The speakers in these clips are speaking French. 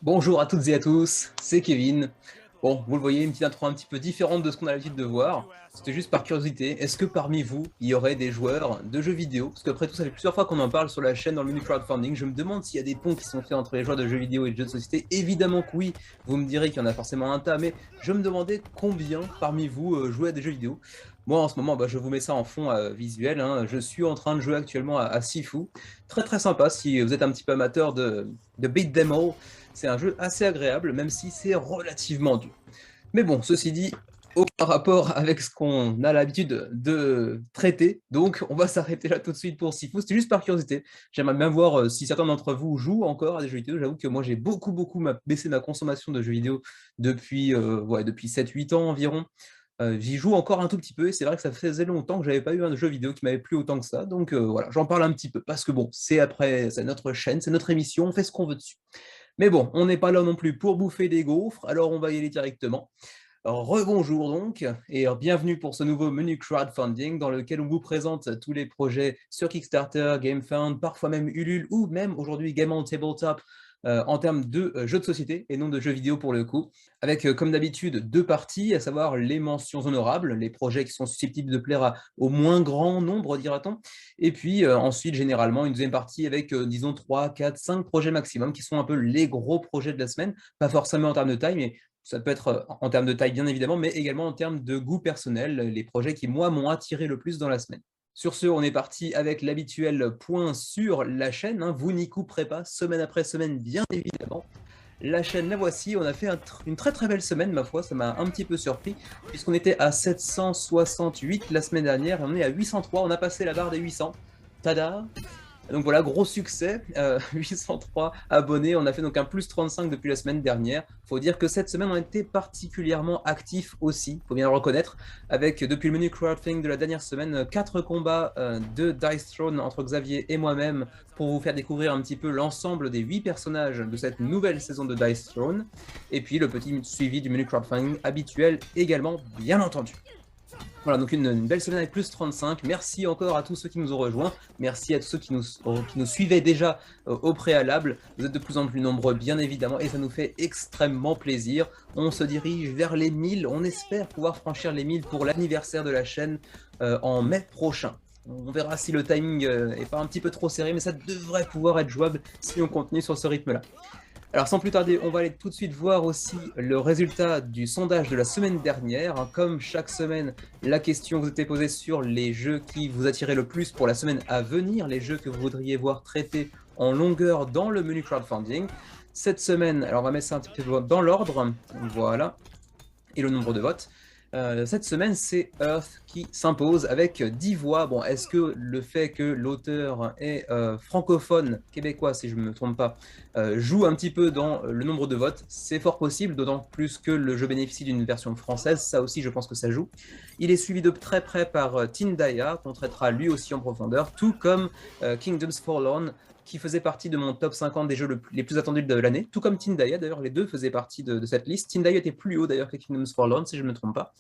Bonjour à toutes et à tous, c'est Kevin. Bon, vous le voyez, une petite intro un petit peu différente de ce qu'on a l'habitude de voir. C'était juste par curiosité, est-ce que parmi vous, il y aurait des joueurs de jeux vidéo? Parce qu'après tout, ça fait plusieurs fois qu'on en parle sur la chaîne dans le menu crowdfunding. Je me demande s'il y a des ponts qui sont faits entre les joueurs de jeux vidéo et de jeux de société. Évidemment que oui, vous me direz qu'il y en a forcément un tas, mais je me demandais combien parmi vous jouaient à des jeux vidéo. Moi, en ce moment, je vous mets ça en fond visuel, hein. Je suis en train de jouer actuellement à Sifu. Très très sympa si vous êtes un petit peu amateur de beat them all. C'est un jeu assez agréable, même si c'est relativement dur. Mais bon, ceci dit, aucun rapport avec ce qu'on a l'habitude de traiter, donc on va s'arrêter là tout de suite pour Sifu. C'était juste par curiosité. J'aimerais bien voir si certains d'entre vous jouent encore à des jeux vidéo. J'avoue que moi j'ai beaucoup baissé ma consommation de jeux vidéo depuis 7-8 ans environ. J'y joue encore un tout petit peu et c'est vrai que ça faisait longtemps que j'avais pas eu un jeu vidéo qui m'avait plu autant que ça. Donc voilà, j'en parle un petit peu parce que bon, c'est notre chaîne, c'est notre émission, on fait ce qu'on veut dessus. Mais bon, on n'est pas là non plus pour bouffer des gaufres, alors on va y aller directement. Rebonjour donc, et bienvenue pour ce nouveau menu crowdfunding dans lequel on vous présente tous les projets sur Kickstarter, GameFound, parfois même Ulule ou même aujourd'hui Game on Tabletop en termes de jeux de société et non de jeux vidéo pour le coup, avec comme d'habitude deux parties, à savoir les mentions honorables, les projets qui sont susceptibles de plaire au moins grand nombre, dira-t-on, et puis ensuite généralement une deuxième partie avec disons 3, 4, 5 projets maximum qui sont un peu les gros projets de la semaine, pas forcément en termes de taille, mais ça peut être en termes de taille bien évidemment, mais également en termes de goût personnel, les projets qui moi m'ont attiré le plus dans la semaine. Sur ce, on est parti avec l'habituel point sur la chaîne, hein. Vous n'y couperez pas, semaine après semaine bien évidemment. La chaîne, la voici, on a fait une très très belle semaine ma foi, ça m'a un petit peu surpris, puisqu'on était à 768 la semaine dernière, et on est à 803, on a passé la barre des 800. Tada! Donc voilà, gros succès, 803 abonnés, on a fait donc un plus 35 depuis la semaine dernière. Faut dire que cette semaine on était particulièrement actifs aussi, faut bien le reconnaître, avec depuis le menu crowdfunding de la dernière semaine, 4 combats de Dice Throne entre Xavier et moi-même pour vous faire découvrir un petit peu l'ensemble des 8 personnages de cette nouvelle saison de Dice Throne, et puis le petit suivi du menu crowdfunding habituel également, bien entendu. Voilà, donc une belle semaine avec plus 35. Merci encore à tous ceux qui nous ont rejoints. Merci à tous ceux qui nous suivaient déjà au préalable. Vous êtes de plus en plus nombreux, bien évidemment, et ça nous fait extrêmement plaisir. On se dirige vers les 1000. On espère pouvoir franchir les 1000 pour l'anniversaire de la chaîne en mai prochain. On verra si le timing est pas un petit peu trop serré, mais ça devrait pouvoir être jouable si on continue sur ce rythme-là. Alors sans plus tarder, on va aller tout de suite voir aussi le résultat du sondage de la semaine dernière, hein. Comme chaque semaine, la question vous était posée sur les jeux qui vous attiraient le plus pour la semaine à venir, les jeux que vous voudriez voir traités en longueur dans le menu crowdfunding. Cette semaine, alors on va mettre ça un petit peu dans l'ordre, voilà, et le nombre de votes. Cette semaine, c'est Earth qui s'impose avec 10 voix. Bon, est-ce que le fait que l'auteur est francophone, québécois si je ne me trompe pas, joue un petit peu dans le nombre de votes? C'est fort possible, d'autant plus que le jeu bénéficie d'une version française. Ça aussi, je pense que ça joue. Il est suivi de très près par Tindaya, qu'on traitera lui aussi en profondeur, tout comme Kingdoms Forlorn, qui faisait partie de mon top 50 des jeux les plus attendus de l'année, tout comme Tindaya, d'ailleurs les deux faisaient partie de cette liste. Tindaya était plus haut d'ailleurs que Kingdoms Forlorn, si je ne me trompe pas.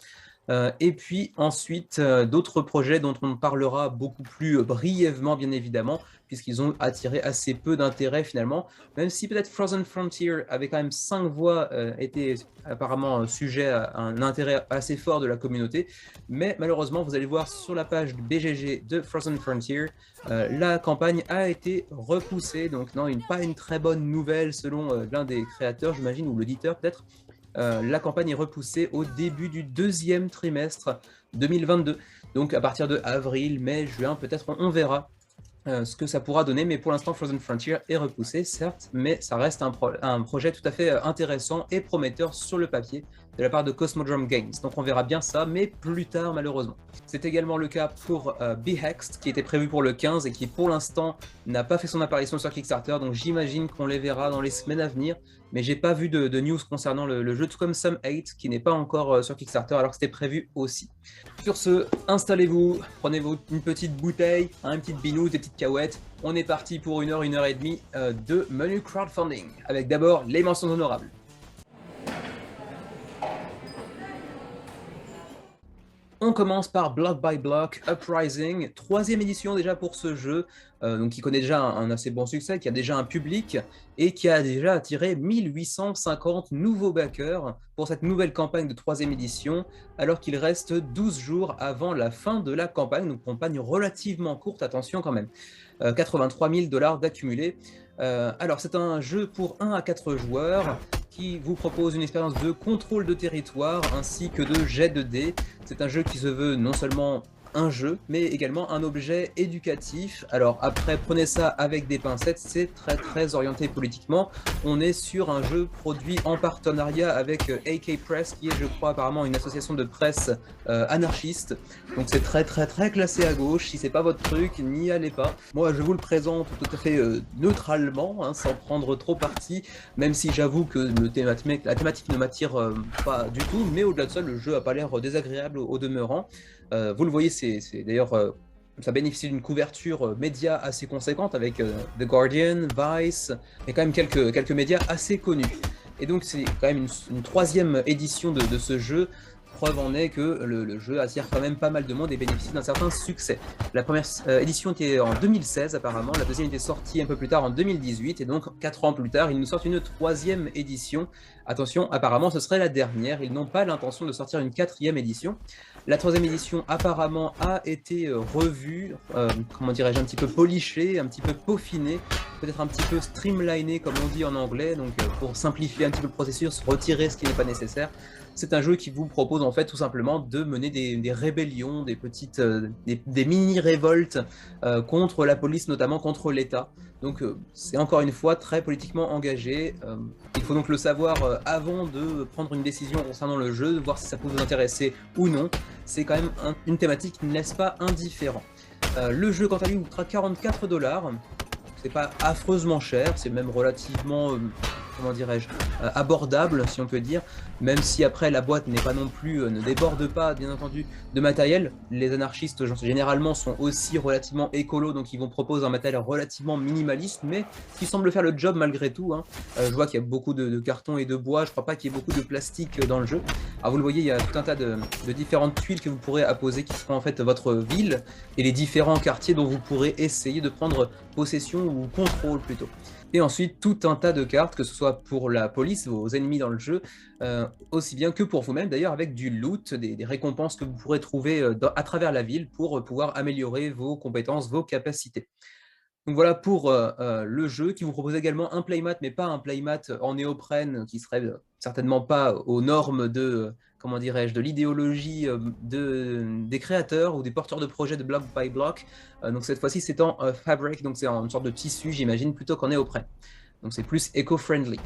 Et puis ensuite, d'autres projets dont on parlera beaucoup plus brièvement, bien évidemment, puisqu'ils ont attiré assez peu d'intérêt finalement, même si peut-être Frozen Frontier avait quand même 5 voix, était apparemment sujet à un intérêt assez fort de la communauté, mais malheureusement, vous allez voir sur la page BGG de Frozen Frontier, la campagne a été repoussée, donc non, pas une très bonne nouvelle selon l'un des créateurs, j'imagine, ou l'éditeur peut-être. La campagne est repoussée au début du deuxième trimestre 2022. Donc à partir de avril, mai, juin, peut-être on verra ce que ça pourra donner, mais pour l'instant Frozen Frontier est repoussé, certes, mais ça reste un projet tout à fait intéressant et prometteur sur le papier de la part de Cosmodrome Games. Donc on verra bien ça, mais plus tard malheureusement. C'est également le cas pour Behexed, qui était prévu pour le 15 et qui pour l'instant n'a pas fait son apparition sur Kickstarter, donc j'imagine qu'on les verra dans les semaines à venir, mais j'ai pas vu de news concernant le jeu, tout comme Some 8, qui n'est pas encore sur Kickstarter, alors que c'était prévu aussi. Sur ce, installez-vous, prenez-vous une petite bouteille, une petite binouse, des petites cahuètes. On est parti pour une heure et demie de menu crowdfunding, avec d'abord les mentions honorables. On commence par Block by Block Uprising, troisième édition déjà pour ce jeu, donc qui connaît déjà un assez bon succès, qui a déjà un public et qui a déjà attiré 1850 nouveaux backers pour cette nouvelle campagne de troisième édition, alors qu'il reste 12 jours avant la fin de la campagne, donc campagne relativement courte, attention quand même, 83 000 $ d'accumulés. Alors c'est un jeu pour 1 à 4 joueurs, qui vous propose une expérience de contrôle de territoire ainsi que de jet de dés. C'est un jeu qui se veut non seulement un jeu, mais également un objet éducatif. Alors après, prenez ça avec des pincettes, c'est très orienté politiquement. On est sur un jeu produit en partenariat avec AK Press, qui est, je crois, apparemment une association de presse anarchiste. Donc c'est très classé à gauche. Si c'est pas votre truc, n'y allez pas. Moi, je vous le présente tout à fait neutralement, hein, sans prendre trop parti, même si j'avoue que la thématique ne m'attire pas du tout, mais au-delà de ça, le jeu a pas l'air désagréable au demeurant. Vous le voyez, c'est d'ailleurs, ça bénéficie d'une couverture média assez conséquente avec The Guardian, Vice, et quand même quelques médias assez connus. Et donc c'est quand même une troisième édition de ce jeu. Preuve en est que le jeu attire quand même pas mal de monde et bénéficie d'un certain succès. La première édition était en 2016 apparemment, la deuxième était sortie un peu plus tard en 2018, et donc 4 ans plus tard, ils nous sortent une troisième édition. Attention, apparemment ce serait la dernière, ils n'ont pas l'intention de sortir une quatrième édition. La troisième édition apparemment a été revue, comment dirais-je, un petit peu polichée, un petit peu peaufinée, peut-être un petit peu streamlinée comme on dit en anglais, donc pour simplifier un petit peu le processus, retirer ce qui n'est pas nécessaire. C'est un jeu qui vous propose en fait tout simplement de mener des rébellions, des petites, des mini-révoltes contre la police, notamment contre l'État. Donc c'est encore une fois très politiquement engagé. Il faut donc le savoir avant de prendre une décision concernant le jeu, de voir si ça peut vous intéresser ou non. C'est quand même une thématique qui ne laisse pas indifférent. Le jeu quant à lui vous coûtera 44 $. C'est pas affreusement cher, c'est même relativement, comment dirais-je, abordable si on peut dire, même si après la boîte n'est pas non plus, ne déborde pas bien entendu de matériel. Les anarchistes généralement sont aussi relativement écolos, donc ils vont proposer un matériel relativement minimaliste, mais qui semble faire le job malgré tout, hein. Je vois qu'il y a beaucoup de cartons et de bois, je crois pas qu'il y ait beaucoup de plastique dans le jeu. Alors vous le voyez, il y a tout un tas de différentes tuiles que vous pourrez apposer qui seront en fait votre ville et les différents quartiers dont vous pourrez essayer de prendre possession ou contrôle plutôt. Et ensuite, tout un tas de cartes, que ce soit pour la police, vos ennemis dans le jeu, aussi bien que pour vous-même d'ailleurs, avec du loot, des récompenses que vous pourrez trouver à travers la ville pour pouvoir améliorer vos compétences, vos capacités. Donc voilà pour le jeu, qui vous propose également un playmat, mais pas un playmat en néoprène, qui serait certainement pas aux normes de, comment dirais-je, de l'idéologie des créateurs ou des porteurs de projets de Block by Block. Donc cette fois-ci c'est en fabric, donc c'est une sorte de tissu j'imagine, plutôt qu'en néoprène. Donc c'est plus éco-friendly.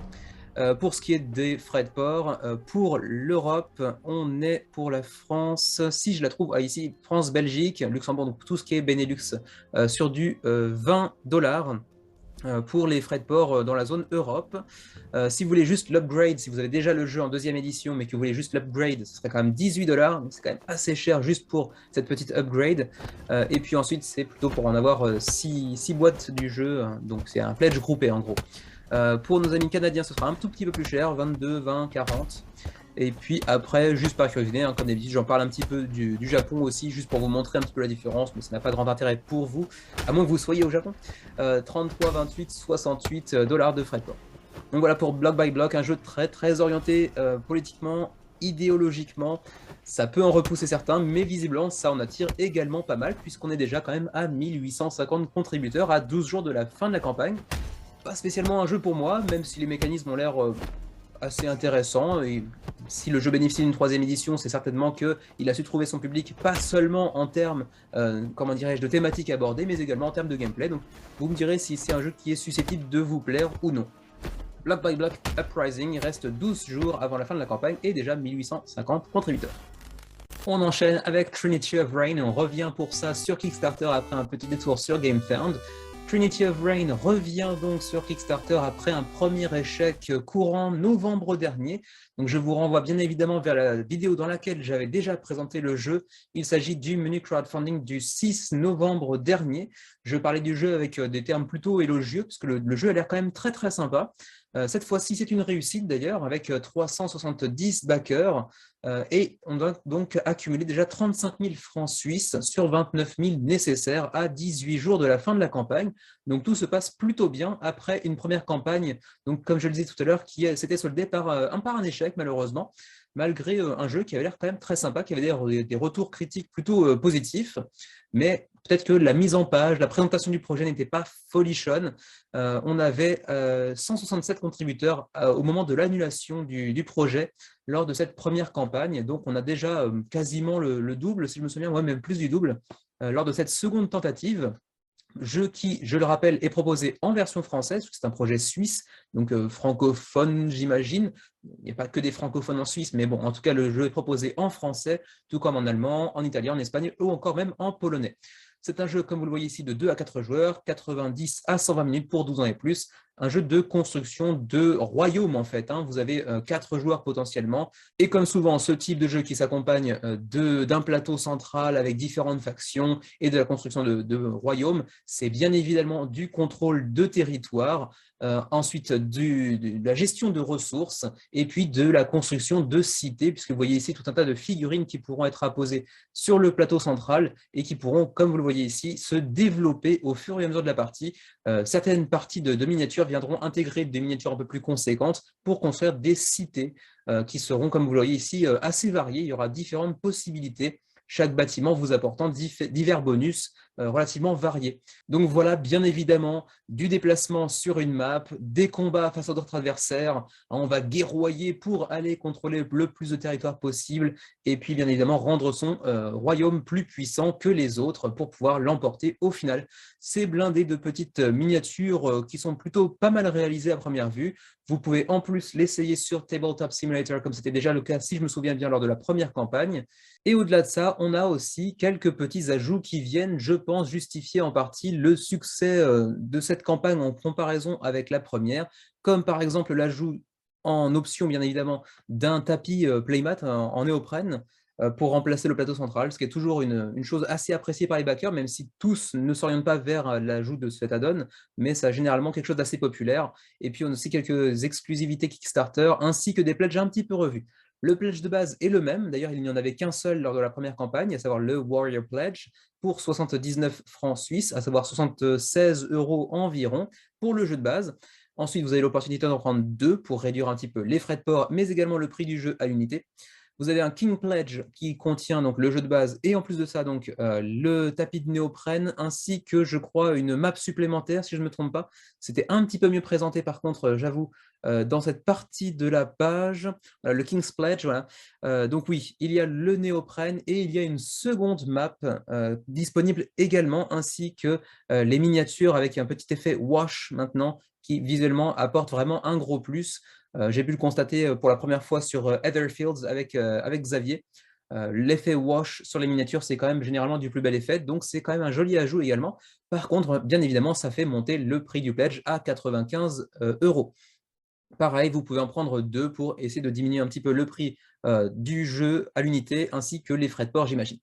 Pour ce qui est des frais de port, pour l'Europe, on est pour la France, si je la trouve ici, France, Belgique, Luxembourg, donc tout ce qui est Benelux, sur du 20 $. Pour les frais de port dans la zone Europe. Si vous voulez juste l'upgrade, si vous avez déjà le jeu en deuxième édition, mais que vous voulez juste l'upgrade, ce serait quand même 18 $, donc c'est quand même assez cher juste pour cette petite upgrade. Et puis ensuite, c'est plutôt pour en avoir 6 boîtes du jeu, donc c'est un pledge groupé en gros. Pour nos amis canadiens, ce sera un tout petit peu plus cher, 22, 20, 40. Et puis après, juste par curiosité, hein, comme d'habitude, j'en parle un petit peu du Japon aussi, juste pour vous montrer un petit peu la différence, mais ça n'a pas grand intérêt pour vous, à moins que vous soyez au Japon. 33, 28, 68 $ de frais de port. Donc voilà pour Block by Block, un jeu très orienté politiquement, idéologiquement. Ça peut en repousser certains, mais visiblement ça en attire également pas mal, puisqu'on est déjà quand même à 1850 contributeurs à 12 jours de la fin de la campagne. Pas spécialement un jeu pour moi, même si les mécanismes ont l'air assez intéressants, et si le jeu bénéficie d'une troisième édition, c'est certainement qu'il a su trouver son public, pas seulement en termes, comment dirais-je, de thématiques abordées, mais également en termes de gameplay. Donc vous me direz si c'est un jeu qui est susceptible de vous plaire ou non. Block by Block Uprising reste 12 jours avant la fin de la campagne et déjà 1850 contributeurs. On enchaîne avec Trinity of Rain et on revient pour ça sur Kickstarter après un petit détour sur GameFound. Trinity of Rain revient donc sur Kickstarter après un premier échec courant novembre dernier. Donc je vous renvoie bien évidemment vers la vidéo dans laquelle j'avais déjà présenté le jeu. Il s'agit du menu crowdfunding du 6 novembre dernier. Je parlais du jeu avec des termes plutôt élogieux, parce que le jeu a l'air quand même très sympa. Cette fois-ci, c'est une réussite d'ailleurs, avec 370 backers, et on doit donc accumuler déjà 35 000 francs suisses sur 29 000 nécessaires à 18 jours de la fin de la campagne. Donc tout se passe plutôt bien après une première campagne, donc comme je le disais tout à l'heure, qui s'était soldée par un échec malheureusement, malgré un jeu qui avait l'air quand même très sympa, qui avait des retours critiques plutôt positifs, mais peut-être que la mise en page, la présentation du projet n'était pas folichonne. On avait 167 contributeurs au moment de l'annulation du projet lors de cette première campagne, donc on a déjà quasiment le double, si je me souviens, ouais, même plus du double, lors de cette seconde tentative. Jeu qui, je le rappelle, est proposé en version française, c'est un projet suisse, donc francophone, j'imagine. Il n'y a pas que des francophones en Suisse, mais bon, en tout cas, le jeu est proposé en français, tout comme en allemand, en italien, en espagnol ou encore même en polonais. C'est un jeu, comme vous le voyez ici, de 2 à 4 joueurs, 90 à 120 minutes pour 12 ans et plus. Un jeu de construction de royaume, en fait. Vous avez 4 joueurs potentiellement. Et comme souvent, ce type de jeu qui s'accompagne d'un plateau central avec différentes factions et de la construction de royaumes, c'est bien évidemment du contrôle de territoire, ensuite de la gestion de ressources et puis de la construction de cités, puisque vous voyez ici tout un tas de figurines qui pourront être apposées sur le plateau central et qui pourront, comme vous le voyez ici, se développer au fur et à mesure de la partie. Certaines parties de miniatures viendront intégrer des miniatures un peu plus conséquentes pour construire des cités qui seront, comme vous le voyez ici, assez variées. Il y aura différentes possibilités, chaque bâtiment vous apportant divers bonus relativement variés. Donc voilà, bien évidemment, du déplacement sur une map, des combats face à d'autres adversaires. On va guerroyer pour aller contrôler le plus de territoire possible et puis bien évidemment rendre son royaume plus puissant que les autres pour pouvoir l'emporter au final. C'est blindé de petites miniatures qui sont plutôt pas mal réalisées à première vue. Vous pouvez en plus l'essayer sur Tabletop Simulator, comme c'était déjà le cas, si je me souviens bien, lors de la première campagne. Et au-delà de ça, on a aussi quelques petits ajouts qui viennent, je pense, justifier en partie le succès de cette campagne en comparaison avec la première, comme par exemple l'ajout en option, bien évidemment, d'un tapis playmat en néoprène, pour remplacer le plateau central, ce qui est toujours une chose assez appréciée par les backers, même si tous ne s'orientent pas vers l'ajout de cet add-on, mais ça a généralement quelque chose d'assez populaire. Et puis on a aussi quelques exclusivités Kickstarter, ainsi que des pledges un petit peu revus. Le pledge de base est le même, d'ailleurs il n'y en avait qu'un seul lors de la première campagne, à savoir le Warrior Pledge, pour 79 francs suisses, à savoir 76 € environ pour le jeu de base. Ensuite, vous avez l'opportunité d'en prendre 2 pour réduire un petit peu les frais de port, mais également le prix du jeu à l'unité. Vous avez un King Pledge qui contient donc le jeu de base et en plus de ça donc le tapis de néoprène ainsi que je crois une map supplémentaire si je ne me trompe pas. C'était un petit peu mieux présenté par contre j'avoue dans cette partie de la page, le King's Pledge, voilà. Donc oui, il y a le néoprène et il y a une seconde map disponible également ainsi que les miniatures avec un petit effet wash maintenant qui visuellement apporte vraiment un gros plus. J'ai pu le constater pour la première fois sur Heatherfields avec Xavier. L'effet wash sur les miniatures, c'est quand même généralement du plus bel effet, donc c'est quand même un joli ajout également. Par contre, bien évidemment, ça fait monter le prix du pledge à 95 €. Pareil, vous pouvez en prendre 2 pour essayer de diminuer un petit peu le prix du jeu à l'unité, ainsi que les frais de port, j'imagine.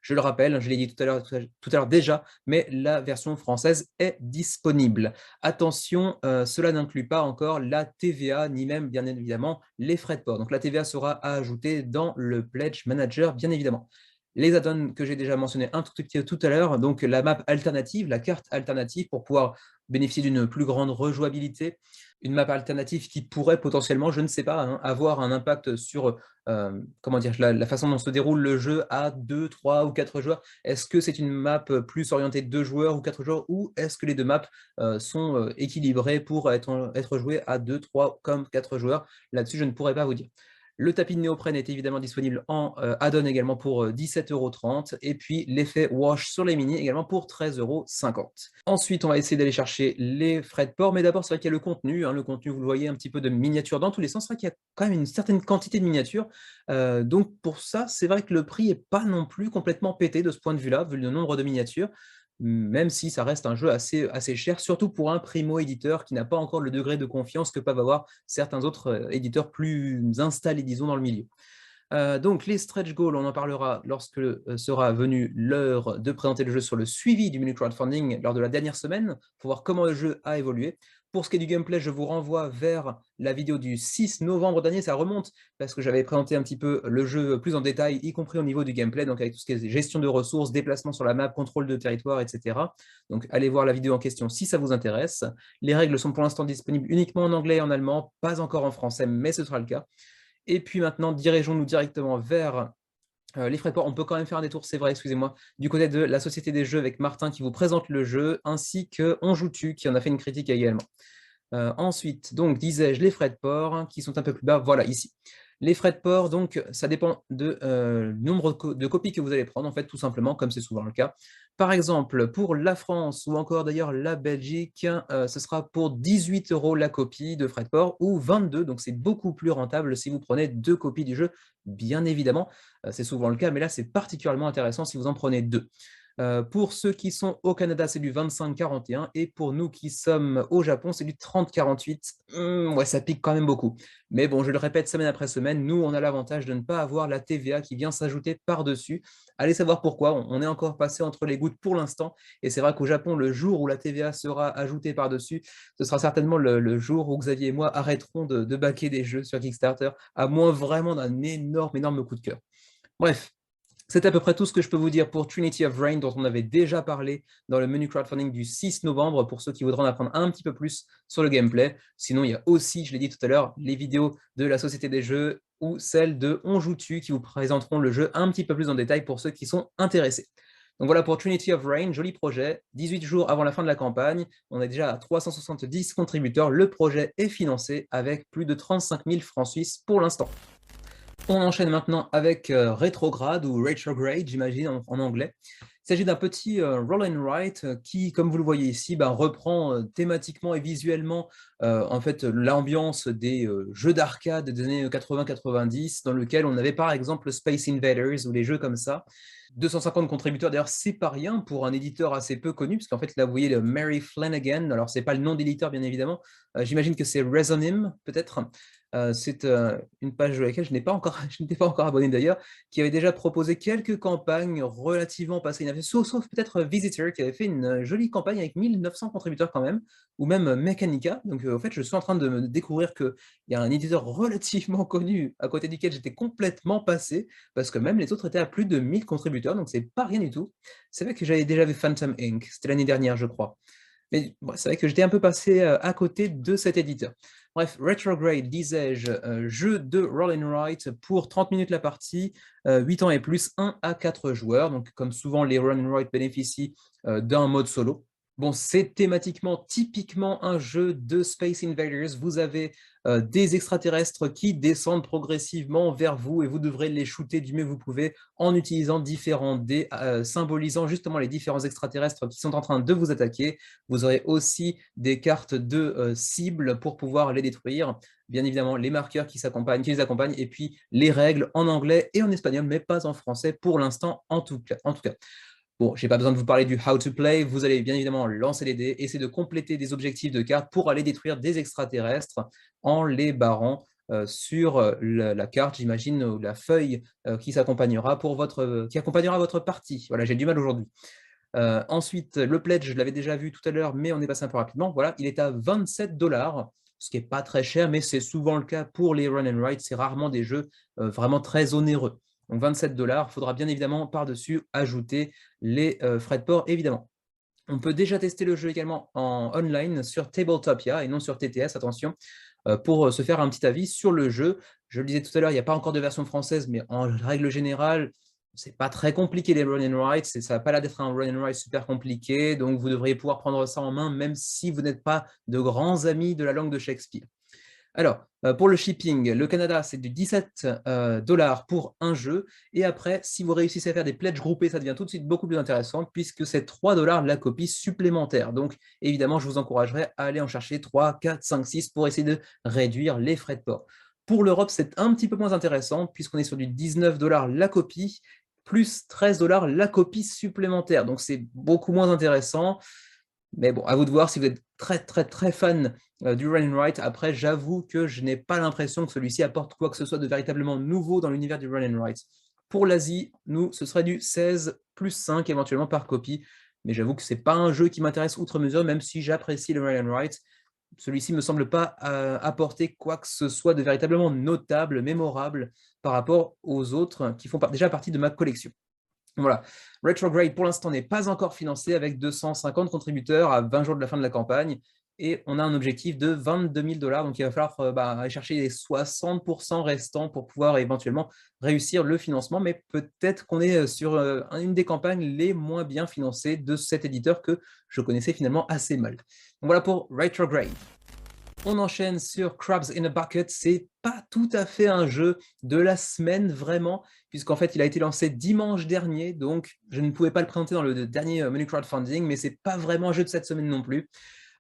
Je le rappelle, je l'ai dit tout à l'heure déjà, mais la version française est disponible. Attention, cela n'inclut pas encore la TVA, ni même, bien évidemment, les frais de port. Donc la TVA sera à ajouter dans le Pledge Manager, bien évidemment. Les add-ons que j'ai déjà mentionnés un tout petit peu tout à l'heure, donc la map alternative, la carte alternative pour pouvoir bénéficier d'une plus grande rejouabilité, une map alternative qui pourrait potentiellement, je ne sais pas, avoir un impact sur comment dire, la façon dont se déroule le jeu à 2, 3 ou 4 joueurs. Est-ce que c'est une map plus orientée 2 joueurs ou 4 joueurs, ou est-ce que les deux maps sont équilibrées pour être jouées à 2, 3 comme 4 joueurs? Là-dessus, je ne pourrais pas vous dire. Le tapis de néoprène est évidemment disponible en add-on également pour 17,30 € et puis l'effet wash sur les mini également pour 13,50 €. Ensuite, on va essayer d'aller chercher les frais de port, mais d'abord, c'est vrai qu'il y a le contenu. Le contenu, vous le voyez, un petit peu de miniatures dans tous les sens. C'est vrai qu'il y a quand même une certaine quantité de miniatures. Donc pour ça, c'est vrai que le prix n'est pas non plus complètement pété de ce point de vue-là, vu le nombre de miniatures, même si ça reste un jeu assez cher, surtout pour un primo-éditeur qui n'a pas encore le degré de confiance que peuvent avoir certains autres éditeurs plus installés, disons, dans le milieu. Donc les stretch goals, on en parlera lorsque sera venue l'heure de présenter le jeu sur le suivi du mini crowdfunding lors de la dernière semaine, pour voir comment le jeu a évolué. Pour ce qui est du gameplay, je vous renvoie vers la vidéo du 6 novembre dernier, ça remonte, parce que j'avais présenté un petit peu le jeu plus en détail, y compris au niveau du gameplay, donc avec tout ce qui est gestion de ressources, déplacement sur la map, contrôle de territoire, etc. Donc allez voir la vidéo en question si ça vous intéresse. Les règles sont pour l'instant disponibles uniquement en anglais et en allemand, pas encore en français, mais ce sera le cas. Et puis maintenant, dirigeons-nous directement vers les frais de port. On peut quand même faire un détour, c'est vrai, excusez-moi, du côté de la Société des Jeux avec Martin qui vous présente le jeu, ainsi que On Joue Tu qui en a fait une critique également. Ensuite, donc, disais-je, les frais de port hein, qui sont un peu plus bas, voilà, ici. Les frais de port, donc, ça dépend du nombre de copies que vous allez prendre, en fait, tout simplement, comme c'est souvent le cas. Par exemple, pour la France ou encore d'ailleurs la Belgique, ce sera pour 18 € la copie de frais de port ou 22, donc c'est beaucoup plus rentable si vous prenez 2 copies du jeu, bien évidemment. C'est souvent le cas, mais là, c'est particulièrement intéressant si vous en prenez 2. Pour ceux qui sont au Canada, c'est du 25-41 et pour nous qui sommes au Japon, c'est du 30-48. Ouais, ça pique quand même beaucoup. Mais bon, je le répète semaine après semaine, nous, on a l'avantage de ne pas avoir la TVA qui vient s'ajouter par-dessus. Allez savoir pourquoi, on est encore passé entre les gouttes pour l'instant. Et c'est vrai qu'au Japon, le jour où la TVA sera ajoutée par-dessus, ce sera certainement le jour où Xavier et moi arrêterons de backer des jeux sur Kickstarter, à moins vraiment d'un énorme coup de cœur. Bref. C'est à peu près tout ce que je peux vous dire pour Trinity of Rain, dont on avait déjà parlé dans le menu crowdfunding du 6 novembre, pour ceux qui voudront en apprendre un petit peu plus sur le gameplay. Sinon, il y a aussi, je l'ai dit tout à l'heure, les vidéos de la Société des Jeux ou celles de On Joue Tu qui vous présenteront le jeu un petit peu plus en détail pour ceux qui sont intéressés. Donc voilà pour Trinity of Rain, joli projet. 18 jours avant la fin de la campagne, on est déjà à 370 contributeurs. Le projet est financé avec plus de 35 000 francs suisses pour l'instant. On enchaîne maintenant avec Retrograde ou Retrograde, j'imagine en anglais. Il s'agit d'un petit roll and write qui, comme vous le voyez ici, reprend thématiquement et visuellement en fait l'ambiance des jeux d'arcade des années 80-90, dans lequel on avait par exemple Space Invaders ou les jeux comme ça. 250 contributeurs, d'ailleurs, c'est pas rien pour un éditeur assez peu connu, parce qu'en fait, là, vous voyez le Mary Flanagan, alors c'est pas le nom d'éditeur, bien évidemment, j'imagine que c'est Resonim, peut-être. C'est une page à laquelle je n'étais pas encore abonné d'ailleurs, qui avait déjà proposé quelques campagnes relativement passées inaperçues, sauf peut-être Visitor, qui avait fait une jolie campagne avec 1900 contributeurs quand même, ou même Mechanica. Donc, en fait, je suis en train de me découvrir qu'il y a un éditeur relativement connu à côté duquel j'étais complètement passé, parce que même les autres étaient à plus de 1000 contributeurs, donc c'est pas rien du tout. C'est vrai que j'avais déjà vu Phantom Inc., c'était l'année dernière, je crois. Mais bon, c'est vrai que j'étais un peu passé à côté de cet éditeur. Bref, Retrograde, disais-je, jeu de roll and write pour 30 minutes la partie, 8 ans et plus, 1 à 4 joueurs. Donc, comme souvent, les roll and write bénéficient d'un mode solo. Bon, c'est thématiquement, typiquement un jeu de Space Invaders. Vous avez des extraterrestres qui descendent progressivement vers vous et vous devrez les shooter du mieux que vous pouvez en utilisant différents dés symbolisant justement les différents extraterrestres qui sont en train de vous attaquer. Vous aurez aussi des cartes de cibles pour pouvoir les détruire. Bien évidemment, les marqueurs qui les accompagnent, et puis les règles en anglais et en espagnol, mais pas en français pour l'instant, en tout cas. Bon, je n'ai pas besoin de vous parler du how to play. Vous allez bien évidemment lancer les dés, essayer de compléter des objectifs de cartes pour aller détruire des extraterrestres en les barrant sur la carte, j'imagine, ou la feuille qui accompagnera votre partie. Voilà, j'ai du mal aujourd'hui. Ensuite, le pledge, je l'avais déjà vu tout à l'heure, mais on est passé un peu rapidement. Voilà, il est à 27 $, ce qui n'est pas très cher, mais c'est souvent le cas pour les run and write. C'est rarement des jeux vraiment très onéreux. Donc 27 $, il faudra bien évidemment par-dessus ajouter les frais de port, évidemment. On peut déjà tester le jeu également en online sur Tabletopia et non sur TTS, attention, pour se faire un petit avis sur le jeu. Je le disais tout à l'heure, il n'y a pas encore de version française, mais en règle générale, c'est pas très compliqué les run and write, ça n'a pas l'air d'être un run and write super compliqué, donc vous devriez pouvoir prendre ça en main, même si vous n'êtes pas de grands amis de la langue de Shakespeare. Alors, pour le shipping, le Canada, c'est du 17 $ pour un jeu. Et après, si vous réussissez à faire des pledges groupés, ça devient tout de suite beaucoup plus intéressant puisque c'est 3 $ la copie supplémentaire. Donc, évidemment, je vous encouragerai à aller en chercher 3, 4, 5, 6 pour essayer de réduire les frais de port. Pour l'Europe, c'est un petit peu moins intéressant puisqu'on est sur du 19 $ la copie plus 13 $ la copie supplémentaire. Donc, c'est beaucoup moins intéressant. Mais bon, à vous de voir si vous êtes très fan du run and write. Après, j'avoue que je n'ai pas l'impression que celui-ci apporte quoi que ce soit de véritablement nouveau dans l'univers du run and write. Pour l'Asie, nous, ce serait du 16 plus 5 éventuellement par copie. Mais j'avoue que ce n'est pas un jeu qui m'intéresse outre mesure, même si j'apprécie le run and write. celui-ci ne me semble pas apporter quoi que ce soit de véritablement notable, mémorable par rapport aux autres qui font déjà partie de ma collection. Voilà, Retrograde pour l'instant n'est pas encore financé avec 250 contributeurs à 20 jours de la fin de la campagne et on a un objectif de 22 000 $, donc il va falloir aller chercher les 60% restants pour pouvoir éventuellement réussir le financement, mais peut-être qu'on est sur une des campagnes les moins bien financées de cet éditeur que je connaissais finalement assez mal. Donc voilà pour Retrograde. On enchaîne sur Crabs in a Bucket. C'est pas tout à fait un jeu de la semaine vraiment, puisqu'en fait il a été lancé dimanche dernier, donc je ne pouvais pas le présenter dans le dernier menu crowdfunding, mais c'est pas vraiment un jeu de cette semaine non plus.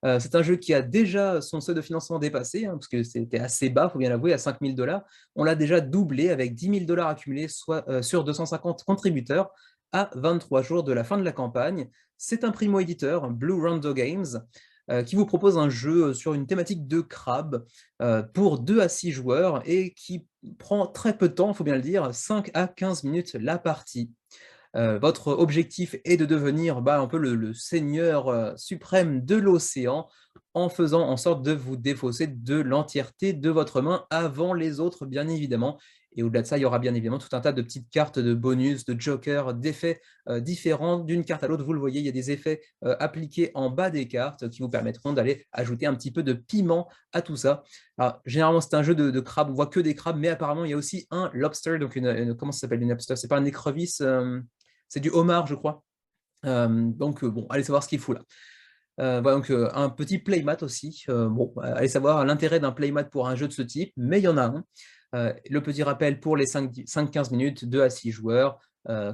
C'est un jeu qui a déjà son seuil de financement dépassé, parce que c'était assez bas, il faut bien l'avouer, à 5 000 $. On l'a déjà doublé avec 10 000 $ accumulés sur 250 contributeurs à 23 jours de la fin de la campagne. C'est un primo-éditeur, Blue Rondo Games, qui vous propose un jeu sur une thématique de crabe pour 2 à 6 joueurs et qui prend très peu de temps, il faut bien le dire, 5 à 15 minutes la partie. Votre objectif est de devenir un peu le seigneur suprême de l'océan en faisant en sorte de vous défausser de l'entièreté de votre main avant les autres, bien évidemment. Et au-delà de ça, il y aura bien évidemment tout un tas de petites cartes de bonus, de jokers, d'effets différents d'une carte à l'autre. Vous le voyez, il y a des effets appliqués en bas des cartes qui vous permettront d'aller ajouter un petit peu de piment à tout ça. Alors, généralement, c'est un jeu de crabes, on voit que des crabes, mais apparemment, il y a aussi un lobster, donc comment ça s'appelle une lobster? C'est pas un écrevisse, c'est du homard, je crois. Donc, bon, allez savoir ce qu'il fout là. Voilà, donc un petit playmat aussi. Bon, allez savoir l'intérêt d'un playmat pour un jeu de ce type, mais il y en a un. Le petit rappel pour les 5-15 minutes, 2 à 6 joueurs,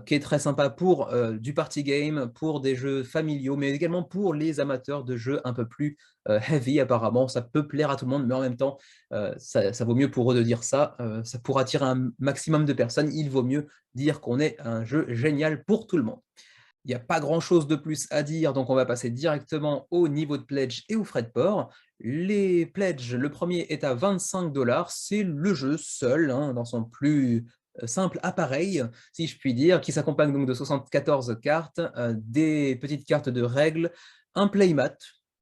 qui est très sympa pour du party game, pour des jeux familiaux, mais également pour les amateurs de jeux un peu plus heavy apparemment. Ça peut plaire à tout le monde, mais en même temps, ça vaut mieux pour eux de dire ça. Ça pour attirer un maximum de personnes, il vaut mieux dire qu'on est un jeu génial pour tout le monde. Il n'y a pas grand-chose de plus à dire, donc on va passer directement au niveau de pledge et aux frais de port. Les pledges, le premier est à 25 $, c'est le jeu seul, dans son plus simple appareil, si je puis dire, qui s'accompagne donc de 74 cartes, des petites cartes de règles, un playmat,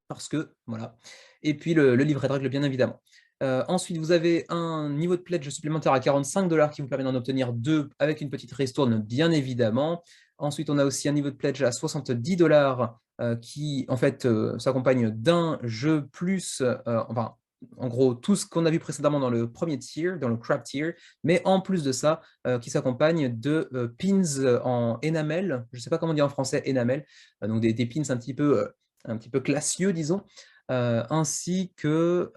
parce que, voilà, et puis le livret de règles, bien évidemment. Ensuite, vous avez un niveau de pledge supplémentaire à 45 $ qui vous permet d'en obtenir 2 avec une petite ristourne, bien évidemment. Ensuite, on a aussi un niveau de pledge à 70 $ qui, en fait, s'accompagne d'un jeu plus, enfin, en gros, tout ce qu'on a vu précédemment dans le premier tier, dans le crab tier, mais en plus de ça, qui s'accompagne de pins en énamel, je ne sais pas comment dire en français, énamel, donc des pins un petit peu classieux, disons, ainsi que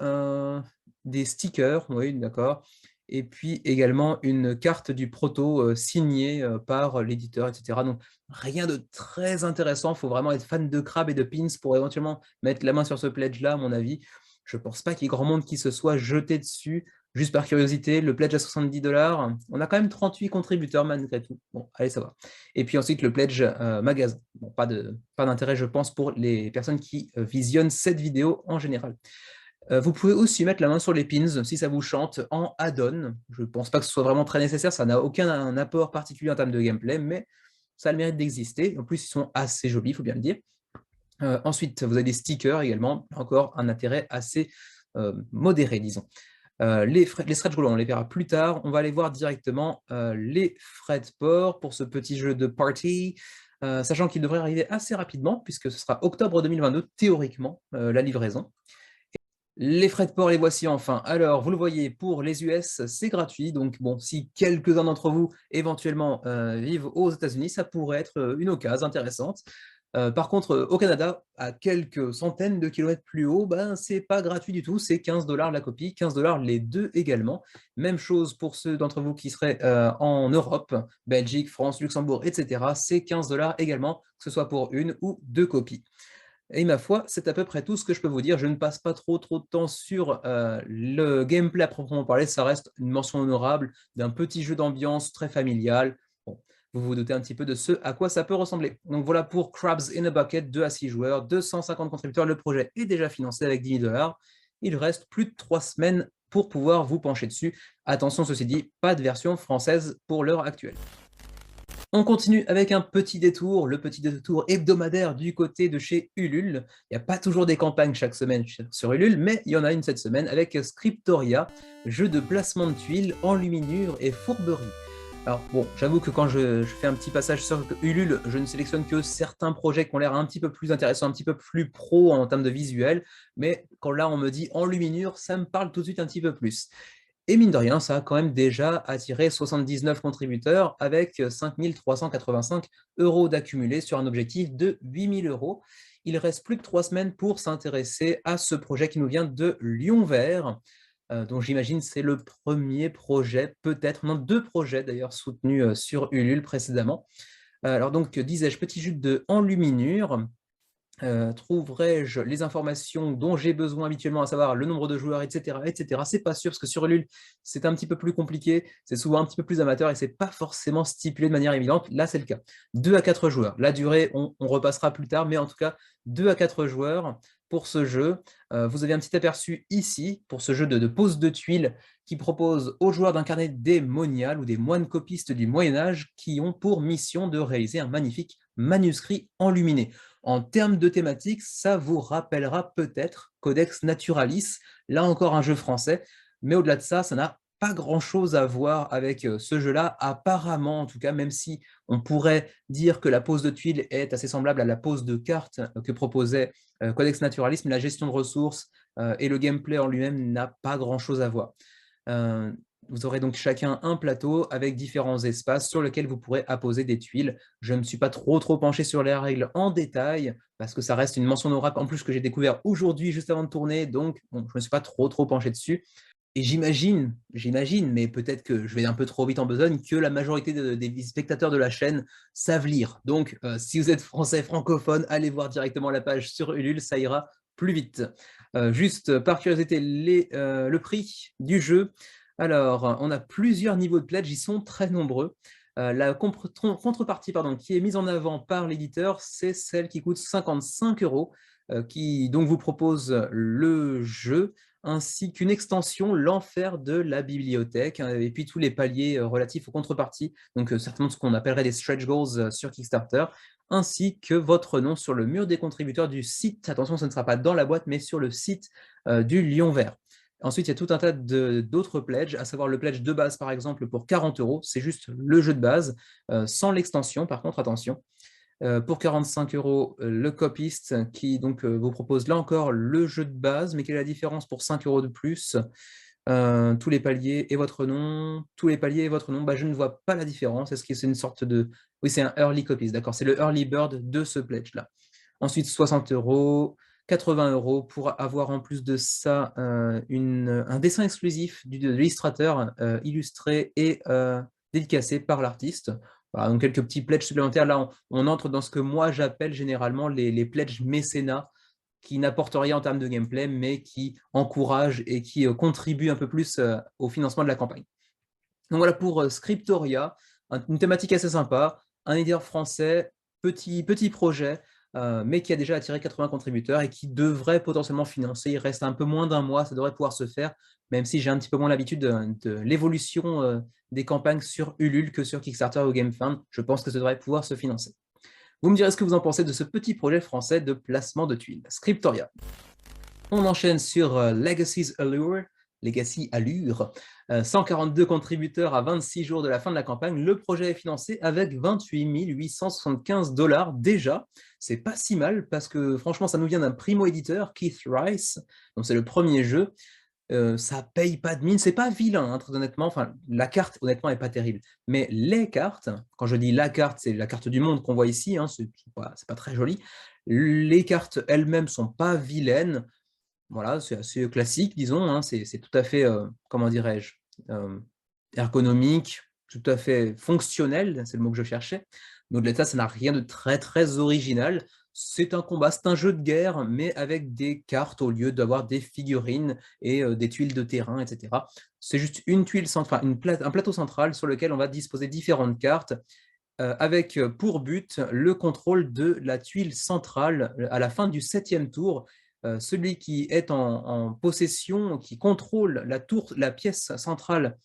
des stickers, oui, d'accord, et puis également une carte du proto signée par l'éditeur, etc. Donc rien de très intéressant, il faut vraiment être fan de crabes et de pins pour éventuellement mettre la main sur ce pledge-là, à mon avis. Je ne pense pas qu'il y ait grand monde qui se soit jeté dessus, juste par curiosité. Le pledge à 70 $, on a quand même 38 contributeurs malgré tout. Bon, allez savoir. Et puis ensuite le pledge magasin. Bon, pas d'intérêt, je pense, pour les personnes qui visionnent cette vidéo en général. Vous pouvez aussi mettre la main sur les pins si ça vous chante en add-on. Je ne pense pas que ce soit vraiment très nécessaire, ça n'a aucun apport particulier en termes de gameplay, mais ça a le mérite d'exister. En plus, ils sont assez jolis, il faut bien le dire. Ensuite, vous avez des stickers également, encore un intérêt assez modéré, disons. Les stretch goals, on les verra plus tard. On va aller voir directement les frais de port pour ce petit jeu de party, sachant qu'il devrait arriver assez rapidement, puisque ce sera octobre 2022, théoriquement, la livraison. Les frais de port, les voici enfin. Alors, vous le voyez, pour les US, c'est gratuit. Donc, bon, si quelques-uns d'entre vous, éventuellement, vivent aux États-Unis, ça pourrait être une occasion intéressante. Par contre, au Canada, à quelques centaines de kilomètres plus haut, c'est pas gratuit du tout, c'est 15 $ la copie, 15 $ les deux également. Même chose pour ceux d'entre vous qui seraient en Europe, Belgique, France, Luxembourg, etc. C'est 15 $ également, que ce soit pour une ou deux copies. Et ma foi, c'est à peu près tout ce que je peux vous dire. Je ne passe pas trop de temps sur le gameplay à proprement parler. Ça reste une mention honorable d'un petit jeu d'ambiance très familial. Bon, vous vous doutez un petit peu de ce à quoi ça peut ressembler. Donc voilà pour Crabs in a Bucket, 2 à 6 joueurs, 250 contributeurs. Le projet est déjà financé avec 10 000 $. Il reste plus de 3 semaines pour pouvoir vous pencher dessus. Attention, ceci dit, pas de version française pour l'heure actuelle. On continue avec un petit détour, le petit détour hebdomadaire du côté de chez Ulule. Il n'y a pas toujours des campagnes chaque semaine sur Ulule, mais il y en a une cette semaine avec Scriptoria, jeu de placement de tuiles, enluminure et fourberie. Alors bon, j'avoue que quand je fais un petit passage sur Ulule, je ne sélectionne que certains projets qui ont l'air un petit peu plus intéressants, un petit peu plus pro en termes de visuel, mais quand là on me dit enluminure, ça me parle tout de suite un petit peu plus. Et mine de rien, ça a quand même déjà attiré 79 contributeurs avec 5 385 € d'accumulés sur un objectif de 8 000 €. Il reste plus que 3 semaines pour s'intéresser à ce projet qui nous vient de Lyon Vert, dont j'imagine c'est le premier projet, peut-être, non, deux projets d'ailleurs soutenus sur Ulule précédemment. Alors donc, disais-je, petit jeu de enluminure. Trouverai-je les informations dont j'ai besoin habituellement, à savoir le nombre de joueurs, etc., etc. C'est pas sûr, parce que sur Ulule, c'est un petit peu plus compliqué, c'est souvent un petit peu plus amateur et c'est pas forcément stipulé de manière évidente. Là, c'est le cas. 2 à 4 joueurs. La durée, on repassera plus tard, mais en tout cas, 2 à 4 joueurs pour ce jeu. Vous avez un petit aperçu ici pour ce jeu de pose de tuiles qui propose aux joueurs d'incarner des moniales ou des moines copistes du Moyen-Âge qui ont pour mission de réaliser un magnifique manuscrit enluminé. En termes de thématique, ça vous rappellera peut-être Codex Naturalis, là encore un jeu français, mais au-delà de ça, ça n'a pas grand-chose à voir avec ce jeu-là, apparemment en tout cas, même si on pourrait dire que la pose de tuiles est assez semblable à la pose de cartes que proposait Codex Naturalis, mais la gestion de ressources et le gameplay en lui-même n'a pas grand-chose à voir. Euh, Vous aurez donc chacun un plateau avec différents espaces sur lesquels vous pourrez apposer des tuiles. Je ne me suis pas trop penché sur les règles en détail parce que ça reste une mention honorable en plus que j'ai découvert aujourd'hui juste avant de tourner, donc bon, je ne me suis pas trop penché dessus. Et j'imagine, mais peut-être que je vais un peu trop vite en besogne, que la majorité des spectateurs de la chaîne savent lire. Donc, si vous êtes français francophone, allez voir directement la page sur Ulule, ça ira plus vite. Juste par curiosité, le prix du jeu. Alors, on a plusieurs niveaux de pledge, ils sont très nombreux. La contrepartie qui est mise en avant par l'éditeur, c'est celle qui coûte 55 €, qui donc vous propose le jeu, ainsi qu'une extension, l'enfer de la bibliothèque, hein, et puis tous les paliers relatifs aux contreparties, donc certainement ce qu'on appellerait des stretch goals sur Kickstarter, ainsi que votre nom sur le mur des contributeurs du site. Attention, ce ne sera pas dans la boîte, mais sur le site du Lion Vert. Ensuite, il y a tout un tas d'autres pledges, à savoir le pledge de base, par exemple, pour 40 €. C'est juste le jeu de base, sans l'extension, par contre, attention. Pour 45 €, le copiste qui donc vous propose là encore le jeu de base, mais quelle est la différence pour 5 € de plus? Tous les paliers et votre nom, tous les paliers et votre nom, bah, je ne vois pas la différence. Est-ce que c'est une sorte de... Oui, c'est un early copiste, d'accord, c'est le early bird de ce pledge-là. Ensuite, 60 €, 80 € pour avoir en plus de ça un dessin exclusif de l'illustrateur illustré et dédicacé par l'artiste. Voilà, donc quelques petits pledges supplémentaires. Là, on entre dans ce que moi j'appelle généralement les pledges mécénat, qui n'apportent rien en termes de gameplay, mais qui encouragent et qui contribuent un peu plus au financement de la campagne. Donc voilà pour Scriptoria, une thématique assez sympa, un éditeur français, petit projet, mais qui a déjà attiré 80 contributeurs et qui devrait potentiellement financer. Il reste un peu moins d'un mois, ça devrait pouvoir se faire, même si j'ai un petit peu moins l'habitude de l'évolution des campagnes sur Ulule que sur Kickstarter ou GameFound. Je pense que ça devrait pouvoir se financer. Vous me direz ce que vous en pensez de ce petit projet français de placement de tuiles, Scriptoria. On enchaîne sur Legacy Allure, 142 contributeurs à 26 jours de la fin de la campagne. Le projet est financé avec 28 875 $ déjà. C'est pas si mal parce que franchement, ça nous vient d'un primo-éditeur, Keith Rice. Donc c'est le premier jeu. Ça paye pas de mine, c'est pas vilain, hein, très honnêtement. Enfin, la carte, honnêtement, est pas terrible. Mais les cartes, quand je dis la carte, c'est la carte du monde qu'on voit ici, hein, c'est pas très joli. Les cartes elles-mêmes sont pas vilaines. Voilà, c'est assez classique, disons, hein, c'est tout à fait, comment dirais-je, euh, ergonomique, tout à fait fonctionnel, c'est le mot que je cherchais. Mais au-delà de ça, ça n'a rien de très original. C'est un combat, c'est un jeu de guerre, mais avec des cartes au lieu d'avoir des figurines et des tuiles de terrain, etc. C'est juste une tuile centrale, un plateau central sur lequel on va disposer différentes cartes, avec pour but le contrôle de la tuile centrale à la fin du 7e tour. Celui qui est en possession, qui contrôle la pièce centrale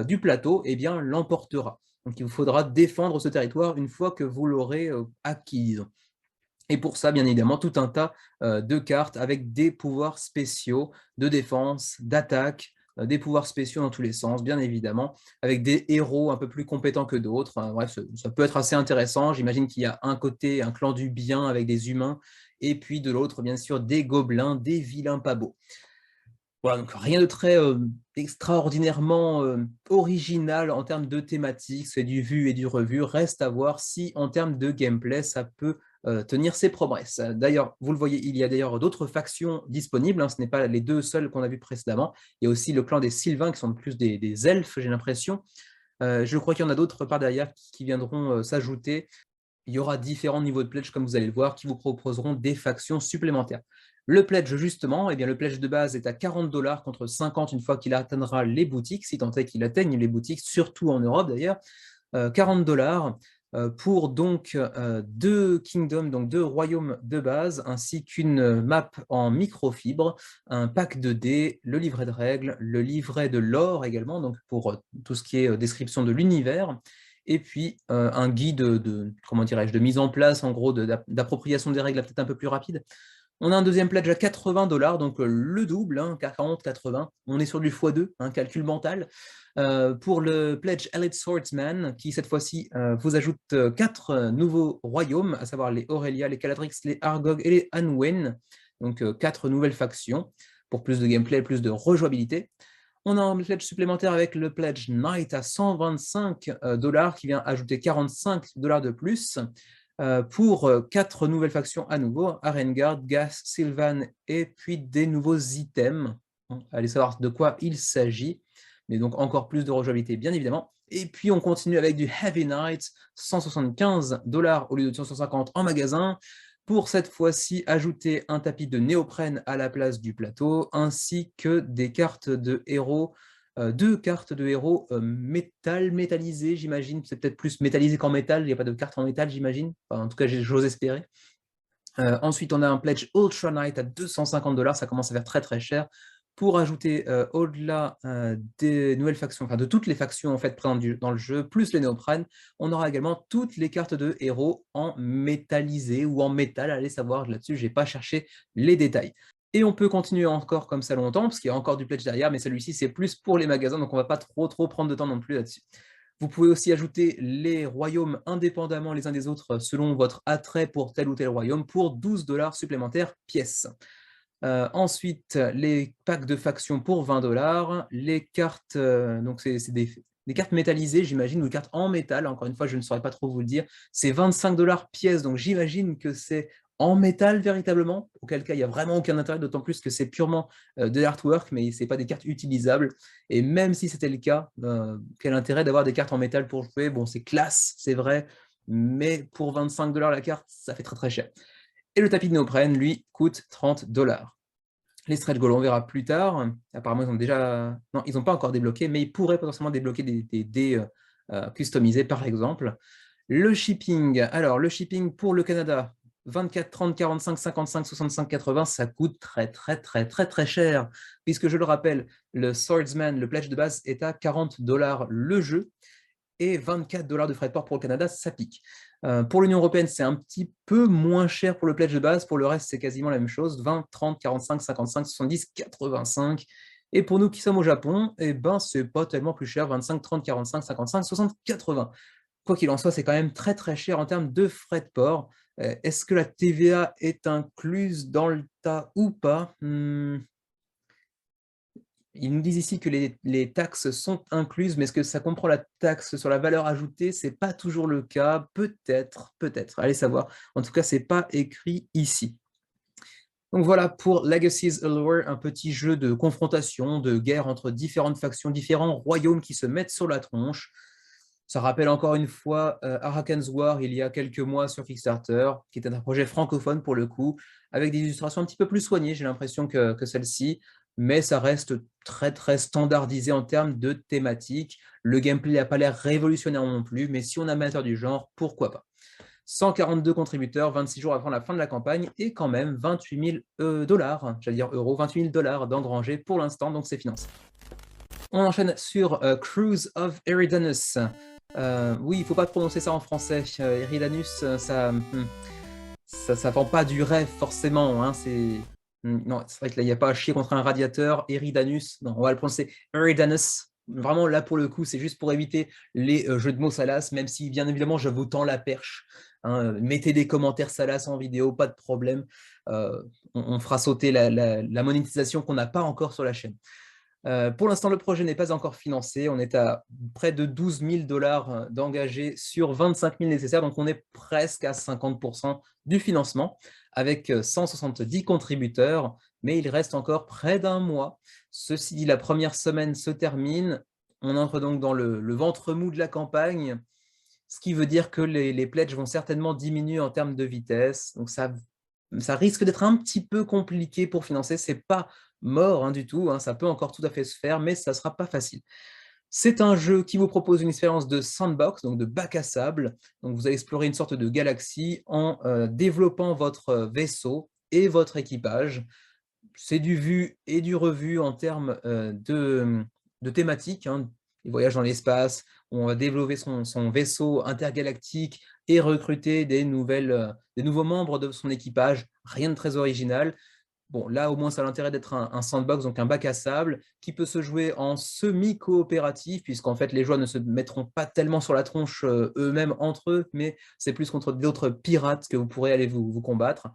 du plateau, eh bien, l'emportera. Donc il vous faudra défendre ce territoire une fois que vous l'aurez acquis. Et pour ça, bien évidemment, tout un tas de cartes avec des pouvoirs spéciaux de défense, d'attaque, des pouvoirs spéciaux dans tous les sens, bien évidemment, avec des héros un peu plus compétents que d'autres. Bref, ça peut être assez intéressant. J'imagine qu'il y a un côté, un clan du bien avec des humains, et puis de l'autre, bien sûr, des gobelins, des vilains pas beaux. Voilà, donc rien de très extraordinairement original en termes de thématique, c'est du vu et du revu. Reste à voir si en termes de gameplay, ça peut tenir ses promesses. D'ailleurs, vous le voyez, il y a d'ailleurs d'autres factions disponibles, hein, ce n'est pas les deux seules qu'on a vues précédemment. Il y a aussi le clan des Sylvains qui sont plus des elfes, j'ai l'impression. Je crois qu'il y en a d'autres par derrière qui viendront s'ajouter. Il y aura différents niveaux de pledge, comme vous allez le voir, qui vous proposeront des factions supplémentaires. Le pledge, justement, eh bien, le pledge de base est à 40 $ contre 50 une fois qu'il atteindra les boutiques, si tant est qu'il atteigne les boutiques, surtout en Europe d'ailleurs. 40 $ pour donc 2 kingdoms, donc 2 royaumes de base, ainsi qu'une map en microfibre, un pack de dés, le livret de règles, le livret de lore également, donc pour tout ce qui est description de l'univers, et puis un guide comment dirais-je, de mise en place, en gros, d'appropriation des règles peut-être un peu plus rapide. On a un deuxième pledge à 80 $, donc le double, hein, 40-80. On est sur du x2, un calcul mental. Pour le pledge Elite Swordsman, qui cette fois-ci vous ajoute 4 nouveaux royaumes, à savoir les Aurelia, les Caladrix, les Argog et les Anwen. Donc 4 nouvelles factions, pour plus de gameplay, plus de rejouabilité. On a un pledge supplémentaire avec le pledge Knight à 125 $, qui vient ajouter 45 $ de plus pour 4 nouvelles factions à nouveau, Arengard, Gas, Sylvan, et puis des nouveaux items. Allez savoir de quoi il s'agit, mais donc encore plus de rejouabilité, bien évidemment. Et puis on continue avec du Heavy Knight, 175 $ au lieu de 250 en magasin, pour cette fois-ci ajouter un tapis de néoprène à la place du plateau, ainsi que des cartes de héros, 2 cartes de héros métallisées, j'imagine. C'est peut-être plus métallisé qu'en métal, il n'y a pas de carte en métal, j'imagine. Enfin, en tout cas, j'ose espérer. Ensuite, on a un pledge Ultra Knight à 250 $, ça commence à faire très très cher, pour ajouter au-delà des nouvelles factions, enfin de toutes les factions en fait présentes dans le jeu, plus les néoprènes, on aura également toutes les cartes de héros en métallisé ou en métal, allez savoir là-dessus, je n'ai pas cherché les détails. Et on peut continuer encore comme ça longtemps, parce qu'il y a encore du pledge derrière, mais celui-ci c'est plus pour les magasins, donc on ne va pas trop prendre de temps non plus là-dessus. Vous pouvez aussi ajouter les royaumes indépendamment les uns des autres selon votre attrait pour tel ou tel royaume pour 12 $ supplémentaires pièce. Ensuite, les packs de factions pour 20 $, les cartes, donc c'est des cartes métallisées, j'imagine, ou des cartes en métal, encore une fois, je ne saurais pas trop vous le dire. C'est 25 $ pièce, donc j'imagine que c'est en métal véritablement, auquel cas il n'y a vraiment aucun intérêt, d'autant plus que c'est purement de l'artwork, mais ce n'est pas des cartes utilisables. Et même si c'était le cas, quel intérêt d'avoir des cartes en métal pour jouer? Bon, c'est classe, c'est vrai, mais pour 25 $ la carte, ça fait très très cher. Et le tapis de néoprène, lui, coûte 30 $. Les stretch goals, on verra plus tard. Apparemment, ils ont déjà... Non, ils n'ont pas encore débloqué, mais ils pourraient potentiellement débloquer des dés customisés, par exemple. Le shipping. Alors, le shipping pour le Canada, 24, 30, 45, 55, 65, 80, ça coûte très cher. Puisque, je le rappelle, le Swordsman, le pledge de base, est à 40 $ le jeu. Et 24 $ de frais de port pour le Canada, ça pique. Pour l'Union européenne, c'est un petit peu moins cher pour le pledge de base. Pour le reste, c'est quasiment la même chose. 20, 30, 45, 55, 70, 85. Et pour nous qui sommes au Japon, eh ben, c'est pas tellement plus cher. 25, 30, 45, 55, 60, 80. Quoi qu'il en soit, c'est quand même très cher en termes de frais de port. Est-ce que la TVA est incluse dans le tas ou pas? Ils nous disent ici que les taxes sont incluses, mais est-ce que ça comprend la taxe sur la valeur ajoutée? Ce n'est pas toujours le cas. Peut-être. Allez savoir. En tout cas, ce n'est pas écrit ici. Donc voilà pour Legacies Allure, un petit jeu de confrontation, de guerre entre différentes factions, différents royaumes qui se mettent sur la tronche. Ça rappelle encore une fois Arakan's War il y a quelques mois sur Kickstarter, qui était un projet francophone pour le coup, avec des illustrations un petit peu plus soignées, j'ai l'impression que celle-ci, mais ça reste très standardisé en termes de thématique. Le gameplay n'a pas l'air révolutionnaire non plus, mais si on est amateur du genre, pourquoi pas. 142 contributeurs, 26 jours avant la fin de la campagne, et quand même 28 000 $, j'allais dire euros, 28 000 $ d'engrangés pour l'instant, donc c'est financé. On enchaîne sur Cruise of Eridanus. Oui, il ne faut pas prononcer ça en français. Eridanus, ça vend pas du rêve forcément. Hein, non, c'est vrai que là, il n'y a pas à chier contre un radiateur. Eridanus, non, on va le prononcer Eridanus. Vraiment, là, pour le coup, c'est juste pour éviter les jeux de mots salaces, même si, bien évidemment, je vous tends la perche. Hein, mettez des commentaires salaces en vidéo, pas de problème. On fera sauter la monétisation qu'on n'a pas encore sur la chaîne. Pour l'instant, le projet n'est pas encore financé. On est à près de 12 000 $ d'engagés sur 25 000 nécessaires. Donc, on est presque à 50% du financement avec 170 contributeurs. Mais il reste encore près d'un mois. Ceci dit, la première semaine se termine. On entre donc dans le ventre mou de la campagne, ce qui veut dire que les pledges vont certainement diminuer en termes de vitesse. Donc, ça risque d'être un petit peu compliqué pour financer. Ce n'est pas mort du tout, hein, ça peut encore tout à fait se faire, mais ça ne sera pas facile. C'est un jeu qui vous propose une expérience de sandbox, donc de bac à sable. Donc vous allez explorer une sorte de galaxie en développant votre vaisseau et votre équipage. C'est du vu et du revu en termes de thématiques, hein, les voyages dans l'espace, on va développer son vaisseau intergalactique et recruter des nouveaux membres de son équipage. Rien de très original. Bon, là, au moins, ça a l'intérêt d'être un sandbox, donc un bac à sable, qui peut se jouer en semi-coopératif, puisqu'en fait, les joueurs ne se mettront pas tellement sur la tronche eux-mêmes entre eux, mais c'est plus contre d'autres pirates que vous pourrez aller vous combattre.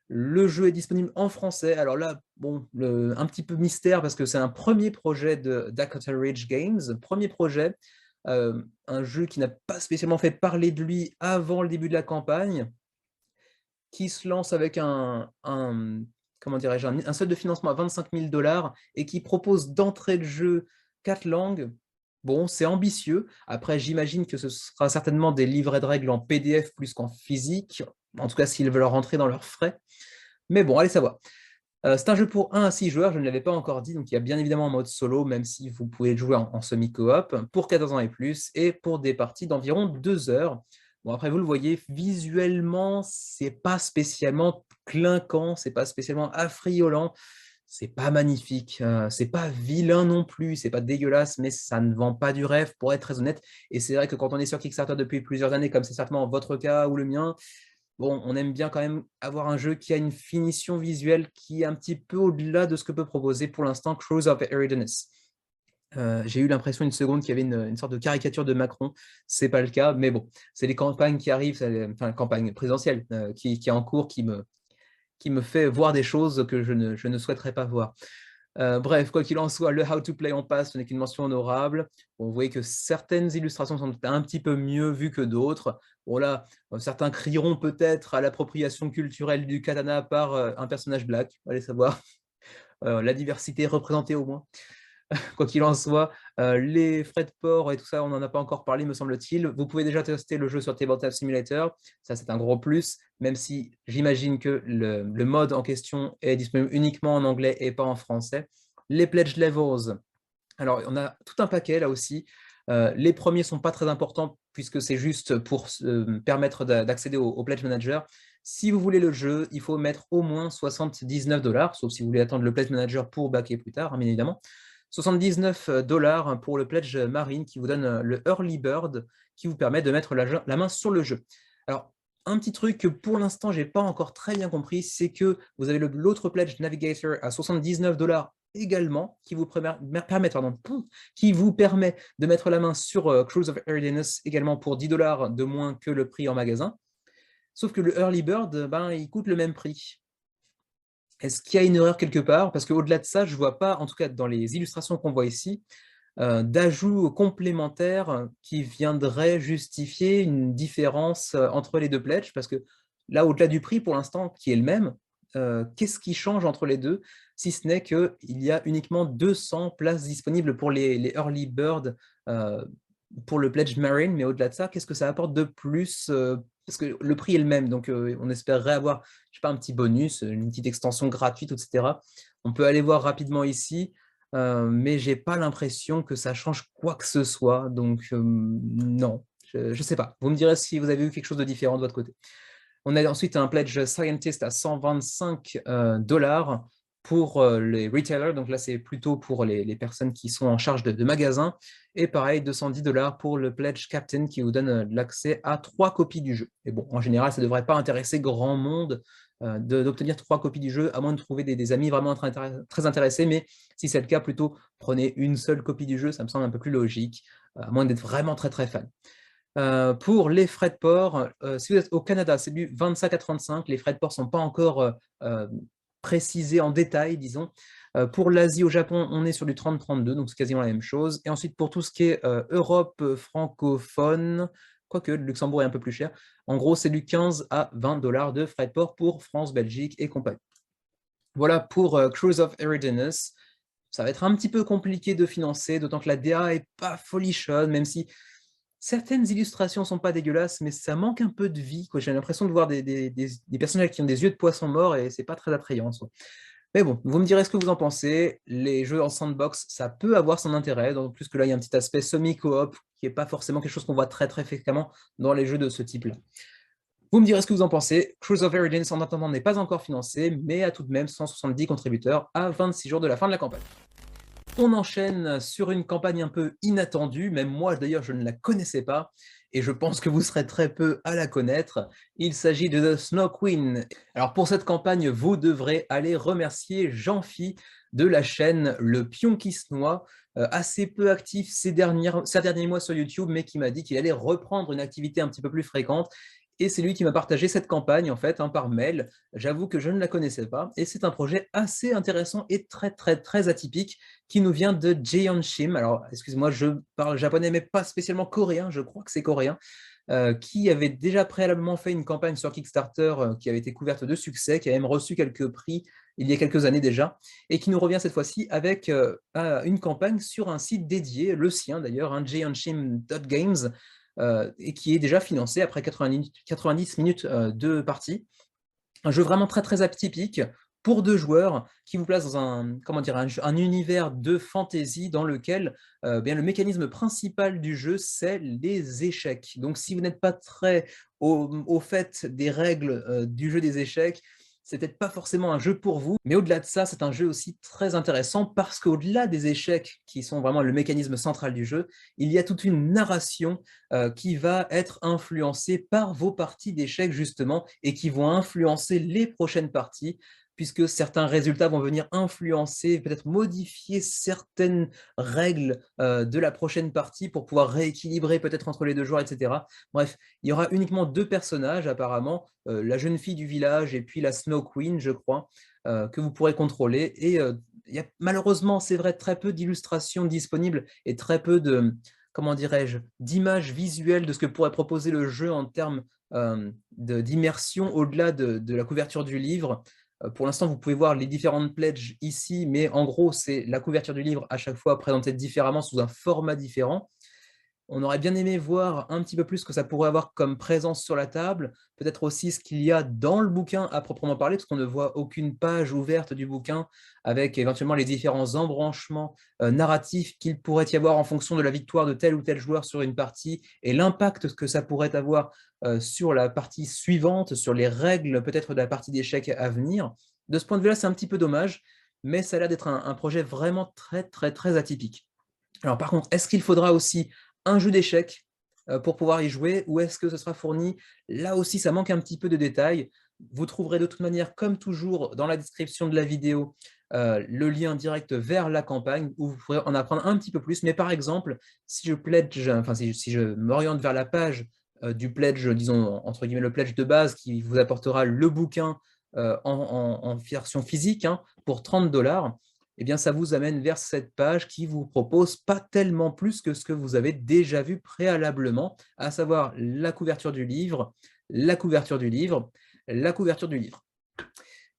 Le jeu est disponible en français. Alors là, bon, un petit peu mystère, parce que c'est un premier projet de Dakota Ridge Games, premier projet, un jeu qui n'a pas spécialement fait parler de lui avant le début de la campagne, qui se lance avec comment dirais-je, un solde de financement à 25 000 $ et qui propose d'entrée de jeu 4 langues. Bon, c'est ambitieux. Après, j'imagine que ce sera certainement des livrets de règles en PDF plus qu'en physique, en tout cas s'ils veulent rentrer dans leurs frais. Mais bon, allez savoir. C'est un jeu pour 1 à 6 joueurs, je ne l'avais pas encore dit, donc il y a bien évidemment un mode solo, même si vous pouvez jouer en semi-coop, pour 14 ans et plus, et pour des parties d'environ 2 heures. Bon, après, vous le voyez, visuellement, c'est pas spécialement clinquant, c'est pas spécialement affriolant, c'est pas magnifique, c'est pas vilain non plus, c'est pas dégueulasse, mais ça ne vend pas du rêve, pour être très honnête. Et c'est vrai que quand on est sur Kickstarter depuis plusieurs années, comme c'est certainement votre cas ou le mien, bon, on aime bien quand même avoir un jeu qui a une finition visuelle qui est un petit peu au-delà de ce que peut proposer pour l'instant Cruise of Eridanus. J'ai eu l'impression une seconde qu'il y avait une sorte de caricature de Macron. C'est pas le cas, mais bon, c'est les campagnes qui arrivent, enfin, campagne présidentielle qui est en cours, qui me fait voir des choses que je ne souhaiterais pas voir. Bref, quoi qu'il en soit, le How to Play en passe, ce n'est qu'une mention honorable. Bon, vous voyez que certaines illustrations sont un petit peu mieux vues que d'autres. Bon là, certains crieront peut-être à l'appropriation culturelle du katana par un personnage black, allez savoir. La diversité est représentée au moins. Quoi qu'il en soit, les frais de port et tout ça, on n'en a pas encore parlé, me semble-t-il. Vous pouvez déjà tester le jeu sur Tabletop Simulator, ça c'est un gros plus, même si j'imagine que le mode en question est disponible uniquement en anglais et pas en français. Les pledge levels, alors on a tout un paquet là aussi. Les premiers ne sont pas très importants puisque c'est juste pour permettre d'accéder au Pledge Manager. Si vous voulez le jeu, il faut mettre au moins 79 $, sauf si vous voulez attendre le Pledge Manager pour backer plus tard, hein, bien évidemment. 79 $ pour le Pledge Marine qui vous donne le Early Bird qui vous permet de mettre la main sur le jeu. Alors, un petit truc que pour l'instant, je n'ai pas encore très bien compris, c'est que vous avez l'autre Pledge Navigator à 79 $ également, qui vous permet de mettre la main sur Cruise of Eridanus également pour 10 $ de moins que le prix en magasin. Sauf que le Early Bird, il coûte le même prix. Est-ce qu'il y a une erreur quelque part? Parce qu'au-delà de ça, je ne vois pas, en tout cas dans les illustrations qu'on voit ici, d'ajouts complémentaires qui viendraient justifier une différence entre les deux pledges, parce que là, au-delà du prix pour l'instant, qui est le même, qu'est-ce qui change entre les deux, si ce n'est qu'il y a uniquement 200 places disponibles pour les Early Bird pour le Pledge Marine, mais au-delà de ça, qu'est-ce que ça apporte de plus parce que le prix est le même, donc on espérerait avoir, je sais pas, un petit bonus, une petite extension gratuite, etc. On peut aller voir rapidement ici, mais j'ai pas l'impression que ça change quoi que ce soit, donc non, je sais pas. Vous me direz si vous avez eu quelque chose de différent de votre côté. On a ensuite un Pledge Scientist à 125 $. pour les retailers, donc là c'est plutôt pour les personnes qui sont en charge de magasins, et pareil, 210$ pour le Pledge Captain qui vous donne l'accès à 3 copies du jeu. Et bon, en général, ça ne devrait pas intéresser grand monde d'obtenir 3 copies du jeu, à moins de trouver des amis vraiment très intéressés, mais si c'est le cas, plutôt prenez une seule copie du jeu, ça me semble un peu plus logique, à moins d'être vraiment très fan. Pour les frais de port, si vous êtes au Canada, c'est du 25 à 35. Les frais de port ne sont pas encore précisés en détail, disons. Pour l'Asie, au Japon, on est sur du 30-32, donc c'est quasiment la même chose. Et ensuite, pour tout ce qui est Europe francophone, quoique le Luxembourg est un peu plus cher, en gros, c'est du 15 à 20$ de frais de port pour France, Belgique et compagnie. Voilà pour Cruise of Eridanus. Ça va être un petit peu compliqué de financer, d'autant que la DA est pas folichonne, même si certaines illustrations ne sont pas dégueulasses, mais ça manque un peu de vie. J'ai l'impression de voir des personnages qui ont des yeux de poisson mort et c'est pas très attrayant en soi. Mais bon, vous me direz ce que vous en pensez. Les jeux en sandbox, ça peut avoir son intérêt, d'autant plus que là, il y a un petit aspect semi-coop qui n'est pas forcément quelque chose qu'on voit très fréquemment dans les jeux de ce type-là. Vous me direz ce que vous en pensez. Cruise of Origins, en attendant, n'est pas encore financé, mais a tout de même 170 contributeurs à 26 jours de la fin de la campagne. On enchaîne sur une campagne un peu inattendue, même moi d'ailleurs je ne la connaissais pas, et je pense que vous serez très peu à la connaître. Il s'agit de The Snow Queen. Alors pour cette campagne, vous devrez aller remercier Jean-Phi de la chaîne Le Pion qui se noie, assez peu actif ces derniers mois sur YouTube, mais qui m'a dit qu'il allait reprendre une activité un petit peu plus fréquente. Et c'est lui qui m'a partagé cette campagne en fait par mail. J'avoue que je ne la connaissais pas et c'est un projet assez intéressant et très atypique qui nous vient de Jeon Shim. Alors excusez-moi, je parle japonais mais pas spécialement coréen, je crois que c'est coréen, qui avait déjà préalablement fait une campagne sur Kickstarter qui avait été couverte de succès, qui a même reçu quelques prix il y a quelques années déjà, et qui nous revient cette fois-ci avec une campagne sur un site dédié, le sien d'ailleurs, jeonshim.games, et qui est déjà financé après 90 minutes de partie. Un jeu vraiment très atypique pour 2 joueurs qui vous place dans un univers de fantasy dans lequel bien, le mécanisme principal du jeu, c'est les échecs. Donc si vous n'êtes pas très au fait des règles du jeu des échecs, c'est peut-être pas forcément un jeu pour vous, mais au-delà de ça, c'est un jeu aussi très intéressant parce qu'au-delà des échecs, qui sont vraiment le mécanisme central du jeu, il y a toute une narration qui va être influencée par vos parties d'échecs justement, et qui vont influencer les prochaines parties, puisque certains résultats vont venir influencer, peut-être modifier certaines règles de la prochaine partie pour pouvoir rééquilibrer peut-être entre les 2 joueurs, etc. Bref, il y aura uniquement 2 personnages apparemment, la jeune fille du village et puis la Snow Queen, je crois, que vous pourrez contrôler. Et il y a malheureusement, c'est vrai, très peu d'illustrations disponibles et très peu de, comment dirais-je, d'images visuelles de ce que pourrait proposer le jeu en termes d'immersion au-delà de la couverture du livre. Pour l'instant, vous pouvez voir les différentes pledges ici, mais en gros, c'est la couverture du livre à chaque fois présentée différemment sous un format différent. On aurait bien aimé voir un petit peu plus ce que ça pourrait avoir comme présence sur la table, peut-être aussi ce qu'il y a dans le bouquin à proprement parler, parce qu'on ne voit aucune page ouverte du bouquin, avec éventuellement les différents embranchements narratifs qu'il pourrait y avoir en fonction de la victoire de tel ou tel joueur sur une partie, et l'impact que ça pourrait avoir sur la partie suivante, sur les règles peut-être de la partie d'échecs à venir. De ce point de vue-là, c'est un petit peu dommage, mais ça a l'air d'être un projet vraiment très atypique. Alors par contre, est-ce qu'il faudra aussi un jeu d'échecs pour pouvoir y jouer, ou est-ce que ce sera fourni? Là aussi, ça manque un petit peu de détails. Vous trouverez de toute manière, comme toujours, dans la description de la vidéo, le lien direct vers la campagne, où vous pourrez en apprendre un petit peu plus. Mais par exemple, si je pledge, enfin si je m'oriente vers la page du pledge, disons entre guillemets le pledge de base, qui vous apportera le bouquin en version physique pour 30$, eh bien, ça vous amène vers cette page qui vous propose pas tellement plus que ce que vous avez déjà vu préalablement, à savoir la couverture du livre, la couverture du livre, la couverture du livre.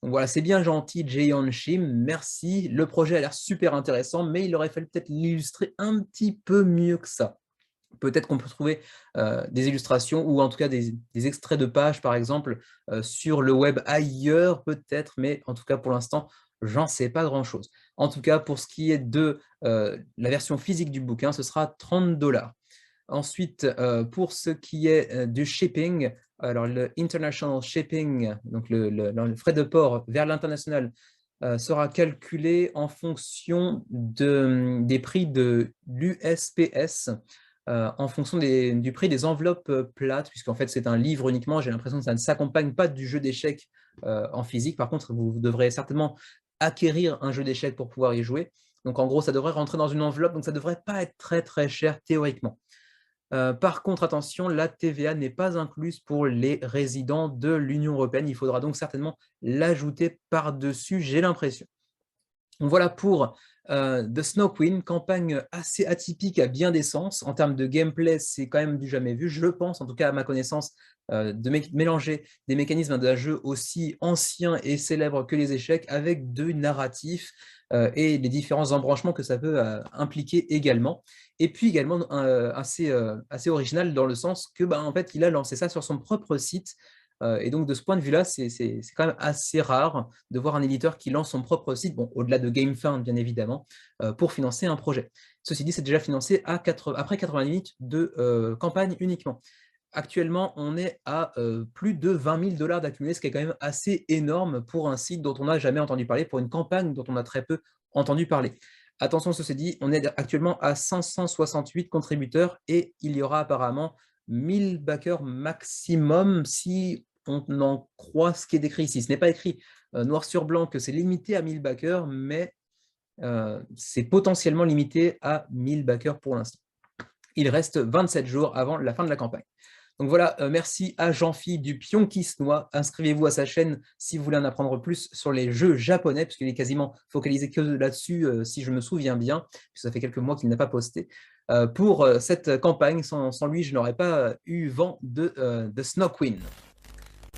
Donc voilà, c'est bien gentil, Jeon Shim, merci. Le projet a l'air super intéressant, mais il aurait fallu peut-être l'illustrer un petit peu mieux que ça. Peut-être qu'on peut trouver des illustrations ou en tout cas des extraits de pages, par exemple, sur le web ailleurs, peut-être, mais en tout cas, pour l'instant, j'en sais pas grand-chose. En tout cas, pour ce qui est de la version physique du bouquin, ce sera 30$. Ensuite, pour ce qui est du shipping, alors le international shipping, donc le frais de port vers l'international, sera calculé en fonction des prix de l'USPS, en fonction du prix des enveloppes plates, puisqu'en fait c'est un livre uniquement. J'ai l'impression que ça ne s'accompagne pas du jeu d'échecs en physique. Par contre, vous devrez certainement acquérir un jeu d'échecs pour pouvoir y jouer. Donc en gros, ça devrait rentrer dans une enveloppe, donc ça ne devrait pas être très très cher théoriquement. Par contre, attention, la TVA n'est pas incluse pour les résidents de l'Union européenne. Il faudra donc certainement l'ajouter par-dessus, j'ai l'impression. Donc voilà pour The Snow Queen, campagne assez atypique à bien des sens. En termes de gameplay, c'est quand même du jamais vu, je pense, en tout cas à ma connaissance, de mélanger des mécanismes d'un jeu aussi ancien et célèbre que les échecs avec du narratif et les différents embranchements que ça peut impliquer également. Et puis également assez original dans le sens que, en fait, il a lancé ça sur son propre site. Et donc, de ce point de vue-là, c'est quand même assez rare de voir un éditeur qui lance son propre site, bon, au-delà de GameFound, bien évidemment, pour financer un projet. Ceci dit, c'est déjà financé après 80 minutes de campagne uniquement. Actuellement, on est à plus de 20 000 $ d'accumulé, ce qui est quand même assez énorme pour un site dont on n'a jamais entendu parler, pour une campagne dont on a très peu entendu parler. Attention, ceci dit, on est actuellement à 568 contributeurs et il y aura apparemment 1000 backers maximum si on en croit ce qui est décrit ici. Ce n'est pas écrit noir sur blanc que c'est limité à 1000 backers, mais c'est potentiellement limité à 1000 backers pour l'instant. Il reste 27 jours avant la fin de la campagne. Donc voilà, merci à Jean-Philippe du Pion qui se noie. Inscrivez-vous à sa chaîne si vous voulez en apprendre plus sur les jeux japonais, puisqu'il est quasiment focalisé que là-dessus, si je me souviens bien, puisque ça fait quelques mois qu'il n'a pas posté. Pour cette campagne, sans lui, je n'aurais pas eu vent de Snow Queen.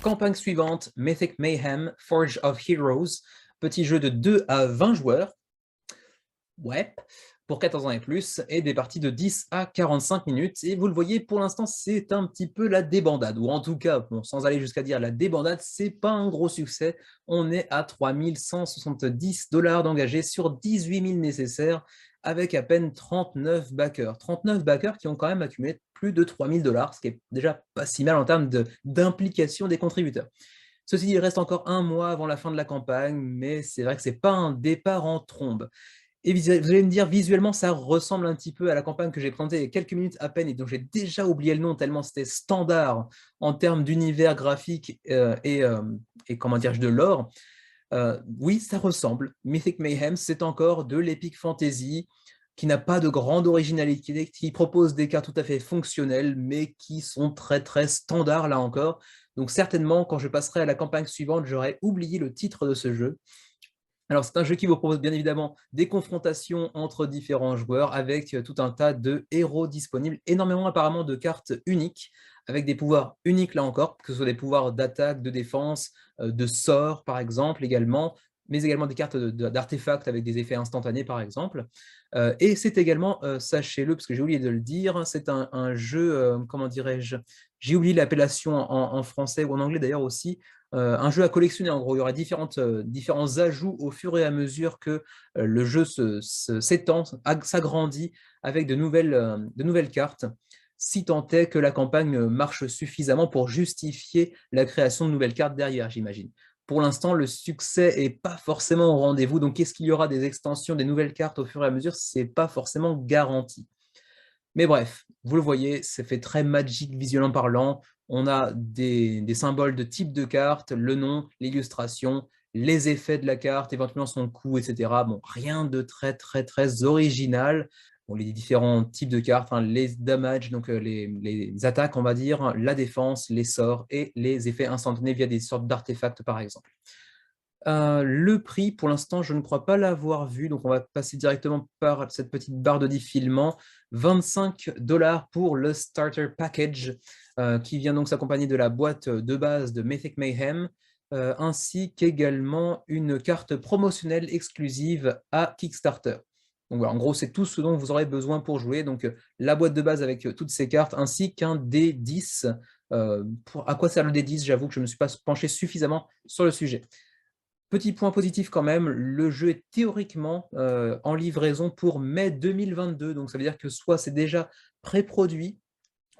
Campagne suivante, Mythic Mayhem, Forge of Heroes, petit jeu de 2 à 20 joueurs. Ouais, pour 14 ans et plus, et des parties de 10 à 45 minutes. Et vous le voyez, pour l'instant, c'est un petit peu la débandade, ou en tout cas, bon, sans aller jusqu'à dire la débandade, c'est pas un gros succès. On est à 3 170 $ d'engagés sur 18 000 nécessaires, avec à peine 39 backers. 39 backers qui ont quand même accumulé plus de 3 000 $, ce qui est déjà pas si mal en termes d'implication des contributeurs. Ceci dit, il reste encore un mois avant la fin de la campagne, mais c'est vrai que c'est pas un départ en trombe. Et vous allez me dire, visuellement, ça ressemble un petit peu à la campagne que j'ai présentée il y a quelques minutes à peine et dont j'ai déjà oublié le nom tellement c'était standard en termes d'univers graphique et comment dire, de lore. Oui, ça ressemble. Mythic Mayhem, c'est encore de l'epic fantasy qui n'a pas de grande originalité, qui propose des cartes tout à fait fonctionnelles, mais qui sont très très standards là encore. Donc certainement, quand je passerai à la campagne suivante, j'aurai oublié le titre de ce jeu. Alors, c'est un jeu qui vous propose bien évidemment des confrontations entre différents joueurs avec tout un tas de héros disponibles, énormément apparemment de cartes uniques, avec des pouvoirs uniques là encore, que ce soit des pouvoirs d'attaque, de défense, de sorts par exemple également, mais également des cartes d'artefacts avec des effets instantanés par exemple. Et c'est également, sachez-le, parce que j'ai oublié de le dire, c'est un jeu, comment dirais-je, j'ai oublié l'appellation en français ou en anglais d'ailleurs aussi, un jeu à collectionner en gros. Il y aura différents ajouts au fur et à mesure que le jeu s'étend, s'agrandit avec de nouvelles cartes, si tant est que la campagne marche suffisamment pour justifier la création de nouvelles cartes derrière, j'imagine. Pour l'instant, le succès n'est pas forcément au rendez-vous, donc est-ce qu'il y aura des extensions, des nouvelles cartes au fur et à mesure? Ce n'est pas forcément garanti. Mais bref, vous le voyez, c'est fait très Magic visuellement parlant. On a des symboles de type de carte, le nom, l'illustration, les effets de la carte, éventuellement son coût, etc. Bon, rien de très très très original. Bon, les différents types de cartes, hein, les damages, donc les attaques, on va dire, la défense, les sorts et les effets instantanés via des sortes d'artefacts, par exemple. Le prix, pour l'instant, je ne crois pas l'avoir vu, donc on va passer directement par cette petite barre de défilement. 25 $ pour le Starter Package, qui vient donc s'accompagner de la boîte de base de Mythic Mayhem, ainsi qu'également une carte promotionnelle exclusive à Kickstarter. Donc voilà, en gros, c'est tout ce dont vous aurez besoin pour jouer. Donc la boîte de base avec toutes ces cartes, ainsi qu'un D10. À quoi sert le D10? J'avoue que je ne me suis pas penché suffisamment sur le sujet. Petit point positif quand même, le jeu est théoriquement en livraison pour mai 2022, donc ça veut dire que soit c'est déjà pré-produit,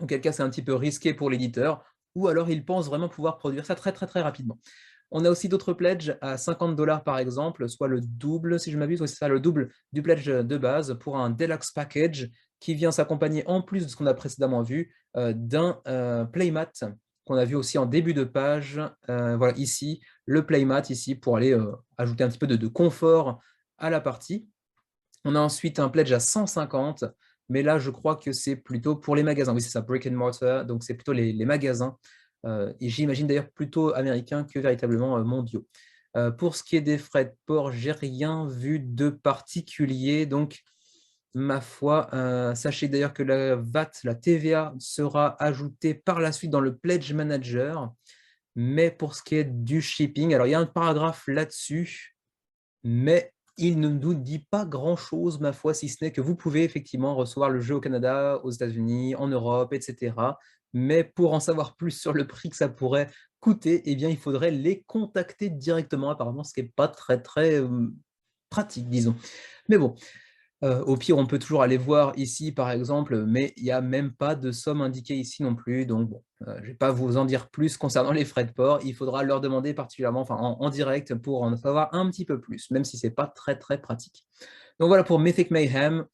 auquel cas c'est un petit peu risqué pour l'éditeur, ou alors il pense vraiment pouvoir produire ça très très très rapidement. On a aussi d'autres pledges à 50 $ par exemple, soit le double, si je m'abuse, oui, c'est ça, le double du pledge de base pour un deluxe package qui vient s'accompagner, en plus de ce qu'on a précédemment vu, d'un playmat qu'on a vu aussi en début de page. Voilà, ici, le playmat, ici, pour aller ajouter un petit peu de confort à la partie. On a ensuite un pledge à 150, mais là, je crois que c'est plutôt pour les magasins. Oui, c'est ça, brick and mortar, donc c'est plutôt les magasins. Et j'imagine d'ailleurs plutôt américains que véritablement mondiaux. Pour ce qui est des frais de port, j'ai rien vu de particulier, donc ma foi, sachez d'ailleurs que la VAT, la TVA, sera ajoutée par la suite dans le Pledge Manager. Mais pour ce qui est du shipping, alors il y a un paragraphe là-dessus, mais il ne nous dit pas grand-chose, ma foi, si ce n'est que vous pouvez effectivement recevoir le jeu au Canada, aux États-Unis, en Europe, etc. Mais pour en savoir plus sur le prix que ça pourrait coûter, eh bien, il faudrait les contacter directement, apparemment, ce qui n'est pas très, très pratique, disons. Mais bon, au pire, on peut toujours aller voir ici, par exemple, mais il n'y a même pas de somme indiquée ici non plus. Donc, bon, je ne vais pas vous en dire plus concernant les frais de port. Il faudra leur demander particulièrement, enfin, en direct pour en savoir un petit peu plus, même si ce n'est pas très, très pratique. Donc voilà pour Mythic Mayhem.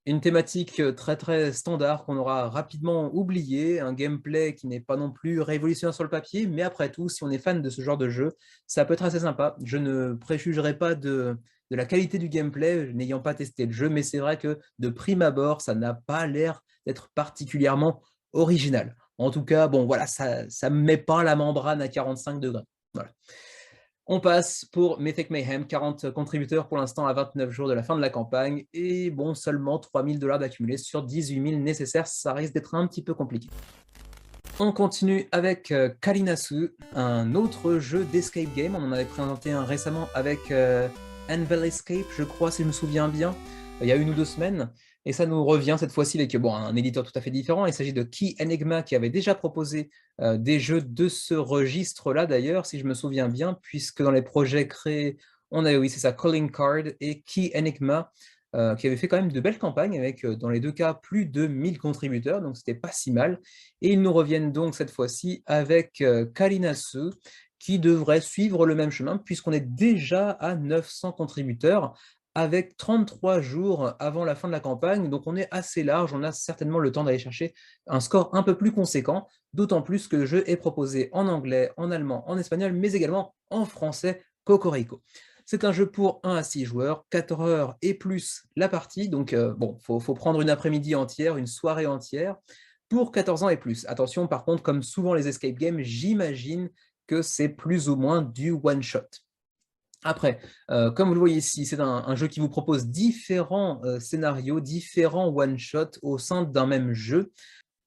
Une thématique très très standard qu'on aura rapidement oubliée, un gameplay qui n'est pas non plus révolutionnaire sur le papier, mais après tout, si on est fan de ce genre de jeu, ça peut être assez sympa. Je ne préjugerai pas de la qualité du gameplay, n'ayant pas testé le jeu, mais c'est vrai que de prime abord, ça n'a pas l'air d'être particulièrement original. En tout cas, bon voilà, ça ne me met pas la membrane à 45 degrés. Voilà. On passe pour Mythic Mayhem, 40 contributeurs pour l'instant à 29 jours de la fin de la campagne, et bon, seulement 3000 $ d'accumulés sur 18 000 nécessaires, ça risque d'être un petit peu compliqué. On continue avec Kalinasu, un autre jeu d'escape game. On en avait présenté un récemment avec Anvil Escape, je crois, si je me souviens bien, il y a 1 ou 2 semaines. Et ça nous revient cette fois-ci avec bon, un éditeur tout à fait différent. Il s'agit de Key Enigma qui avait déjà proposé des jeux de ce registre-là d'ailleurs, si je me souviens bien, puisque dans les projets créés, on avait, oui, c'est ça, Calling Card et Key Enigma, qui avait fait quand même de belles campagnes avec, dans les deux cas, plus de 1000 contributeurs, donc c'était pas si mal. Et ils nous reviennent donc cette fois-ci avec Kalinasu, qui devrait suivre le même chemin, puisqu'on est déjà à 900 contributeurs, avec 33 jours avant la fin de la campagne, donc on est assez large, on a certainement le temps d'aller chercher un score un peu plus conséquent, d'autant plus que le jeu est proposé en anglais, en allemand, en espagnol, mais également en français, cocorico. C'est un jeu pour 1 à 6 joueurs, 4 heures et plus la partie, donc bon, faut prendre une après-midi entière, une soirée entière, pour 14 ans et plus. Attention, par contre, comme souvent les escape games, j'imagine que c'est plus ou moins du one-shot. Après, comme vous le voyez ici, c'est un jeu qui vous propose différents scénarios, différents one-shots au sein d'un même jeu,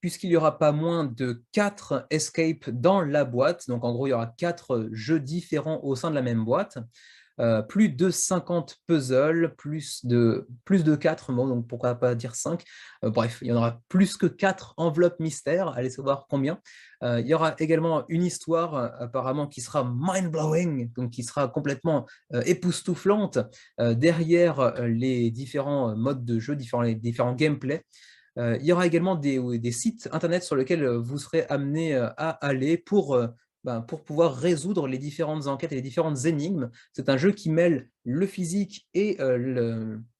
puisqu'il n'y aura pas moins de 4 escapes dans la boîte. Donc en gros, il y aura 4 jeux différents au sein de la même boîte. Plus de 50 puzzles, plus de 4, bon, donc pourquoi pas dire 5. Bref, il y en aura plus que 4 enveloppes mystères, allez savoir combien. Il y aura également une histoire apparemment qui sera mind-blowing, donc qui sera complètement époustouflante derrière les différents modes de jeu, les différents gameplays. Il y aura également des sites internet sur lesquels vous serez amené à aller pour pouvoir résoudre les différentes enquêtes et les différentes énigmes. C'est un jeu qui mêle le physique et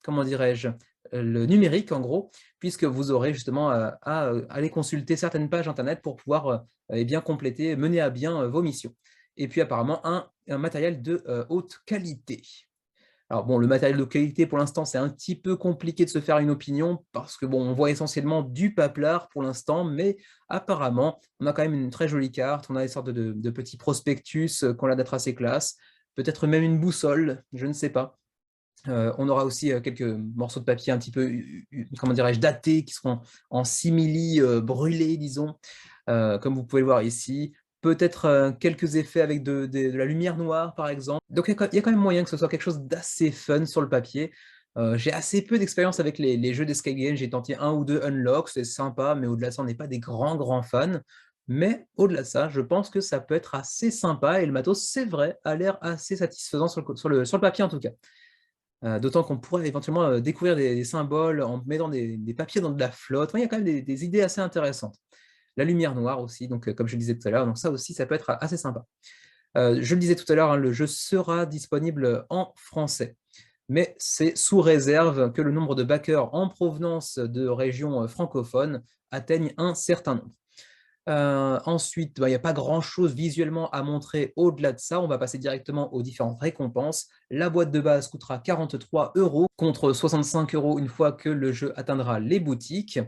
comment dirais-je, le numérique en gros, puisque vous aurez justement à aller consulter certaines pages internet pour pouvoir eh bien compléter, mener à bien vos missions. Et puis apparemment un matériel de haute qualité. Alors bon, le matériel de qualité, pour l'instant, c'est un petit peu compliqué de se faire une opinion parce que bon, on voit essentiellement du paplard pour l'instant, mais apparemment, on a quand même une très jolie carte, on a des sortes de petits prospectus qui ont l'air d'être assez classe, peut-être même une boussole, je ne sais pas. On aura aussi quelques morceaux de papier un petit peu, comment dirais-je, datés, qui seront en simili brûlés, disons, comme vous pouvez le voir ici. Peut-être quelques effets avec de la lumière noire, par exemple. Donc il y a quand même moyen que ce soit quelque chose d'assez fun sur le papier. J'ai assez peu d'expérience avec les jeux d'escape game. J'ai tenté 1 ou 2 unlocks, c'est sympa, mais au-delà de ça, on n'est pas des grands fans. Mais au-delà de ça, je pense que ça peut être assez sympa et le matos, c'est vrai, a l'air assez satisfaisant sur le papier en tout cas. D'autant qu'on pourrait éventuellement découvrir des symboles en mettant des papiers dans de la flotte. Enfin, il y a quand même des idées assez intéressantes. La lumière noire aussi, donc comme je le disais tout à l'heure, donc ça aussi, ça peut être assez sympa. Je le disais tout à l'heure, hein, le jeu sera disponible en français, mais c'est sous réserve que le nombre de backers en provenance de régions francophones atteigne un certain nombre. Ensuite, il n'y a pas grand-chose visuellement à montrer au-delà de ça. On va passer directement aux différentes récompenses. La boîte de base coûtera 43 € contre 65 € une fois que le jeu atteindra les boutiques.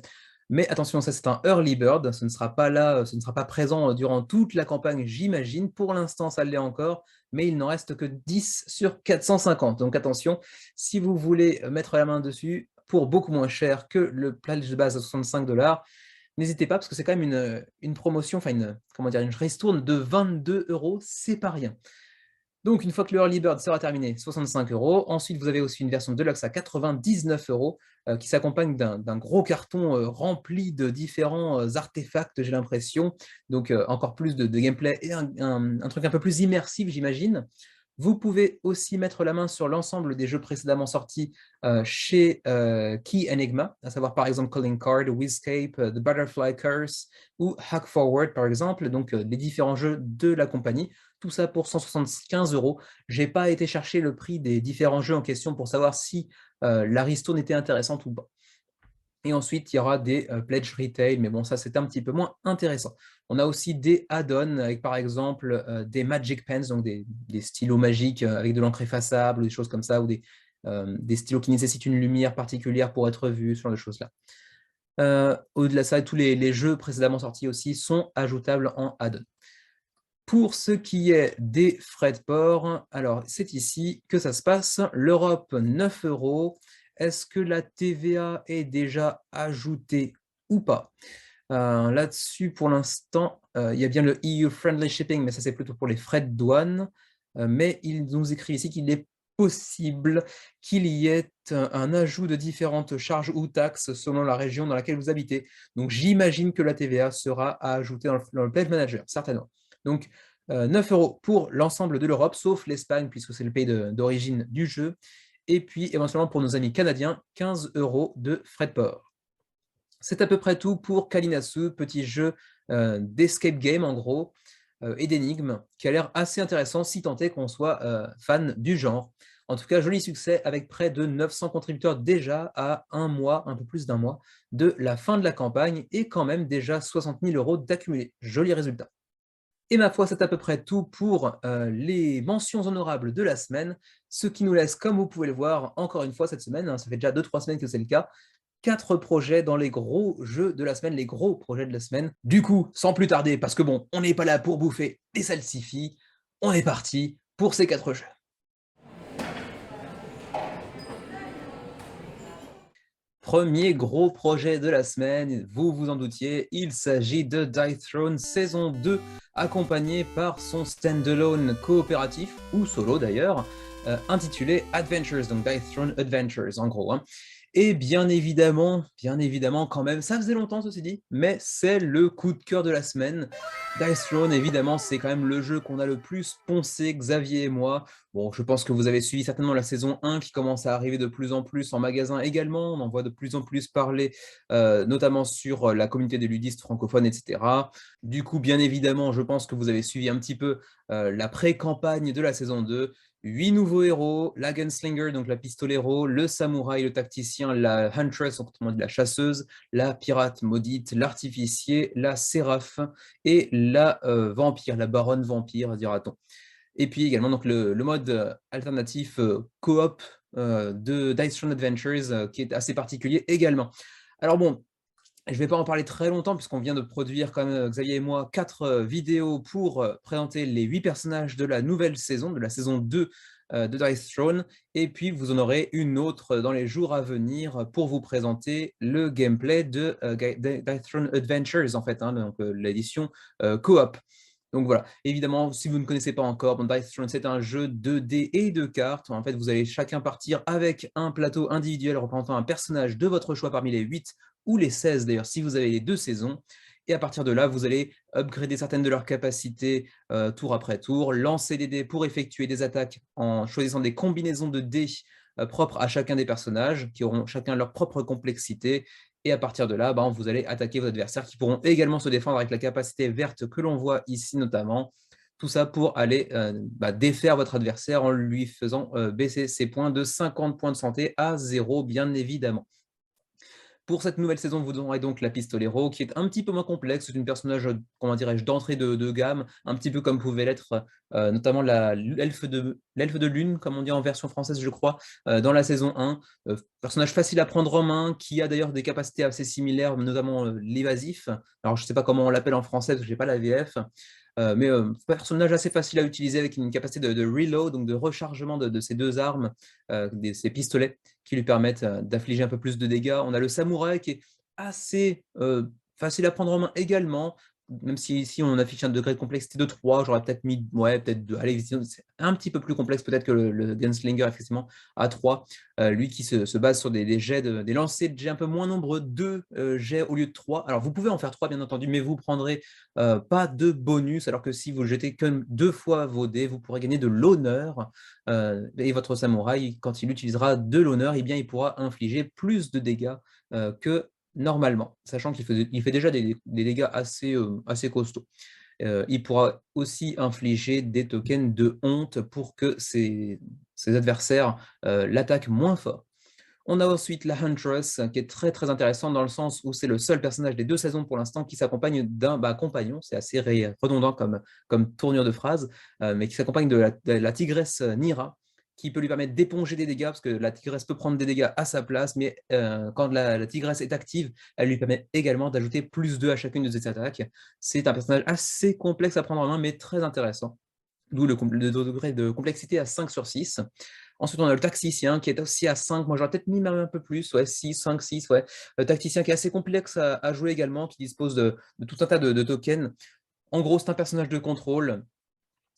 Mais attention, ça c'est un early bird, ce ne sera pas là, ce ne sera pas présent durant toute la campagne, j'imagine. Pour l'instant, ça l'est encore, mais il n'en reste que 10 sur 450. Donc attention, si vous voulez mettre la main dessus pour beaucoup moins cher que le pledge de base à 65 $, n'hésitez pas parce que c'est quand même une promotion, enfin comment dire, une ristourne de 22 €, c'est pas rien. Donc, une fois que le Early Bird sera terminé, 65 €. Ensuite, vous avez aussi une version Deluxe à 99 € qui s'accompagne d'un gros carton rempli de différents artefacts, j'ai l'impression. Donc, encore plus de gameplay et un truc un peu plus immersif, j'imagine. Vous pouvez aussi mettre la main sur l'ensemble des jeux précédemment sortis chez Key Enigma, à savoir par exemple Calling Card, Wizscape, The Butterfly Curse ou Hack Forward par exemple, donc les différents jeux de la compagnie. Tout ça pour 175 €. Je n'ai pas été chercher le prix des différents jeux en question pour savoir si la ristourne était intéressante ou pas. Et ensuite, il y aura des pledge retail, mais bon, ça, c'est un petit peu moins intéressant. On a aussi des add-ons avec, par exemple, des magic pens, donc des stylos magiques avec de l'encre effaçable, des choses comme ça, ou des stylos qui nécessitent une lumière particulière pour être vus, ce genre de choses-là. Au-delà de ça, tous les jeux précédemment sortis aussi sont ajoutables en add-on. Pour ce qui est des frais de port, alors c'est ici que ça se passe. L'Europe, 9 €. Est-ce que la TVA est déjà ajoutée ou pas? Là-dessus, pour l'instant, il y a bien le EU Friendly Shipping, mais ça c'est plutôt pour les frais de douane. Mais il nous écrit ici qu'il est possible qu'il y ait un ajout de différentes charges ou taxes selon la région dans laquelle vous habitez. Donc j'imagine que la TVA sera à ajouter dans le Pledge Manager, certainement. Donc 9 € pour l'ensemble de l'Europe, sauf l'Espagne, puisque c'est le pays d'origine du jeu. Et puis éventuellement pour nos amis canadiens, 15 € de frais de port. C'est à peu près tout pour Kalinasu, petit jeu d'escape game en gros, et d'énigmes, qui a l'air assez intéressant si tant est qu'on soit fan du genre. En tout cas, joli succès avec près de 900 contributeurs déjà à un mois, un peu plus d'un mois, de la fin de la campagne et quand même déjà 60 000 € d'accumulés. Joli résultat. Et ma foi, c'est à peu près tout pour les mentions honorables de la semaine, ce qui nous laisse, comme vous pouvez le voir, encore une fois cette semaine, hein, ça fait déjà 2-3 semaines que c'est le cas, 4 projets dans les gros jeux de la semaine, les gros projets de la semaine. Du coup, sans plus tarder, parce que bon, on n'est pas là pour bouffer des salsifis, on est parti pour ces 4 jeux. Premier gros projet de la semaine, vous vous en doutiez, il s'agit de Dice Throne saison 2, accompagné par son standalone coopératif, ou solo d'ailleurs, intitulé Adventures, donc Dice Throne Adventures en gros. Hein. Et bien évidemment, quand même, ça faisait longtemps ceci dit, mais c'est le coup de cœur de la semaine. Dice Throne, évidemment, c'est quand même le jeu qu'on a le plus poncé, Xavier et moi. Bon, je pense que vous avez suivi certainement la saison 1 qui commence à arriver de plus en plus en magasin également. On en voit de plus en plus parler, notamment sur la communauté des ludistes francophones, etc. Du coup, bien évidemment, je pense que vous avez suivi un petit peu la pré-campagne de la saison 2. 8 nouveaux héros, la gunslinger, donc la pistolero, le samouraï, le tacticien, la huntress, autrement dit la chasseuse, la pirate maudite, l'artificier, la séraph et la vampire, la baronne vampire, dira-t-on. Et puis également donc, le mode alternatif coop de Dice Throne Adventures qui est assez particulier également. Alors bon, je ne vais pas en parler très longtemps puisqu'on vient de produire, quand même, Xavier et moi, 4 vidéos pour présenter les 8 personnages de la nouvelle saison, de la saison 2 de Dice Throne. Et puis, vous en aurez une autre dans les jours à venir pour vous présenter le gameplay de Dice Throne Adventures, en fait, hein, donc l'édition coop. Donc voilà, évidemment, si vous ne connaissez pas encore, Dice Throne, c'est un jeu de dés et de cartes. En fait, vous allez chacun partir avec un plateau individuel représentant un personnage de votre choix parmi les 8 ou les 16 d'ailleurs, si vous avez les 2 saisons. Et à partir de là, vous allez upgrader certaines de leurs capacités tour après tour, lancer des dés pour effectuer des attaques en choisissant des combinaisons de dés propres à chacun des personnages, qui auront chacun leur propre complexité. Et à partir de là, vous allez attaquer vos adversaires qui pourront également se défendre avec la capacité verte que l'on voit ici notamment. Tout ça pour aller défaire votre adversaire en lui faisant baisser ses points de 50 points de santé à 0, bien évidemment. Pour cette nouvelle saison, vous aurez donc la Pistolero, qui est un petit peu moins complexe. C'est une personnage, comment dirais-je, d'entrée de gamme, un petit peu comme pouvait l'être notamment l'elfe de lune, comme on dit en version française, je crois, dans la saison 1. Personnage facile à prendre en main, qui a d'ailleurs des capacités assez similaires, notamment l'évasif. Alors, je ne sais pas comment on l'appelle en français, parce que je n'ai pas la VF. Mais personnage assez facile à utiliser avec une capacité de reload, donc de rechargement de ces deux armes, ces pistolets qui lui permettent d'affliger un peu plus de dégâts. On a le samouraï qui est assez facile à prendre en main également, même si ici on affiche un degré de complexité de 3, j'aurais peut-être mis, ouais, peut-être 2. Allez, c'est un petit peu plus complexe peut-être que le Gunslinger, effectivement, à 3. Lui qui se base sur des jets, des lancers de jets un peu moins nombreux, 2 jets au lieu de 3. Alors vous pouvez en faire 3 bien entendu, mais vous prendrez pas de bonus, alors que si vous jetez que 2 fois vos dés, vous pourrez gagner de l'honneur. Et votre samouraï, quand il utilisera de l'honneur, eh bien, il pourra infliger plus de dégâts que normalement, sachant qu'il fait déjà des dégâts assez costauds. Il pourra aussi infliger des tokens de honte pour que ses adversaires l'attaquent moins fort. On a ensuite la Huntress, qui est très très intéressant dans le sens où c'est le seul personnage des 2 saisons pour l'instant qui s'accompagne d'un compagnon, c'est assez redondant comme tournure de phrase, mais qui s'accompagne de la tigresse Nira, qui peut lui permettre d'éponger des dégâts, parce que la tigresse peut prendre des dégâts à sa place, mais quand la tigresse est active, elle lui permet également d'ajouter +2 à chacune de ses attaques. C'est un personnage assez complexe à prendre en main, mais très intéressant. D'où le degré de complexité à 5 sur 6. Ensuite, on a le tacticien qui est aussi à 5. Moi, j'aurais peut-être mis même un peu plus, ouais, 6, 5, 6. Ouais. Le tacticien qui est assez complexe à jouer également, qui dispose de tout un tas de tokens. En gros, c'est un personnage de contrôle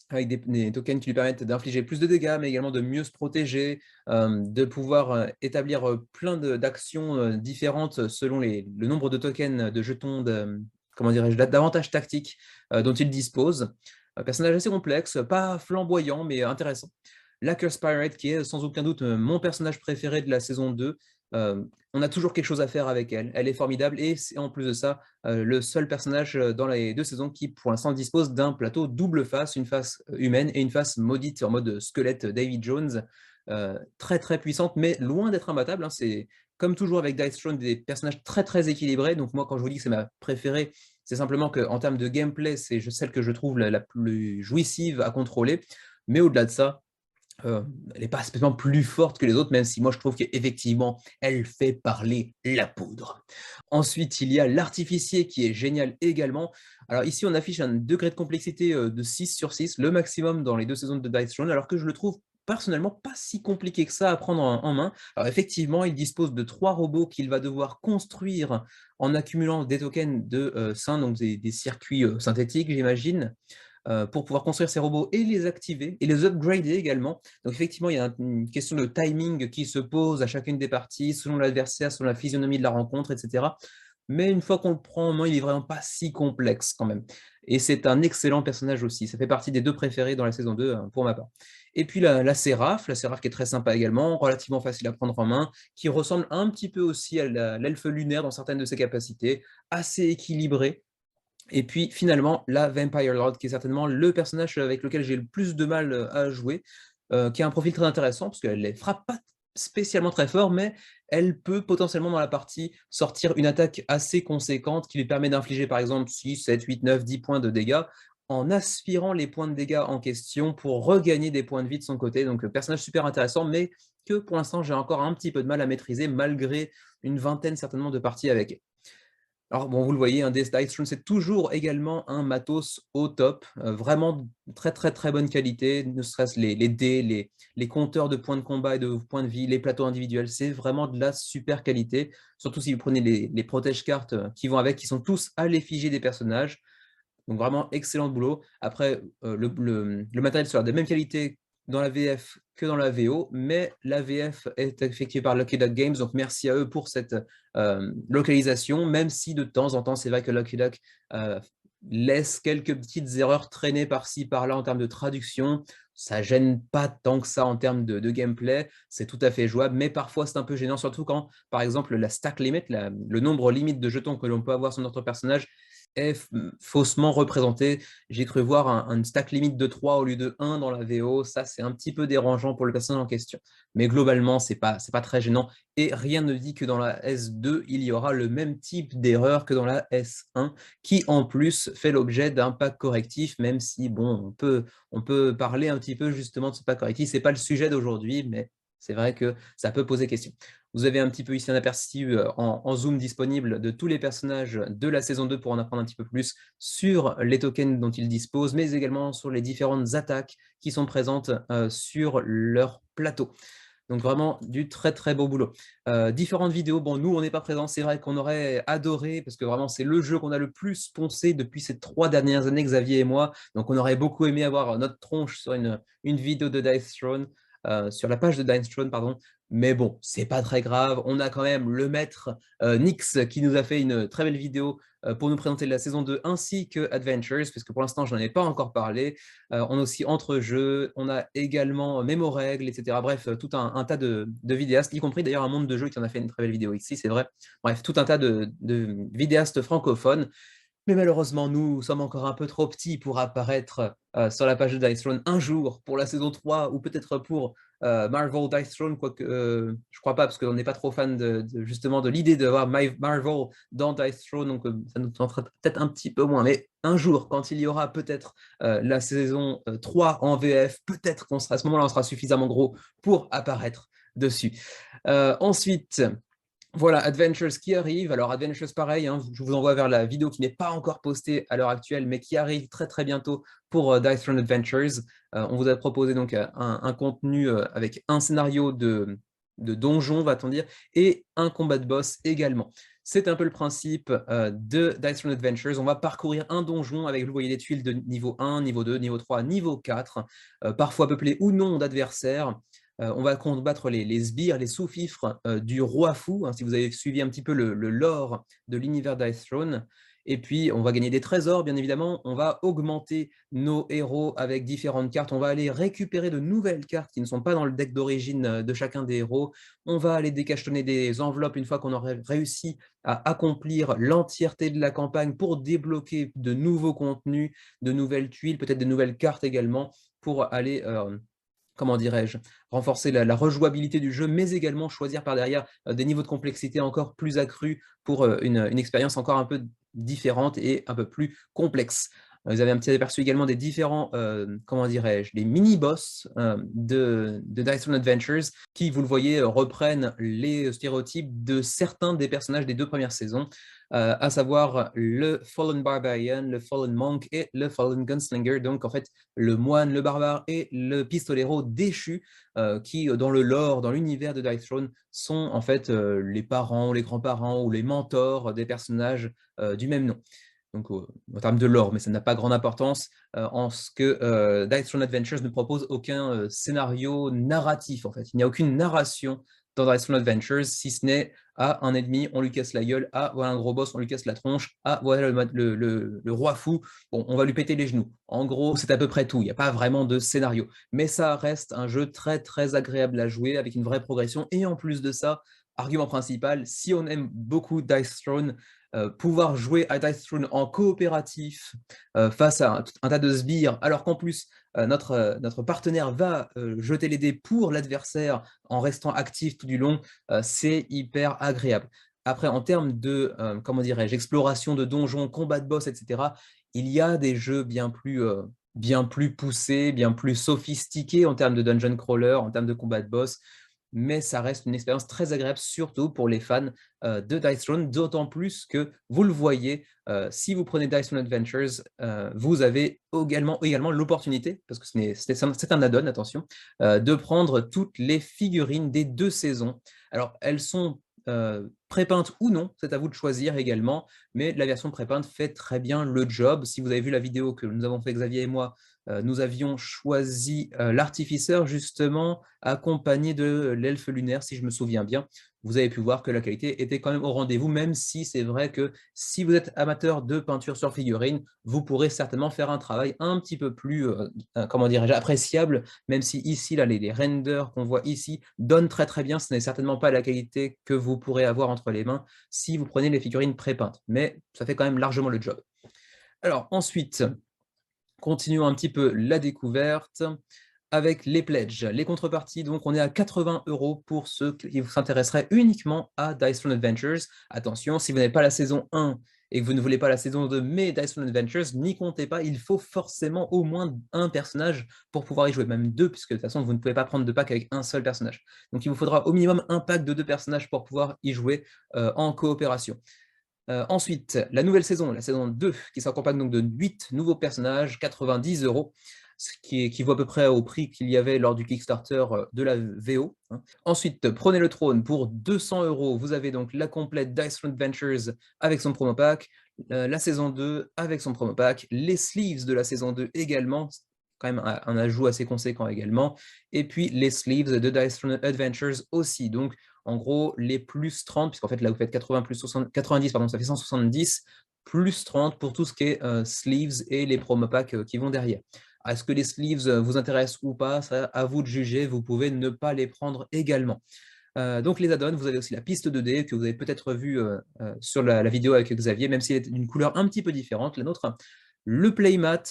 avec des tokens qui lui permettent d'infliger plus de dégâts, mais également de mieux se protéger, de pouvoir établir plein d'actions différentes selon le nombre de tokens, de jetons, comment dirais-je, d'avantages tactiques dont il dispose. Un personnage assez complexe, pas flamboyant, mais intéressant. La Curse Pirate, qui est sans aucun doute mon personnage préféré de la saison 2. On a toujours quelque chose à faire avec elle. Elle est formidable et c'est en plus de ça le seul personnage dans les 2 saisons qui, pour l'instant, dispose d'un plateau double face, une face humaine et une face maudite en mode squelette David Jones. Très très puissante, mais loin d'être imbattable. Hein. C'est comme toujours avec Dice Throne, des personnages très très équilibrés. Donc moi, quand je vous dis que c'est ma préférée, c'est simplement qu'en termes de gameplay, c'est celle que je trouve la plus jouissive à contrôler. Mais au-delà de ça, elle n'est pas spécialement plus forte que les autres, même si moi je trouve qu'effectivement, elle fait parler la poudre. Ensuite, il y a l'artificier qui est génial également. Alors ici, on affiche un degré de complexité de 6 sur 6, le maximum dans les 2 saisons de Dice Throne, alors que je le trouve personnellement pas si compliqué que ça à prendre en main. Alors effectivement, il dispose de 3 robots qu'il va devoir construire en accumulant des tokens de sein, donc des circuits synthétiques, j'imagine, pour pouvoir construire ces robots et les activer et les upgrader également. Donc effectivement, il y a une question de timing qui se pose à chacune des parties, selon l'adversaire, selon la physionomie de la rencontre, etc. Mais une fois qu'on le prend en main, il est vraiment pas si complexe quand même. Et c'est un excellent personnage aussi. Ça fait partie des 2 préférés dans la saison 2 pour ma part. Et puis la Séraph qui est très sympa également, relativement facile à prendre en main, qui ressemble un petit peu aussi à l'elfe lunaire dans certaines de ses capacités, assez équilibré. Et puis finalement, la Vampire Lord, qui est certainement le personnage avec lequel j'ai le plus de mal à jouer, qui a un profil très intéressant, parce qu'elle ne frappe pas spécialement très fort, mais elle peut potentiellement dans la partie sortir une attaque assez conséquente qui lui permet d'infliger par exemple 6, 7, 8, 9, 10 points de dégâts en aspirant les points de dégâts en question pour regagner des points de vie de son côté. Donc personnage super intéressant, mais que pour l'instant j'ai encore un petit peu de mal à maîtriser malgré une vingtaine certainement de parties avec elle. Alors bon, vous le voyez, un Dice Throne, c'est toujours également un matos au top, vraiment très très très bonne qualité, ne serait-ce les dés, les compteurs de points de combat et de points de vie, les plateaux individuels, c'est vraiment de la super qualité, surtout si vous prenez les protège-cartes qui vont avec, qui sont tous à l'effigie des personnages. Donc vraiment excellent boulot. Après, le matériel sera de même qualité dans la VF que dans la VO, mais la VF est effectuée par Lucky Duck Games, donc merci à eux pour cette localisation, même si de temps en temps, c'est vrai que Lucky Duck laisse quelques petites erreurs traîner par-ci, par-là en termes de traduction. Ça gêne pas tant que ça en termes de gameplay, c'est tout à fait jouable, mais parfois c'est un peu gênant, surtout quand, par exemple, la stack limit, le nombre limite de jetons que l'on peut avoir sur notre personnage, est faussement représenté. J'ai cru voir un stack limite de 3 au lieu de 1 dans la VO. Ça, c'est un petit peu dérangeant pour le personnage en question. Mais globalement, c'est pas très gênant. Et rien ne dit que dans la S2, il y aura le même type d'erreur que dans la S1, qui en plus fait l'objet d'un pack correctif, même si, bon, on peut parler un petit peu justement de ce pack correctif. C'est pas le sujet d'aujourd'hui, mais c'est vrai que ça peut poser question. Vous avez un petit peu ici un aperçu en zoom disponible de tous les personnages de la saison 2 pour en apprendre un petit peu plus sur les tokens dont ils disposent, mais également sur les différentes attaques qui sont présentes sur leur plateau. Donc vraiment du très très beau boulot. Différentes vidéos, bon nous on n'est pas présents, c'est vrai qu'on aurait adoré, parce que vraiment c'est le jeu qu'on a le plus poncé depuis ces 3 dernières années, Xavier et moi, donc on aurait beaucoup aimé avoir notre tronche sur une vidéo de Dice Throne, sur la page de Dice Throne, pardon, mais bon, c'est pas très grave, on a quand même le maître Nyx qui nous a fait une très belle vidéo pour nous présenter la saison 2 ainsi que Adventures, puisque pour l'instant je n'en ai pas encore parlé. On a aussi Entre-jeux, on a également Mémo-règles, etc. Bref, tout un tas de vidéastes, y compris d'ailleurs un monde de jeux qui en a fait une très belle vidéo ici, c'est vrai. Bref, tout un tas de vidéastes francophones. Mais malheureusement, nous sommes encore un peu trop petits pour apparaître sur la page de Dice Throne un jour pour la saison 3 ou peut-être pour Marvel Dice Throne, quoique je crois pas parce qu'on n'est pas trop fan justement de l'idée de voir Marvel dans Dice Throne, donc ça nous tentera peut-être un petit peu moins. Mais un jour, quand il y aura peut-être la saison 3 en VF, peut-être qu'on sera à ce moment-là, on sera suffisamment gros pour apparaître dessus. Ensuite, voilà, Adventures qui arrive. Alors, Adventures, pareil, hein, je vous envoie vers la vidéo qui n'est pas encore postée à l'heure actuelle, mais qui arrive très très bientôt pour Dice Throne Adventures. On vous a proposé donc un contenu avec un scénario de donjon, va-t-on dire, et un combat de boss également. C'est un peu le principe de Dice Throne Adventures. On va parcourir un donjon avec, vous voyez, des tuiles de niveau 1, niveau 2, niveau 3, niveau 4, parfois peuplées ou non d'adversaires. On va combattre les sbires, les sous-fifres du roi fou, hein, si vous avez suivi un petit peu le lore de l'univers d'Ice Throne. Et puis, on va gagner des trésors, bien évidemment. On va augmenter nos héros avec différentes cartes. On va aller récupérer de nouvelles cartes qui ne sont pas dans le deck d'origine de chacun des héros. On va aller décachetonner des enveloppes une fois qu'on aurait réussi à accomplir l'entièreté de la campagne pour débloquer de nouveaux contenus, de nouvelles tuiles, peut-être des nouvelles cartes également, pour aller comment dirais-je, renforcer la rejouabilité du jeu, mais également choisir par derrière des niveaux de complexité encore plus accrus pour une expérience encore un peu différente et un peu plus complexe. Vous avez un petit aperçu également des différents, comment dirais-je, les mini-boss de Dice Throne Adventures, qui, vous le voyez, reprennent les stéréotypes de certains des personnages des 2 premières saisons, à savoir le Fallen Barbarian, le Fallen Monk et le Fallen Gunslinger. Donc, en fait, le moine, le barbare et le pistolero déchu, qui, dans le lore, dans l'univers de Dice Throne, sont en fait les parents, les grands-parents ou les mentors des personnages du même nom. Donc, en termes de lore, mais ça n'a pas grande importance en ce que Dice Throne Adventures ne propose aucun scénario narratif, en fait. Il n'y a aucune narration dans Dice Throne Adventures, si ce n'est un ennemi, on lui casse la gueule, voilà un gros boss, on lui casse la tronche, voilà le roi fou, bon, on va lui péter les genoux. En gros, c'est à peu près tout, il n'y a pas vraiment de scénario. Mais ça reste un jeu très très agréable à jouer, avec une vraie progression, et en plus de ça, argument principal, si on aime beaucoup Dice Throne, pouvoir jouer à Dice Throne en coopératif face à un tas de sbires, alors qu'en plus notre partenaire va jeter les dés pour l'adversaire en restant actif tout du long, c'est hyper agréable. Après, en termes de, comment dirais-je, exploration de donjons, combat de boss, etc., il y a des jeux bien plus poussés, bien plus sophistiqués en termes de dungeon crawler, en termes de combat de boss, mais ça reste une expérience très agréable, surtout pour les fans de Dice Throne, d'autant plus que, vous le voyez, si vous prenez Dice Throne Adventures, vous avez également l'opportunité, parce que c'est un add-on, attention, de prendre toutes les figurines des 2 saisons. Alors, elles sont prépeintes ou non, c'est à vous de choisir également, mais la version prépeinte fait très bien le job. Si vous avez vu la vidéo que nous avons fait, Xavier et moi, nous avions choisi l'artificeur justement accompagné de l'elfe lunaire, si je me souviens bien. Vous avez pu voir que la qualité était quand même au rendez-vous, même si c'est vrai que si vous êtes amateur de peinture sur figurine, vous pourrez certainement faire un travail un petit peu plus, comment dirais-je, appréciable, même si ici, là, les renders qu'on voit ici donnent très très bien. Ce n'est certainement pas la qualité que vous pourrez avoir entre les mains si vous prenez les figurines pré-peintes, mais ça fait quand même largement le job. Alors ensuite, continuons un petit peu la découverte avec les pledges, les contreparties. Donc, on est à 80 € pour ceux qui s'intéresseraient uniquement à Dice Throne Adventures. Attention, si vous n'avez pas la saison 1 et que vous ne voulez pas la saison 2, mais Dice Throne Adventures, n'y comptez pas. Il faut forcément au moins un personnage pour pouvoir y jouer, même deux, puisque de toute façon, vous ne pouvez pas prendre de pack avec un seul personnage. Donc, il vous faudra au minimum un pack de 2 personnages pour pouvoir y jouer en coopération. Ensuite, la nouvelle saison, la saison 2, qui s'accompagne donc de 8 nouveaux personnages, 90 €, ce qui équivaut à peu près au prix qu'il y avait lors du Kickstarter de la VO. Ensuite, prenez le trône pour 200 €. Vous avez donc la complète Dice Throne Adventures avec son promo pack, la saison 2 avec son promo pack, les sleeves de la saison 2 également, quand même un ajout assez conséquent également, et puis les sleeves de Dice Throne Adventures aussi. Donc, en gros, les plus 30, puisqu'en fait là vous faites 80 plus 60, 90, pardon, ça fait 170, plus 30 pour tout ce qui est sleeves et les promo packs qui vont derrière. Est-ce que les sleeves vous intéressent ou pas? Ça, à vous de juger, vous pouvez ne pas les prendre également. Donc les add-ons, vous avez aussi la piste 2D que vous avez peut-être vue sur la vidéo avec Xavier, même s'il est d'une couleur un petit peu différente, la nôtre. Le playmat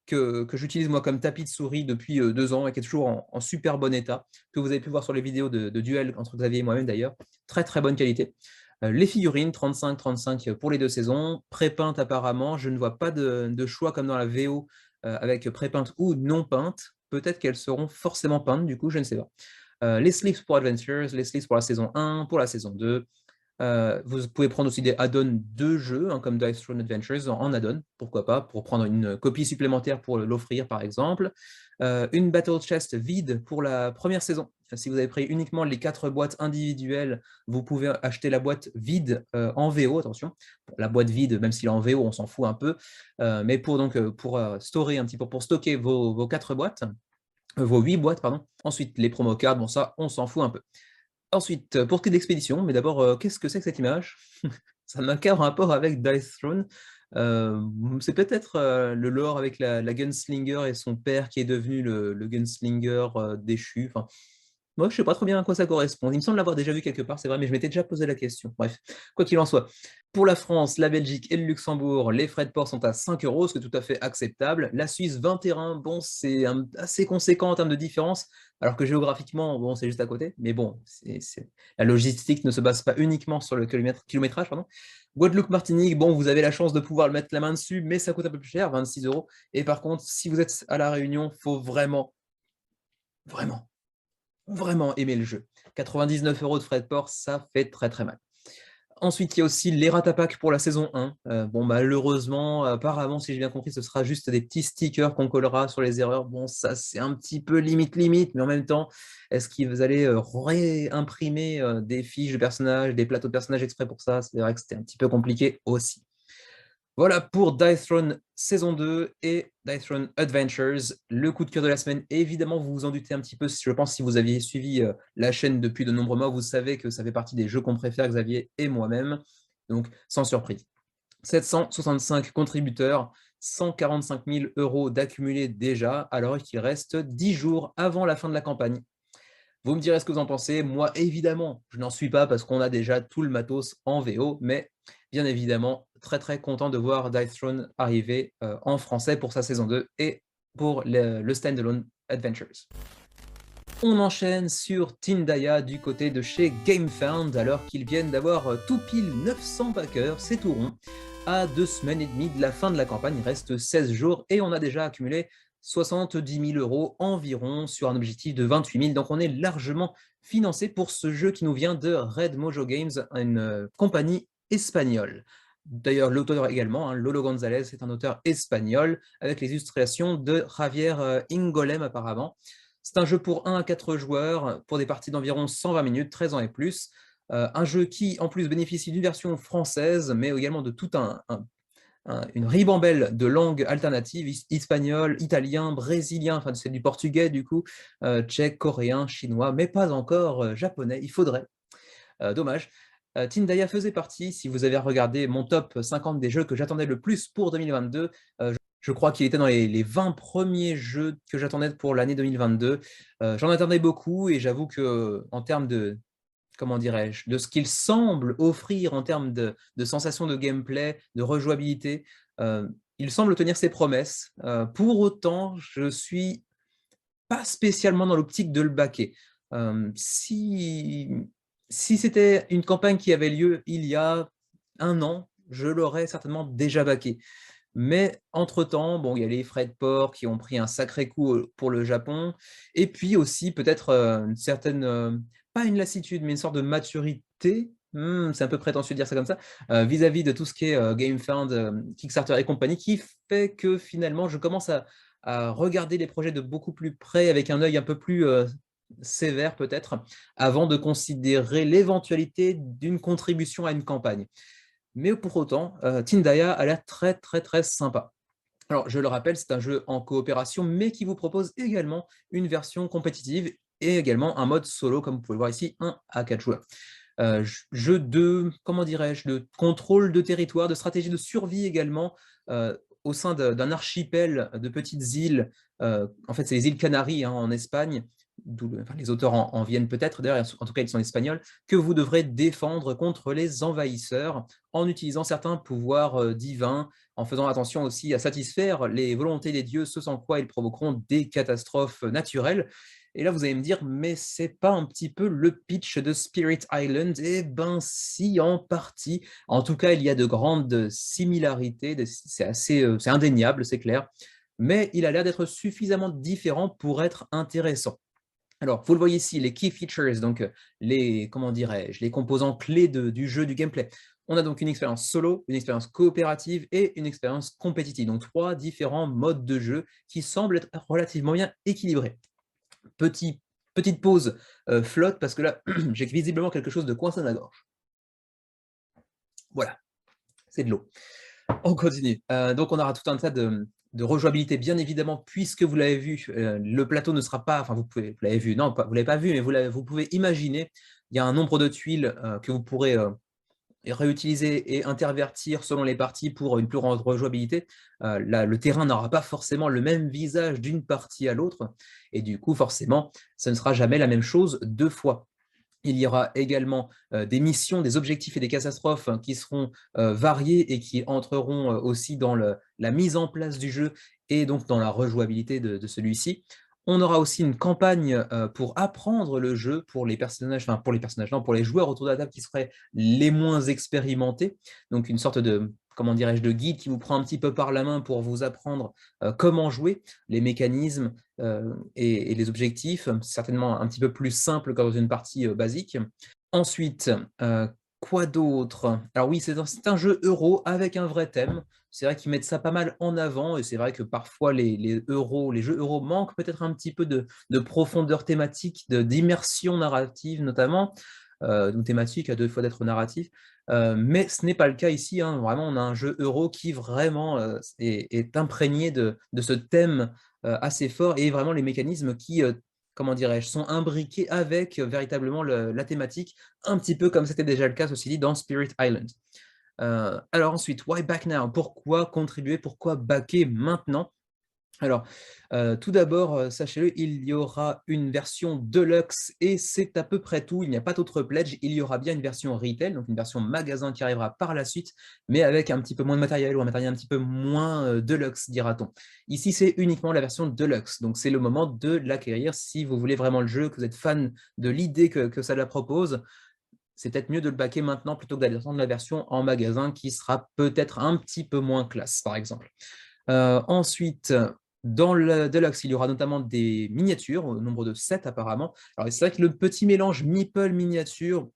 que j'utilise moi comme tapis de souris depuis 2 ans et qui est toujours en super bon état, que vous avez pu voir sur les vidéos de duel entre Xavier et moi-même d'ailleurs. Très très bonne qualité. Les figurines, 35-35 pour les 2 saisons. Pré-peintes apparemment, je ne vois pas de choix comme dans la VO avec pré-peintes ou non peintes. Peut-être qu'elles seront forcément peintes, du coup, je ne sais pas. Les sleeves pour Adventures, les sleeves pour la saison 1, pour la saison 2. Vous pouvez prendre aussi des add-ons de jeux, hein, comme Dice Throne Adventures en add-on, pourquoi pas, pour prendre une copie supplémentaire pour l'offrir par exemple. Une Battle Chest vide pour la première saison. Enfin, si vous avez pris uniquement les 4 boîtes individuelles, vous pouvez acheter la boîte vide en VO, attention. La boîte vide, même s'il est en VO, on s'en fout un peu. Mais pour stocker un petit peu, pour stocker vos 4 boîtes, vos 8 boîtes, pardon. Ensuite, les promo cards, bon ça, on s'en fout un peu. Ensuite, pour ce qui est d'expédition, mais d'abord, qu'est-ce que c'est que cette image? Ça n'a aucun rapport avec Dice Throne. C'est peut-être le lore avec la gunslinger et son père qui est devenu le gunslinger déchu. Enfin, moi, je sais pas trop bien à quoi ça correspond. Il me semble l'avoir déjà vu quelque part, c'est vrai, mais je m'étais déjà posé la question. Bref, quoi qu'il en soit. Pour la France, la Belgique et le Luxembourg, les frais de port sont à 5 €, ce qui est tout à fait acceptable. La Suisse, 21, bon, c'est assez conséquent en termes de différence, alors que géographiquement, bon, c'est juste à côté. Mais bon, la logistique ne se base pas uniquement sur le kilométrage, pardon. Guadeloupe, Martinique, bon, vous avez la chance de pouvoir le mettre la main dessus, mais ça coûte un peu plus cher, 26 €. Et par contre, si vous êtes à La Réunion, il faut vraiment, vraiment vraiment aimer le jeu. 99 € de frais de port, ça fait très très mal. Ensuite, il y a aussi les ratapack pour la saison 1. Bon, malheureusement, apparemment, si j'ai bien compris, ce sera juste des petits stickers qu'on collera sur les erreurs. Bon, ça, c'est un petit peu limite, mais en même temps, est-ce que vous allez réimprimer des fiches de personnages, des plateaux de personnages exprès pour ça? C'est vrai que c'était un petit peu compliqué aussi. Voilà pour Dice Throne saison 2 et Dice Throne Adventures. Le coup de cœur de la semaine, évidemment, vous vous en doutez un petit peu, je pense, si vous aviez suivi la chaîne depuis de nombreux mois, vous savez que ça fait partie des jeux qu'on préfère, Xavier et moi-même. Donc, sans surprise. 765 contributeurs, 145 000 € d'accumulés déjà, alors qu'il reste 10 jours avant la fin de la campagne. Vous me direz ce que vous en pensez. Moi, évidemment, je n'en suis pas parce qu'on a déjà tout le matos en VO, mais bien évidemment, très très content de voir Dice Throne arriver en français pour sa saison 2 et pour le Standalone Adventures. On enchaîne sur Tindaya du côté de chez GameFound, alors qu'ils viennent d'avoir tout pile 900 backers, c'est tout rond. À 2 semaines et demie de la fin de la campagne, il reste 16 jours et on a déjà accumulé 70 000 € environ sur un objectif de 28 000. Donc on est largement financé pour ce jeu qui nous vient de Red Mojo Games, une compagnie espagnole. D'ailleurs, l'auteur également, hein, Lolo González, est un auteur espagnol avec les illustrations de Javier Ingolem apparemment. C'est un jeu pour 1 à 4 joueurs, pour des parties d'environ 120 minutes, 13 ans et plus. Un jeu qui, en plus, bénéficie d'une version française, mais également de toute une ribambelle de langues alternatives, espagnol, italien, brésilien, enfin c'est du portugais du coup, tchèque, coréen, chinois, mais pas encore japonais, il faudrait. Dommage. Tindaya faisait partie, si vous avez regardé mon top 50 des jeux que j'attendais le plus pour 2022, je crois qu'il était dans les 20 premiers jeux que j'attendais pour l'année 2022. J'en attendais beaucoup et j'avoue que en termes de, comment dirais-je, de ce qu'il semble offrir en termes de sensations de gameplay, de rejouabilité, il semble tenir ses promesses. Pour autant, je suis pas spécialement dans l'optique de le backer. Si c'était une campagne qui avait lieu il y a 1 an, je l'aurais certainement déjà backé. Mais entre-temps, bon, il y a les frais de port qui ont pris un sacré coup, pour le Japon et puis aussi peut-être, une certaine, pas une lassitude, mais une sorte de maturité, c'est un peu prétentieux de dire ça comme ça, vis-à-vis de tout ce qui est, GameFound, Kickstarter et compagnie, qui fait que finalement je commence à regarder les projets de beaucoup plus près, avec un œil un peu plus, sévère peut-être, avant de considérer l'éventualité d'une contribution à une campagne. Mais pour autant, Tindaya a l'air très, très, très sympa. Alors, je le rappelle, c'est un jeu en coopération, mais qui vous propose également une version compétitive et également un mode solo, comme vous pouvez le voir ici, 1 à 4 joueurs. Jeu de, comment dirais-je, de contrôle de territoire, de stratégie de survie également, au sein d'un archipel de petites îles. En fait, c'est les îles Canaries, hein, en Espagne, enfin, les auteurs en viennent peut-être, d'ailleurs, en tout cas, ils sont espagnols, que vous devrez défendre contre les envahisseurs en utilisant certains pouvoirs divins, en faisant attention aussi à satisfaire les volontés des dieux, ce sans quoi ils provoqueront des catastrophes naturelles. Et là, vous allez me dire, mais c'est pas un petit peu le pitch de Spirit Island? Eh ben si, en partie. En tout cas, il y a de grandes similarités, c'est indéniable, c'est clair, mais il a l'air d'être suffisamment différent pour être intéressant. Alors, vous le voyez ici, les key features, donc les, comment dirais-je, les composants clés du jeu, du gameplay. On a donc une expérience solo, une expérience coopérative et une expérience compétitive. Donc 3 différents modes de jeu qui semblent être relativement bien équilibrés. Petite pause flotte, parce que là, j'ai visiblement quelque chose de coincé dans la gorge. Voilà, c'est de l'eau. On continue. Donc on aura tout un tas de rejouabilité, bien évidemment, puisque vous l'avez vu, le plateau ne sera pas, enfin vous l'avez vu, non, vous ne l'avez pas vu, mais vous pouvez imaginer, il y a un nombre de tuiles que vous pourrez réutiliser et intervertir selon les parties pour une plus grande rejouabilité. Là, le terrain n'aura pas forcément le même visage d'une partie à l'autre, et du coup, forcément, ce ne sera jamais la même chose 2 fois. Il y aura également des missions, des objectifs et des catastrophes, hein, qui seront variés et qui entreront aussi dans la mise en place du jeu et donc dans la rejouabilité de celui-ci. On aura aussi une campagne pour apprendre le jeu pour les personnages, enfin pour les personnages, non, pour les joueurs autour de la table qui seraient les moins expérimentés. Donc une sorte de, comment dirais-je, de guide qui vous prend un petit peu par la main pour vous apprendre comment jouer, les mécanismes, et les objectifs, certainement un petit peu plus simple que dans une partie basique. Ensuite, quoi d'autre? Alors oui, c'est un jeu euro avec un vrai thème. C'est vrai qu'ils mettent ça pas mal en avant, et c'est vrai que parfois les jeux euro manquent peut-être un petit peu de profondeur thématique, d'immersion narrative notamment, donc thématique à 2 fois d'être narratif. Mais ce n'est pas le cas ici, hein. Vraiment, on a un jeu euro qui vraiment est imprégné de ce thème assez fort, et vraiment les mécanismes qui, comment dirais-je, sont imbriqués avec véritablement la thématique, un petit peu comme c'était déjà le cas, ceci dit, dans Spirit Island. Alors ensuite, why back now? Pourquoi contribuer? Pourquoi backer maintenant? Alors, tout d'abord, sachez-le, il y aura une version deluxe et c'est à peu près tout. Il n'y a pas d'autre pledge. Il y aura bien une version retail, donc une version magasin qui arrivera par la suite, mais avec un petit peu moins de matériel, ou un matériel un petit peu moins deluxe, dira-t-on. Ici, c'est uniquement la version deluxe, donc c'est le moment de l'acquérir si vous voulez vraiment le jeu, que vous êtes fan de l'idée que ça la propose. C'est peut-être mieux de le backer maintenant plutôt que d'aller attendre la version en magasin qui sera peut-être un petit peu moins classe, par exemple. Ensuite, dans le Deluxe, il y aura notamment des miniatures, au nombre de 7 apparemment. Alors c'est vrai que le petit mélange meeple miniature,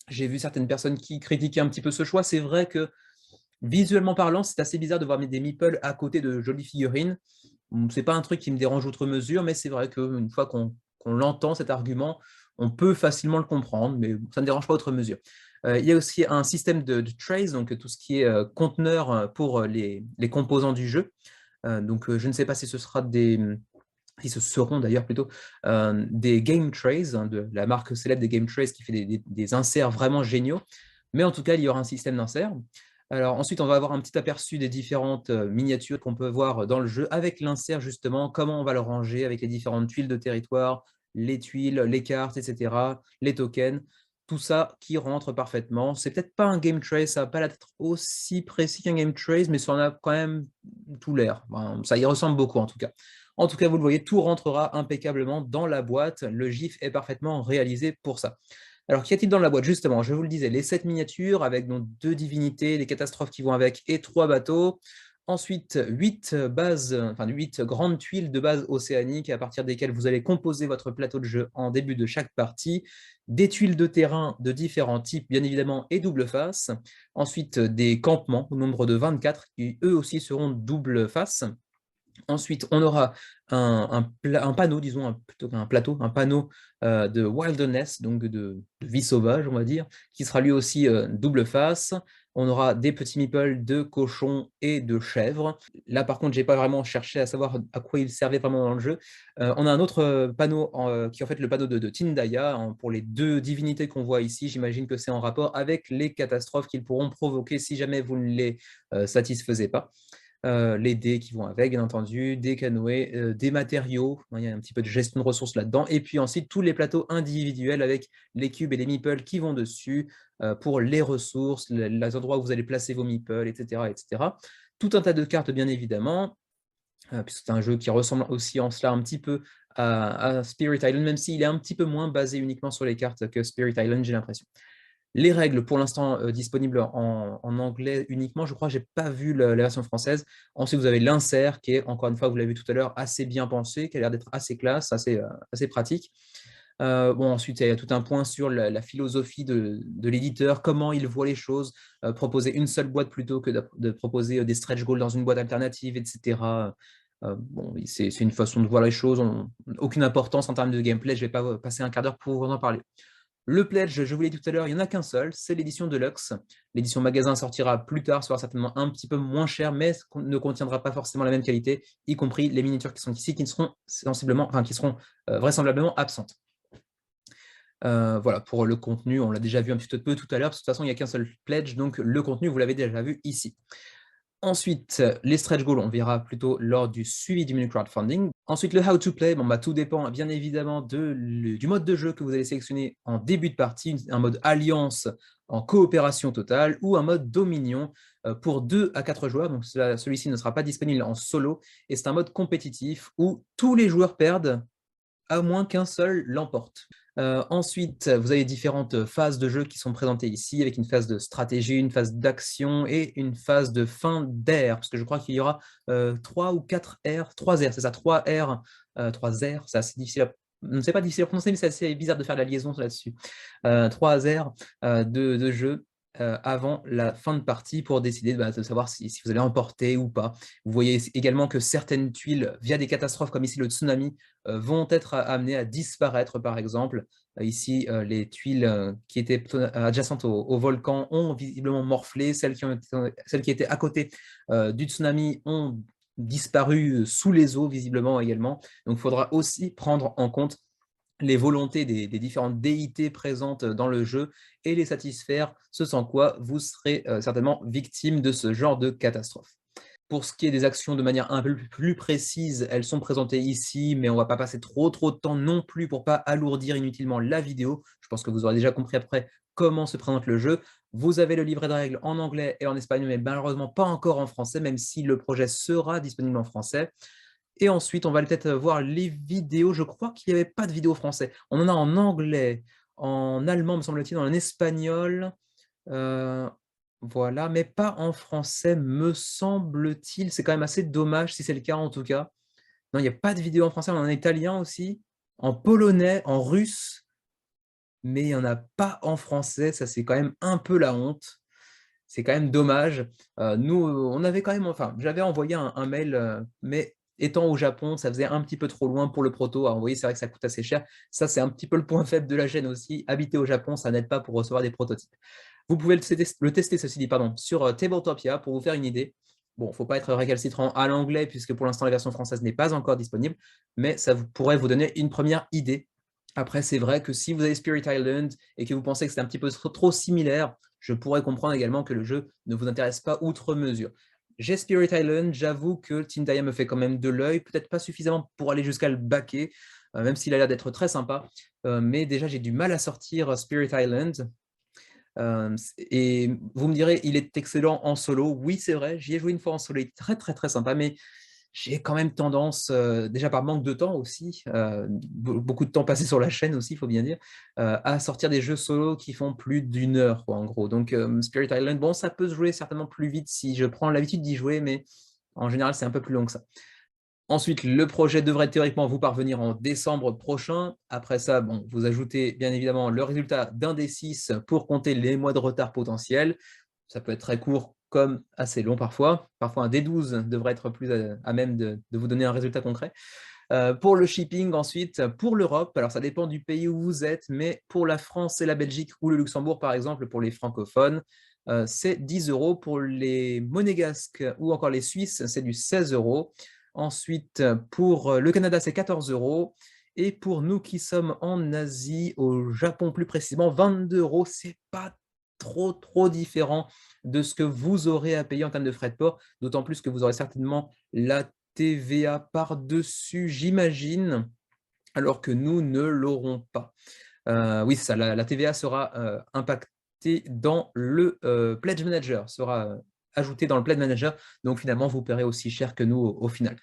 j'ai vu certaines personnes qui critiquaient un petit peu ce choix. C'est vrai que visuellement parlant, c'est assez bizarre de voir des meeples à côté de jolies figurines. C'est pas un truc qui me dérange outre mesure, mais c'est vrai qu'une fois qu'on l'entend, cet argument, on peut facilement le comprendre, mais ça ne dérange pas outre mesure. Il y a aussi un système de trace, donc tout ce qui est conteneur pour les composants du jeu. Donc je ne sais pas si ce sera si ce seront d'ailleurs plutôt des game trays, hein, de la marque célèbre des game trays qui fait des inserts vraiment géniaux. Mais en tout cas, il y aura un système d'insert. Alors ensuite, on va avoir un petit aperçu des différentes miniatures qu'on peut voir dans le jeu avec l'insert justement, comment on va le ranger avec les différentes tuiles de territoire, les tuiles, les cartes, etc., les tokens. tout ça qui rentre parfaitement. C'est peut-être pas un game trace, ça va pas être aussi précis qu'un game trace, mais ça en a quand même tout l'air. Ben, ça y ressemble beaucoup en tout cas. En tout cas, vous le voyez, tout rentrera impeccablement dans la boîte. Le GIF est parfaitement réalisé pour ça. Alors, qu'y a-t-il dans la boîte? Justement, je vous le disais, les 7 miniatures avec donc 2 divinités, les catastrophes qui vont avec et 3 bateaux. Ensuite, 8 bases, enfin 8 grandes tuiles de base océanique à partir desquelles vous allez composer votre plateau de jeu en début de chaque partie. Des tuiles de terrain de différents types, bien évidemment, et double face. Ensuite, des campements au nombre de 24 qui eux aussi seront double face. Ensuite, on aura un panneau, disons, plutôt qu'un plateau, un panneau de wilderness, donc de vie sauvage, on va dire, qui sera lui aussi double face. On aura des petits meeples de cochons et de chèvres. Là, par contre, je n'ai pas vraiment cherché à savoir à quoi ils servaient vraiment dans le jeu. On a un autre panneau qui est en fait le panneau de Tindaya hein, pour les 2 divinités qu'on voit ici. J'imagine que c'est en rapport avec les catastrophes qu'ils pourront provoquer si jamais vous ne les satisfaisez pas. Les dés qui vont avec, bien entendu, des canoës, des matériaux, il y a un petit peu de gestion de ressources là-dedans, et puis ensuite tous les plateaux individuels avec les cubes et les meeples qui vont dessus pour les ressources, les endroits où vous allez placer vos meeples, etc., etc. Tout un tas de cartes, bien évidemment, puisque c'est un jeu qui ressemble aussi en cela un petit peu à Spirit Island, même s'il est un petit peu moins basé uniquement sur les cartes que Spirit Island, j'ai l'impression. Les règles, pour l'instant, disponibles en anglais uniquement. Je crois que je n'ai pas vu la version française. Ensuite, vous avez l'insert qui est, encore une fois, vous l'avez vu tout à l'heure, assez bien pensé, qui a l'air d'être assez classe, assez pratique. Bon, ensuite, il y a tout un point sur la philosophie de l'éditeur, comment il voit les choses, proposer une seule boîte plutôt que de proposer des stretch goals dans une boîte alternative, etc. Bon, c'est une façon de voir les choses. Aucune importance en termes de gameplay. Je ne vais pas passer un quart d'heure pour vous en parler. Le pledge, je vous l'ai dit tout à l'heure, il n'y en a qu'un seul, c'est l'édition Deluxe. L'édition magasin sortira plus tard, sera certainement un petit peu moins cher, mais ne contiendra pas forcément la même qualité, y compris les miniatures qui sont ici, qui seront vraisemblablement absentes. Voilà, pour le contenu, on l'a déjà vu un petit peu tout à l'heure, de toute façon, il n'y a qu'un seul pledge, donc le contenu, vous l'avez déjà vu ici. Ensuite, les stretch goals, on verra plutôt lors du suivi du menu crowdfunding. Ensuite, le how to play, bon, bah, tout dépend bien évidemment du mode de jeu que vous allez sélectionner en début de partie, un mode alliance en coopération totale ou un mode dominion pour 2 à 4 joueurs. Donc celui-ci ne sera pas disponible en solo et c'est un mode compétitif où tous les joueurs perdent à moins qu'un seul l'emporte. Ensuite, vous avez différentes phases de jeu qui sont présentées ici, avec une phase de stratégie, une phase d'action et une phase de fin d'air, parce que je crois qu'il y aura 3 ou 4 airs, 3 airs, c'est ça, 3 airs, 3 airs, c'est assez difficile à... C'est pas difficile à prononcer, mais c'est assez bizarre de faire la liaison là-dessus. 3 airs de jeu avant la fin de partie pour décider de savoir si vous allez emporter ou pas. Vous voyez également que certaines tuiles, via des catastrophes comme ici le tsunami, vont être amenées à disparaître, par exemple. Ici, les tuiles qui étaient adjacentes au volcan ont visiblement morflé. Celles qui étaient à côté du tsunami ont disparu sous les eaux, visiblement également. Donc, il faudra aussi prendre en compte les volontés des différentes déités présentes dans le jeu et les satisfaire, ce sans quoi vous serez certainement victime de ce genre de catastrophe. Pour ce qui est des actions de manière un peu plus précise, elles sont présentées ici, mais on ne va pas passer trop de temps non plus pour ne pas alourdir inutilement la vidéo. Je pense que vous aurez déjà compris après comment se présente le jeu. Vous avez le livret de règles en anglais et en espagnol, mais malheureusement pas encore en français, même si le projet sera disponible en français. Et ensuite, on va peut-être voir les vidéos. Je crois qu'il n'y avait pas de vidéo français. On en a en anglais, en allemand, me semble-t-il, en espagnol. Voilà, mais pas en français, me semble-t-il. C'est quand même assez dommage si c'est le cas, en tout cas. Non, il n'y a pas de vidéo en français. On en a en italien aussi, en polonais, en russe, mais il n'y en a pas en français. Ça, c'est quand même un peu la honte. C'est quand même dommage. Nous, on avait quand même, enfin, j'avais envoyé un mail, mais étant au Japon, ça faisait un petit peu trop loin pour le proto à envoyer. C'est vrai que ça coûte assez cher. Ça, c'est un petit peu le point faible de la chaîne aussi. Habiter au Japon, ça n'aide pas pour recevoir des prototypes. Vous pouvez le tester, ceci dit, pardon, sur Tabletopia pour vous faire une idée. Bon, il ne faut pas être récalcitrant à l'anglais puisque pour l'instant, la version française n'est pas encore disponible, mais ça pourrait vous donner une première idée. Après, c'est vrai que si vous avez Spirit Island et que vous pensez que c'est un petit peu trop similaire, je pourrais comprendre également que le jeu ne vous intéresse pas outre mesure. J'ai Spirit Island, j'avoue que Tindaya me fait quand même de l'œil, peut-être pas suffisamment pour aller jusqu'à le baquer, même s'il a l'air d'être très sympa. Mais déjà, j'ai du mal à sortir Spirit Island. Et vous me direz, il est excellent en solo. Oui, c'est vrai, j'y ai joué une fois en solo, il est très très très sympa, mais j'ai quand même tendance, déjà par manque de temps aussi, beaucoup de temps passé sur la chaîne aussi, il faut bien dire, à sortir des jeux solo qui font plus d'une heure, quoi, en gros. Donc Spirit Island, bon, ça peut se jouer certainement plus vite si je prends l'habitude d'y jouer, mais en général, c'est un peu plus long que ça. Ensuite, le projet devrait théoriquement vous parvenir en décembre prochain. Après ça, bon, vous ajoutez bien évidemment le résultat d'un des 6 pour compter les mois de retard potentiels. Ça peut être très court comme assez long parfois. Parfois, un D12 devrait être plus à même de vous donner un résultat concret. Pour le shipping, ensuite, pour l'Europe, alors ça dépend du pays où vous êtes, mais pour la France et la Belgique ou le Luxembourg, par exemple, pour les francophones, c'est 10 euros. Pour les monégasques ou encore les Suisses, c'est du 16 euros. Ensuite, pour le Canada, c'est 14 euros. Et pour nous qui sommes en Asie, au Japon plus précisément, 22 euros. C'est pas trop différent de ce que vous aurez à payer en termes de frais de port, d'autant plus que vous aurez certainement la TVA par-dessus, j'imagine, alors que nous ne l'aurons pas. Oui, c'est ça, la TVA sera impactée dans le Pledge Manager, sera ajoutée dans le Pledge Manager, donc finalement, vous paierez aussi cher que nous au final.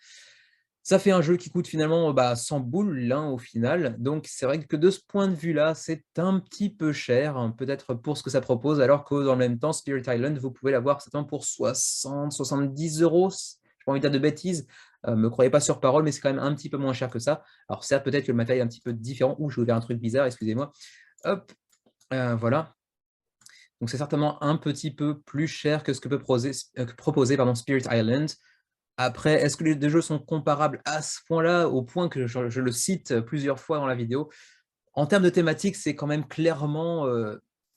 Ça fait un jeu qui coûte finalement 100 boules au final, donc c'est vrai que de ce point de vue-là, c'est un petit peu cher, hein, peut-être pour ce que ça propose, alors que dans le même temps, Spirit Island, vous pouvez l'avoir certainement pour 60, 70 euros, je n'ai pas envie de dire de bêtises, me croyez pas sur parole, mais c'est quand même un petit peu moins cher que ça. Alors certes, peut-être que le matériel est un petit peu différent, ou j'ai ouvert un truc bizarre, excusez-moi. Hop, voilà. Donc c'est certainement un petit peu plus cher que ce que peut proposer Spirit Island. Après, est-ce que les 2 jeux sont comparables à ce point-là, au point que je le cite plusieurs fois dans la vidéo? En termes de thématique, c'est quand même clairement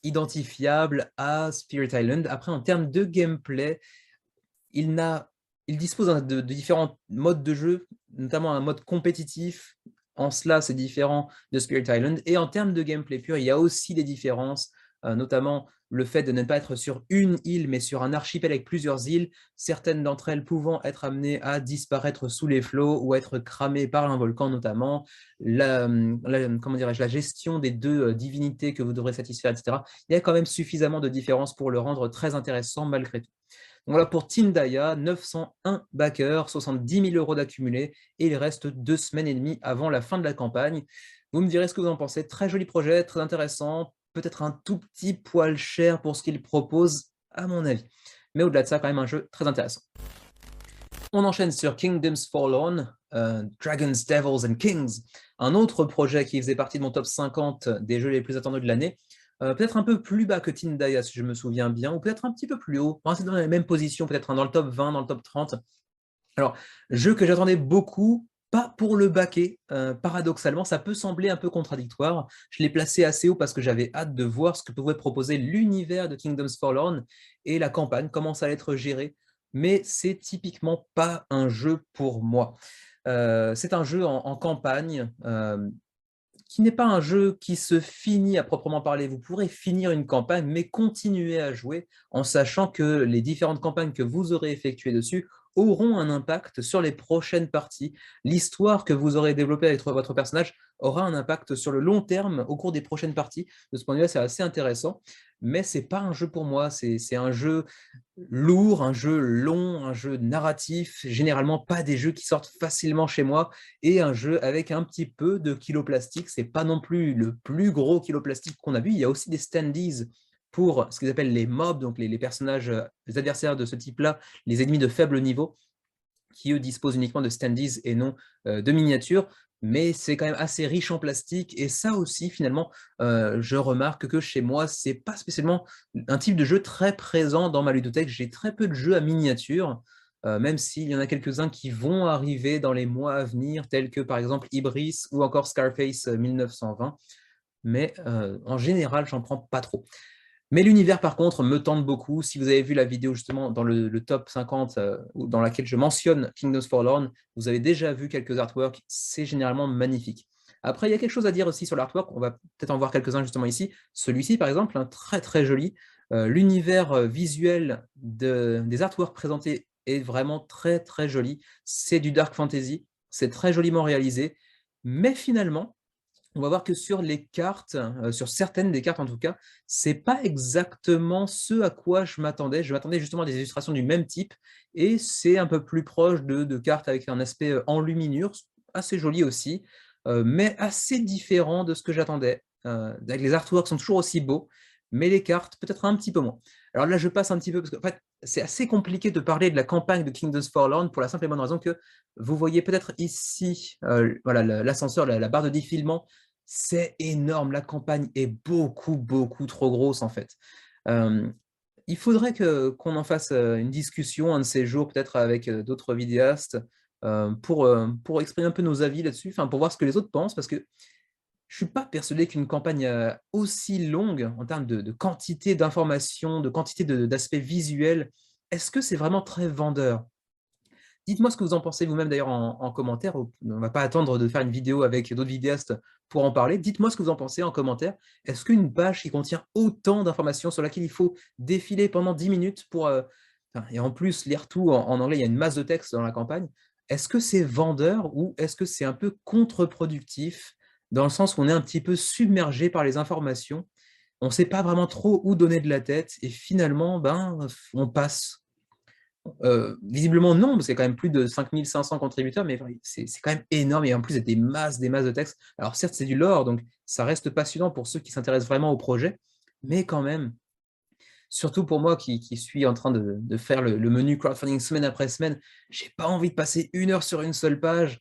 identifiable à Spirit Island. Après, en termes de gameplay, il, il dispose de différents modes de jeu, notamment un mode compétitif. En cela, c'est différent de Spirit Island. Et en termes de gameplay pur, il y a aussi des différences, notamment le fait de ne pas être sur une île, mais sur un archipel avec plusieurs îles, certaines d'entre elles pouvant être amenées à disparaître sous les flots ou être cramées par un volcan notamment, comment dirais-je, la gestion des 2 divinités que vous devrez satisfaire, etc. Il y a quand même suffisamment de différences pour le rendre très intéressant malgré tout. Donc voilà pour Team Daya, 901 backers, 70 000 euros d'accumulé, et il reste 2 semaines et demie avant la fin de la campagne. Vous me direz ce que vous en pensez. Très joli projet, très intéressant, peut-être un tout petit poil cher pour ce qu'il propose, à mon avis. Mais au-delà de ça, quand même un jeu très intéressant. On enchaîne sur Kingdoms Fallen, Dragons, Devils and Kings, un autre projet qui faisait partie de mon top 50 des jeux les plus attendus de l'année. Peut-être un peu plus bas que Tindaya, si je me souviens bien, ou peut-être un petit peu plus haut. Enfin, c'est dans la même position, peut-être dans le top 20, dans le top 30. Alors, jeu que j'attendais beaucoup, pas pour le baquer, paradoxalement, ça peut sembler un peu contradictoire. Je l'ai placé assez haut parce que j'avais hâte de voir ce que pouvait proposer l'univers de Kingdoms Fallen et la campagne, comment ça allait être géré. Mais c'est typiquement pas un jeu pour moi. C'est un jeu en campagne, qui n'est pas un jeu qui se finit à proprement parler. Vous pourrez finir une campagne, mais continuer à jouer en sachant que les différentes campagnes que vous aurez effectuées dessus auront un impact sur les prochaines parties. L'histoire que vous aurez développée avec votre personnage aura un impact sur le long terme au cours des prochaines parties. De ce point de vue, c'est assez intéressant, mais ce n'est pas un jeu pour moi. C'est un jeu lourd, un jeu long, un jeu narratif, généralement pas des jeux qui sortent facilement chez moi, et un jeu avec un petit peu de kiloplastique. C'est pas non plus le plus gros kiloplastique qu'on a vu. Il y a aussi des standees pour ce qu'ils appellent les mobs, donc les personnages, les adversaires de ce type-là, les ennemis de faible niveau, qui eux disposent uniquement de standees et non de miniatures, mais c'est quand même assez riche en plastique, et ça aussi finalement, je remarque que chez moi, c'est pas spécialement un type de jeu très présent dans ma ludothèque. J'ai très peu de jeux à miniatures, même s'il y en a quelques-uns qui vont arriver dans les mois à venir, tels que par exemple Ibris ou encore Scarface 1920, mais en général, j'en prends pas trop. Mais l'univers, par contre, me tente beaucoup. Si vous avez vu la vidéo justement dans le top 50, dans laquelle je mentionne Kingdoms Fallen, vous avez déjà vu quelques artworks, c'est généralement magnifique. Après, il y a quelque chose à dire aussi sur l'artwork, on va peut-être en voir quelques-uns justement ici. Celui-ci, par exemple, très très joli. L'univers visuel des artworks présentés est vraiment très très joli. C'est du dark fantasy, c'est très joliment réalisé. Mais finalement, on va voir que sur les cartes, sur certaines des cartes en tout cas, c'est pas exactement ce à quoi je m'attendais. Je m'attendais justement à des illustrations du même type et c'est un peu plus proche de cartes avec un aspect, enluminure, assez joli aussi, mais assez différent de ce que j'attendais. Avec les artworks sont toujours aussi beaux, mais les cartes peut-être un petit peu moins. Alors là, je passe un petit peu parce qu'en fait, c'est assez compliqué de parler de la campagne de Kingdoms Forlorn pour la simple et bonne raison que vous voyez peut-être ici, voilà l'ascenseur, la barre de défilement, c'est énorme, la campagne est beaucoup, beaucoup trop grosse en fait. Hem, il faudrait qu'on en fasse, une discussion un de ces jours, peut-être avec, d'autres vidéastes, pour exprimer un peu nos avis là-dessus, enfin pour voir ce que les autres pensent, parce que je suis pas persuadé qu'une campagne, aussi longue en termes de quantité d'informations, de quantité d'aspects visuels, est-ce que c'est vraiment très vendeur? Dites-moi ce que vous en pensez vous-même d'ailleurs en commentaire. On ne va pas attendre de faire une vidéo avec d'autres vidéastes pour en parler. Dites-moi ce que vous en pensez en commentaire. Est-ce qu'une page qui contient autant d'informations sur laquelle il faut défiler pendant 10 minutes pour, enfin et en plus lire tout en anglais, il y a une masse de texte dans la campagne. Est-ce que c'est vendeur ou est-ce que c'est un peu contre-productif? Dans le sens où on est un petit peu submergé par les informations, on ne sait pas vraiment trop où donner de la tête et finalement, ben, on passe. Visiblement non, parce qu'il y a quand même plus de 5 500 contributeurs, mais enfin, c'est quand même énorme et en plus, il y a des masses de textes. Alors certes, c'est du lore, donc ça reste passionnant pour ceux qui s'intéressent vraiment au projet, mais quand même, surtout pour moi qui suis en train de faire le menu crowdfunding semaine après semaine, j'ai pas envie de passer 1 heure sur une seule page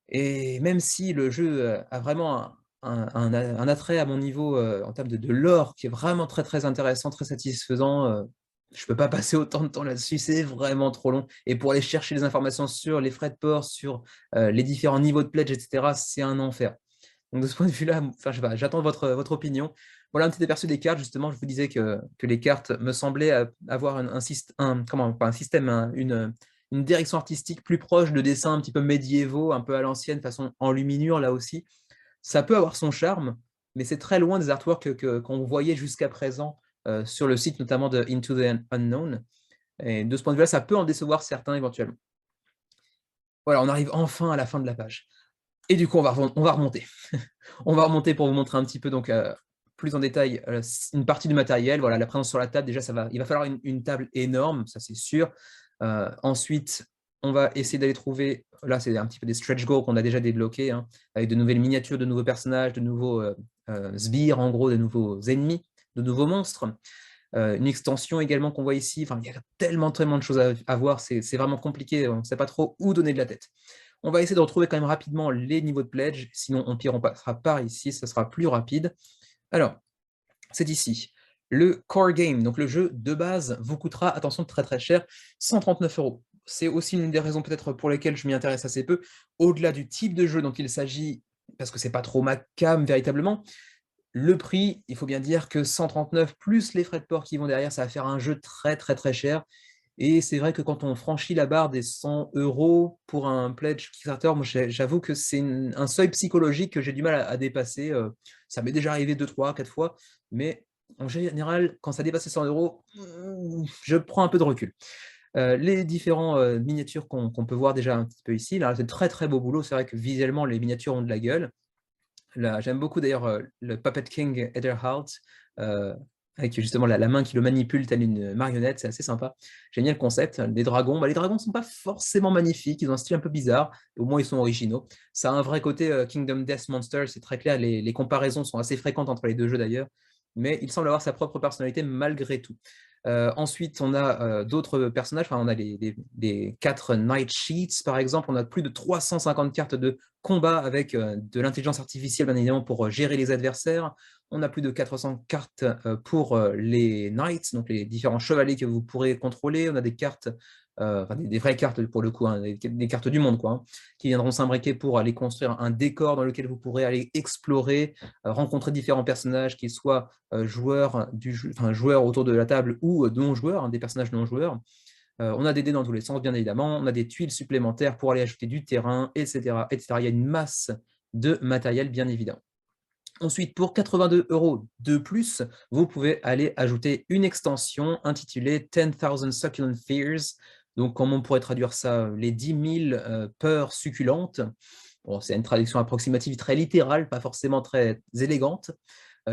et même si le jeu, a vraiment un attrait à mon niveau, en termes de lore qui est vraiment très, très intéressant, très satisfaisant, je peux pas passer autant de temps là-dessus, c'est vraiment trop long et pour aller chercher les informations sur les frais de port, sur, les différents niveaux de pledge et cetera, c'est un enfer. Donc de ce point de vue-là, enfin, je sais pas, j'attends votre opinion. Voilà un petit aperçu des cartes, justement, je vous disais que les cartes me semblaient, avoir un comment? Pas un système, une direction artistique plus proche de dessins un petit peu médiévaux, un peu à l'ancienne, façon enluminure là aussi. Ça peut avoir son charme, mais c'est très loin des artworks qu'on voyait jusqu'à présent, sur le site notamment de Into the Unknown et de ce point de vue-là, ça peut en décevoir certains éventuellement. Voilà, on arrive enfin à la fin de la page et du coup on va remonter. On va remonter pour vous montrer un petit peu donc, plus en détail, une partie du matériel. Voilà, la présence sur la table déjà il va falloir une table énorme, ça c'est sûr. Ensuite, on va essayer d'aller trouver là c'est un petit peu des stretch goals qu'on a déjà débloqués, hein, avec de nouvelles miniatures, de nouveaux personnages, de nouveaux, sbires en gros, de nouveaux ennemis, de nouveaux monstres. Une extension également qu'on voit ici, enfin il y a tellement, tellement de choses à voir, c'est vraiment compliqué, on ne sait pas trop où donner de la tête. On va essayer de retrouver quand même rapidement les niveaux de pledge, sinon au pire on passera par ici, ça sera plus rapide. Alors, c'est ici. Le core game, donc le jeu de base, vous coûtera, attention, très très cher, 139 €. C'est aussi une des raisons peut-être pour lesquelles je m'y intéresse assez peu. Au-delà du type de jeu dont il s'agit, parce que c'est pas trop ma came véritablement, le prix, il faut bien dire que 139 plus les frais de port qui vont derrière, ça va faire un jeu très très très cher. Et c'est vrai que quand on franchit la barre des 100 € pour un pledge Kickstarter, moi j'avoue que c'est un seuil psychologique que j'ai du mal à dépasser. Ça m'est déjà arrivé 2, 3, 4 fois, mais en général, quand ça dépasse les 100 €, je prends un peu de recul. Les différents, miniatures qu'on peut voir déjà un petit peu ici, là, c'est très, très beau boulot. C'est vrai que visuellement, les miniatures ont de la gueule. Là, j'aime beaucoup d'ailleurs, le Puppet King Etherhalt, heu, avec justement la main qui le manipule telle une marionnette, c'est assez sympa. J'aime bien le concept. Des dragons, bah, les dragons ne sont pas forcément magnifiques, ils ont un style un peu bizarre, au moins ils sont originaux. Ça a un vrai côté, Kingdom Death Monster, c'est très clair, les comparaisons sont assez fréquentes entre les 2 jeux d'ailleurs, mais il semble avoir sa propre personnalité malgré tout. Ensuite, on a, d'autres personnages, enfin on a les 4 Night Sheets par exemple, on a plus de 350 cartes de combat avec, de l'intelligence artificielle bien évidemment pour, gérer les adversaires. On a plus de 400 cartes, pour, les knights, donc les différents chevaliers que vous pourrez contrôler. On a des cartes, enfin des vraies cartes pour le coup, hein, des cartes du monde quoi, hein, qui viendront s'imbriquer pour aller construire un décor dans lequel vous pourrez aller explorer, rencontrer différents personnages, qu'ils soient, joueurs du jeu, enfin joueurs autour de la table ou, non joueurs, hein, des personnages non joueurs. On a des dés dans tous les sens, bien évidemment. On a des tuiles supplémentaires pour aller ajouter du terrain, et cetera, et cetera. Il y a une masse de matériel, bien évidemment. Ensuite, pour 82 € de plus, vous pouvez aller ajouter une extension intitulée 10,000 Succulent Fears. Donc, comment on pourrait traduire ça? Les 10 000 peurs succulentes. Bon, c'est une traduction approximative très littérale, pas forcément très élégante,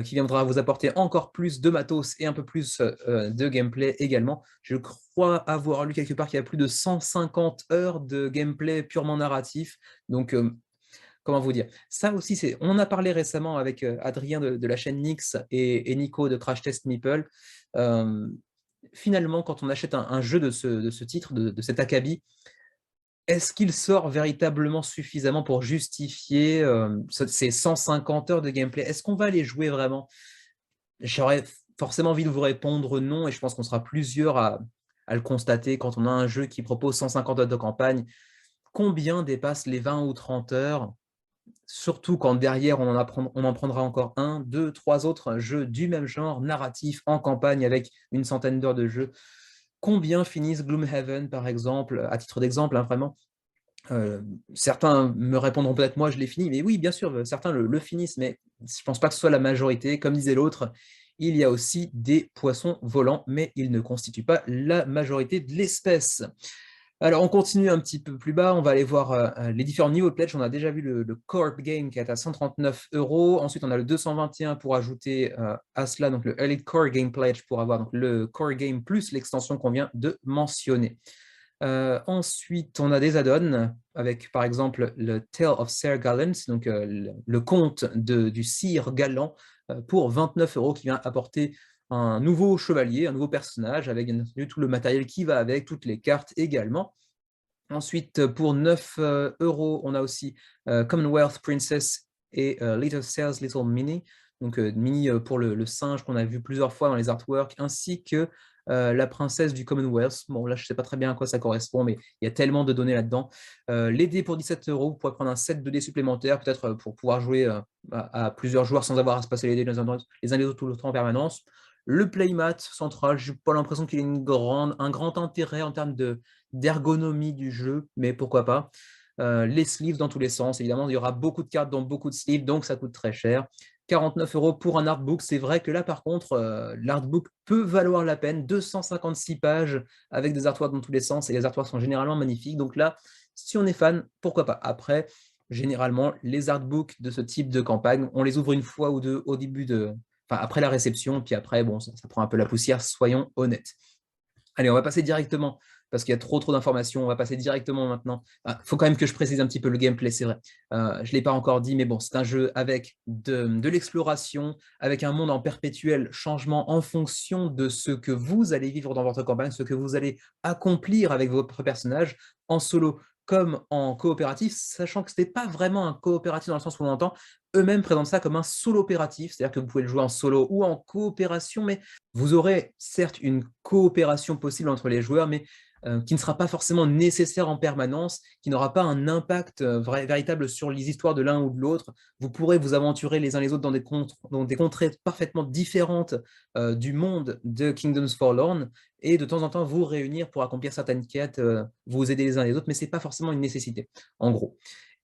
qui viendra vous apporter encore plus de matos et un peu plus de gameplay également. Je crois avoir lu quelque part qu'il y a plus de 150 heures de gameplay purement narratif. Donc, comment vous dire? Ça aussi, on en a parlé récemment avec Adrien de la chaîne Nix et Nico de Crash Test Meeple. Euh, Finalement, quand on achète un jeu de ce titre, de cet acabit, est-ce qu'il sort véritablement suffisamment pour justifier ces 150 heures de gameplay? Est-ce qu'on va les jouer vraiment? J'aurais forcément envie de vous répondre non, et je pense qu'on sera plusieurs à le constater quand on a un jeu qui propose 150 heures de campagne. Combien dépasse les 20 ou 30 heures? Surtout quand derrière, on en prendra encore un, deux, trois autres jeux du même genre, narratif, en campagne, avec une centaine d'heures de jeu. Combien finissent Gloomhaven, par exemple, à titre d'exemple, hein, vraiment? Certains me répondront peut-être, moi je l'ai fini, mais oui, bien sûr, certains le finissent, mais je ne pense pas que ce soit la majorité. Comme disait l'autre, il y a aussi des poissons volants, mais ils ne constituent pas la majorité de l'espèce. Alors, on continue un petit peu plus bas, on va aller voir les différents niveaux de pledge. On a déjà vu le Corp Game qui est à 139 €. Ensuite, on a le 221 pour ajouter à cela donc le Elite Core Game Pledge pour avoir donc, le Core Game plus l'extension qu'on vient de mentionner. Ensuite, on a des add-ons avec par exemple le Tale of Sir Gallant, donc le conte du Sire Galant pour 29 € qui vient apporter un nouveau chevalier, un nouveau personnage avec bien entendu tout le matériel qui va avec, toutes les cartes également. Ensuite, pour 9 €, on a aussi Commonwealth Princess et Little Sales Little Mini, donc Mini pour le singe qu'on a vu plusieurs fois dans les artworks, ainsi que la princesse du Commonwealth. Bon, là, je ne sais pas très bien à quoi ça correspond, mais il y a tellement de données là-dedans. Les dés pour 17 €, vous pourrez prendre un set de dés supplémentaires, peut-être pour pouvoir jouer à plusieurs joueurs sans avoir à se passer les dés les uns les autres tout le temps en permanence. Le playmat central, je n'ai pas l'impression qu'il ait un grand intérêt en termes d'ergonomie du jeu, mais pourquoi pas. Les sleeves dans tous les sens, évidemment, il y aura beaucoup de cartes dans beaucoup de sleeves, donc ça coûte très cher. 49 € pour un artbook, c'est vrai que là, par contre, l'artbook peut valoir la peine. 256 pages avec des artworks dans tous les sens, et les artworks sont généralement magnifiques. Donc là, si on est fan, pourquoi pas. Après, généralement, les artbooks de ce type de campagne, on les ouvre une fois ou deux au début enfin, après la réception, puis après, bon, ça prend un peu la poussière, soyons honnêtes. Allez, on va passer directement, parce qu'il y a trop d'informations, on va passer directement maintenant. Il faut quand même que je précise un petit peu le gameplay, c'est vrai. Je ne l'ai pas encore dit, mais bon, c'est un jeu avec de l'exploration, avec un monde en perpétuel changement en fonction de ce que vous allez vivre dans votre campagne, ce que vous allez accomplir avec votre personnage, en solo comme en coopératif, sachant que ce n'est pas vraiment un coopératif dans le sens où on entend, eux-mêmes présentent ça comme un solo-opératif, c'est-à-dire que vous pouvez le jouer en solo ou en coopération, mais vous aurez certes une coopération possible entre les joueurs, mais qui ne sera pas forcément nécessaire en permanence, qui n'aura pas un impact véritable sur les histoires de l'un ou de l'autre. Vous pourrez vous aventurer les uns les autres dans des contrées parfaitement différentes du monde de Kingdoms Forlorn, et de temps en temps vous réunir pour accomplir certaines quêtes, vous aider les uns les autres, mais ce n'est pas forcément une nécessité, en gros.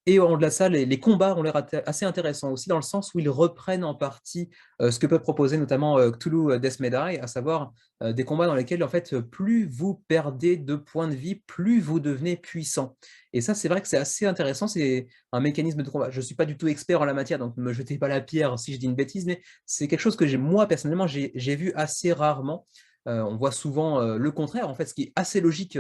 Et au-delà de ça, les combats ont l'air assez intéressants aussi, dans le sens où ils reprennent en partie ce que peut proposer notamment Cthulhu Death Medai, à savoir des combats dans lesquels, en fait, plus vous perdez de points de vie, plus vous devenez puissant. Et ça, c'est vrai que c'est assez intéressant, c'est un mécanisme de combat. Je ne suis pas du tout expert en la matière, donc ne me jetez pas la pierre si je dis une bêtise, mais c'est quelque chose que moi, personnellement, j'ai vu assez rarement. On voit souvent le contraire, en fait, ce qui est assez logique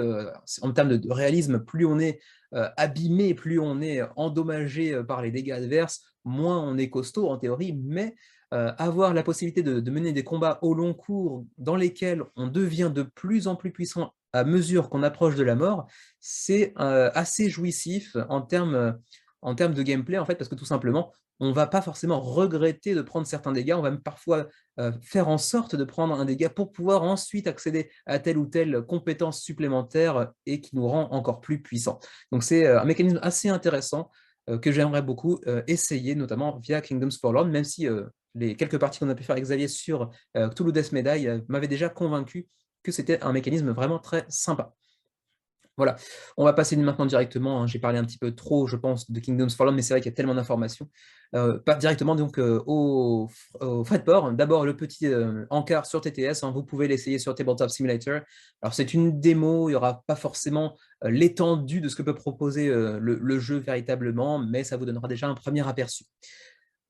en termes de réalisme. Plus on est abîmé, plus on est endommagé par les dégâts adverses, moins on est costaud en théorie, mais avoir la possibilité de mener des combats au long cours dans lesquels on devient de plus en plus puissant à mesure qu'on approche de la mort, c'est assez jouissif en termes de gameplay, en fait, parce que tout simplement, on ne va pas forcément regretter de prendre certains dégâts, on va même parfois faire en sorte de prendre un dégât pour pouvoir ensuite accéder à telle ou telle compétence supplémentaire et qui nous rend encore plus puissants. Donc c'est un mécanisme assez intéressant que j'aimerais beaucoup essayer, notamment via Kingdoms Forlorn, même si les quelques parties qu'on a pu faire avec Xavier sur Cthulhu Death Medai m'avaient déjà convaincu que c'était un mécanisme vraiment très sympa. Voilà, on va passer maintenant directement, hein, j'ai parlé un petit peu trop, je pense, de Kingdoms Fallen, mais c'est vrai qu'il y a tellement d'informations. Pas directement donc au Fredport. D'abord, le petit encart sur TTS, hein, vous pouvez l'essayer sur Tabletop Simulator. Alors, c'est une démo, il n'y aura pas forcément l'étendue de ce que peut proposer le jeu véritablement, mais ça vous donnera déjà un premier aperçu.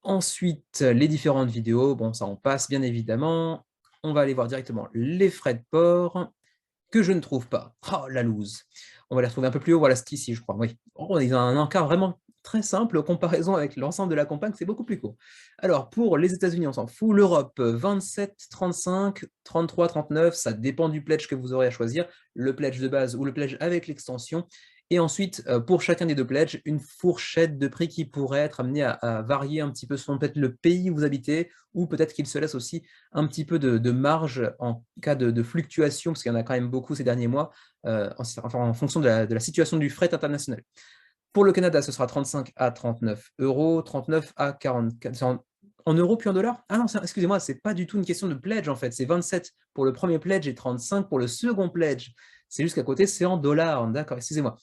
Ensuite, les différentes vidéos, bon, ça on passe bien évidemment. On va aller voir directement les frais de port que je ne trouve pas. Oh, la loose. On va les retrouver un peu plus haut. Voilà, c'est ici, je crois. Oui. Oh, ils ont un encart vraiment très simple en comparaison avec l'ensemble de la campagne, c'est beaucoup plus court. Alors, pour les États-Unis, on s'en fout. L'Europe, 27, 35, 33, 39, ça dépend du pledge que vous aurez à choisir, le pledge de base ou le pledge avec l'extension. Et ensuite, pour chacun des deux pledges, une fourchette de prix qui pourrait être amenée à varier un petit peu selon peut-être le pays où vous habitez, ou peut-être qu'il se laisse aussi un petit peu de marge en cas de fluctuation, parce qu'il y en a quand même beaucoup ces derniers mois, en fonction de la situation du fret international. Pour le Canada, ce sera 35 à 39 euros, 39 à 44. En euros puis en dollars? Ah non, excusez-moi, c'est pas du tout une question de pledge en fait. C'est 27 pour le premier pledge et 35 pour le second pledge. C'est juste qu'à côté, c'est en dollars. D'accord, excusez-moi.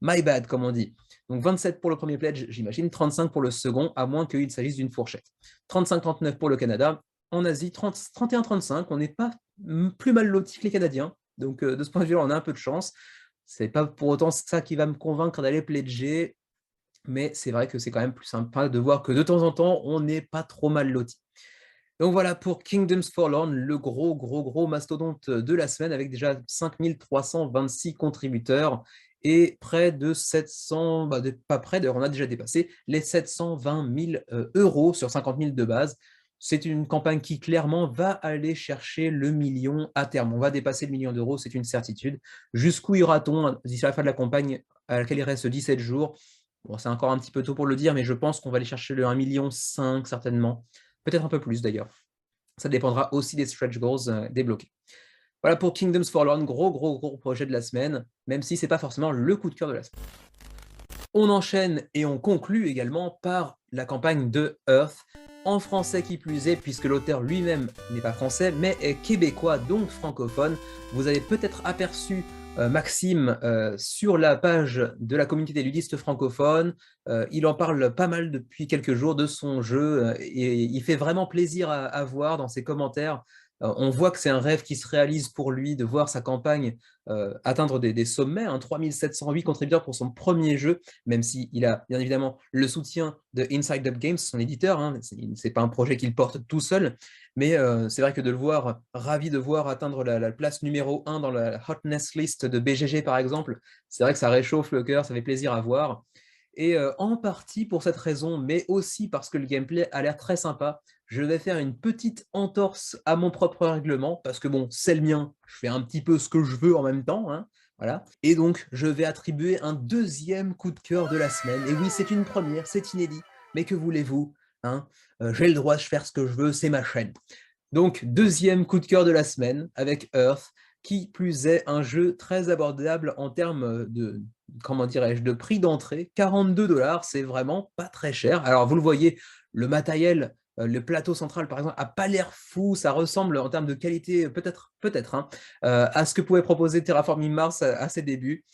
My bad, comme on dit. Donc 27 pour le premier pledge, j'imagine, 35 pour le second, à moins qu'il s'agisse d'une fourchette. 35-39 pour le Canada. En Asie, 31-35, on n'est pas plus mal lotis que les Canadiens. Donc de ce point de vue-là, on a un peu de chance. C'est pas pour autant ça qui va me convaincre d'aller pledger, mais c'est vrai que c'est quand même plus sympa de voir que de temps en temps, on n'est pas trop mal loti. Donc voilà pour Kingdoms Forlorn, le gros mastodonte de la semaine avec déjà 5326 contributeurs et près de 700, pas près d'ailleurs, on a déjà dépassé les 720 000 euros sur 50 000 de base. C'est une campagne qui clairement va aller chercher le million à terme. On va dépasser le million d'euros, c'est une certitude. Jusqu'où ira-t-on d'ici la fin de la campagne à laquelle il reste 17 jours? Bon, c'est encore un petit peu tôt pour le dire, mais je pense qu'on va aller chercher le 1,5 million certainement. Peut-être un peu plus d'ailleurs. Ça dépendra aussi des stretch goals débloqués. Voilà pour Kingdoms Forlorn, gros projet de la semaine, même si ce n'est pas forcément le coup de cœur de la semaine. On enchaîne et on conclut également par la campagne de Earth, en français qui plus est, puisque l'auteur lui-même n'est pas français, mais est québécois, donc francophone. Vous avez peut-être aperçu Maxime sur la page de la communauté des ludistes francophones. Il en parle pas mal depuis quelques jours de son jeu et il fait vraiment plaisir à voir dans ses commentaires. On voit que c'est un rêve qui se réalise pour lui de voir sa campagne atteindre des sommets, hein, 3708 contributeurs pour son premier jeu, même s'il a bien évidemment le soutien de Inside Up Games, son éditeur, hein, c'est pas un projet qu'il porte tout seul, mais c'est vrai que de le voir, ravi de voir atteindre la place numéro 1 dans la hotness list de BGG par exemple, c'est vrai que ça réchauffe le cœur, ça fait plaisir à voir. Et en partie pour cette raison, mais aussi parce que le gameplay a l'air très sympa, je vais faire une petite entorse à mon propre règlement, parce que bon, c'est le mien, je fais un petit peu ce que je veux en même temps, hein, voilà. Et donc, je vais attribuer un deuxième coup de cœur de la semaine. Et oui, c'est une première, c'est inédit, mais que voulez-vous, hein, j'ai le droit de faire ce que je veux, c'est ma chaîne. Donc, deuxième coup de cœur de la semaine avec Earth, qui plus est un jeu très abordable en termes de, comment dirais-je, de prix d'entrée. 42 $, c'est vraiment pas très cher. Alors, vous le voyez, le matériel, le plateau central, par exemple, n'a pas l'air fou. Ça ressemble en termes de qualité, peut-être, hein, à ce que pouvait proposer Terraforming Mars à ses débuts.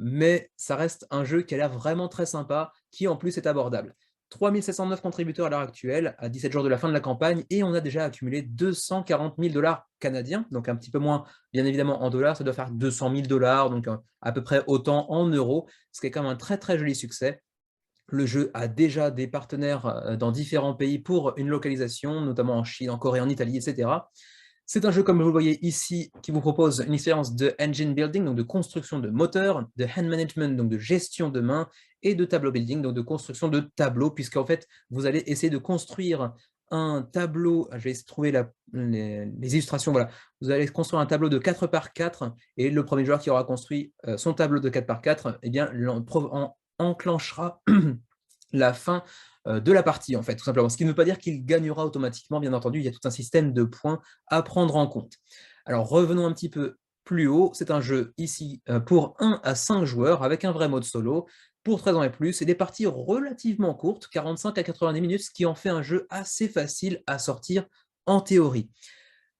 Mais ça reste un jeu qui a l'air vraiment très sympa, qui en plus est abordable. 3709 contributeurs à l'heure actuelle, à 17 jours de la fin de la campagne, et on a déjà accumulé 240 000 $ canadiens, donc un petit peu moins, bien évidemment, en dollars, ça doit faire 200 000 $, donc à peu près autant en euros, ce qui est quand même un très joli succès. Le jeu a déjà des partenaires dans différents pays pour une localisation, notamment en Chine, en Corée, en Italie, etc. C'est un jeu, comme vous le voyez ici, qui vous propose une expérience de engine building, donc de construction de moteurs, de hand management, donc de gestion de main, et de tableau building, donc de construction de tableaux, puisqu'en fait, vous allez essayer de construire un tableau, je vais essayer de trouver les illustrations, voilà, vous allez construire un tableau de 4 par 4, et le premier joueur qui aura construit son tableau de 4 par 4, eh bien, enclenchera la fin de la partie, en fait, tout simplement. Ce qui ne veut pas dire qu'il gagnera automatiquement, bien entendu, il y a tout un système de points à prendre en compte. Alors, revenons un petit peu plus haut. C'est un jeu ici pour 1 à 5 joueurs avec un vrai mode solo, pour 13 ans et plus, et des parties relativement courtes, 45 à 90 minutes, ce qui en fait un jeu assez facile à sortir en théorie.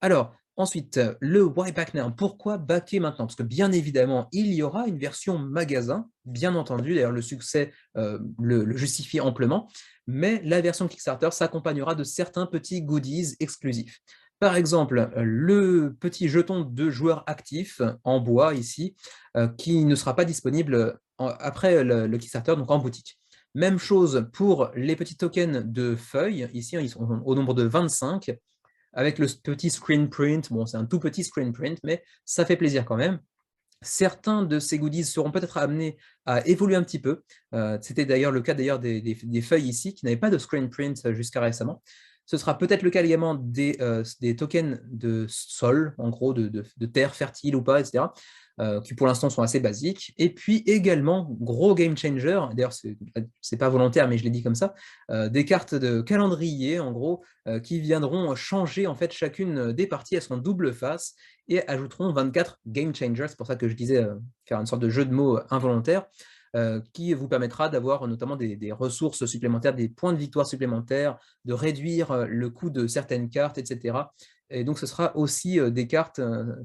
Alors, Ensuite, le Why Back Now? Pourquoi backer maintenant? Parce que bien évidemment, il y aura une version magasin, bien entendu, d'ailleurs le succès le justifie amplement, mais la version Kickstarter s'accompagnera de certains petits goodies exclusifs. Par exemple, le petit jeton de joueur actif en bois ici, qui ne sera pas disponible après le Kickstarter, donc en boutique. Même chose pour les petits tokens de feuilles, ici ils sont au nombre de 25, avec le petit screen print. Bon, c'est un tout petit screen print, mais ça fait plaisir quand même. Certains de ces goodies seront peut-être amenés à évoluer un petit peu. C'était d'ailleurs le cas des feuilles ici, qui n'avaient pas de screen print jusqu'à récemment. Ce sera peut-être le cas également des tokens de sol, en gros, de terre fertile ou pas, etc., qui pour l'instant sont assez basiques. Et puis également, gros game changer, d'ailleurs, c'est pas volontaire, mais je l'ai dit comme ça, des cartes de calendrier, en gros, qui viendront changer en fait chacune des parties à son double face et ajouteront 24 game changers. C'est pour ça que je disais faire une sorte de jeu de mots involontaire, qui vous permettra d'avoir notamment des ressources supplémentaires, des points de victoire supplémentaires, de réduire le coût de certaines cartes, etc. Et donc, ce sera aussi des cartes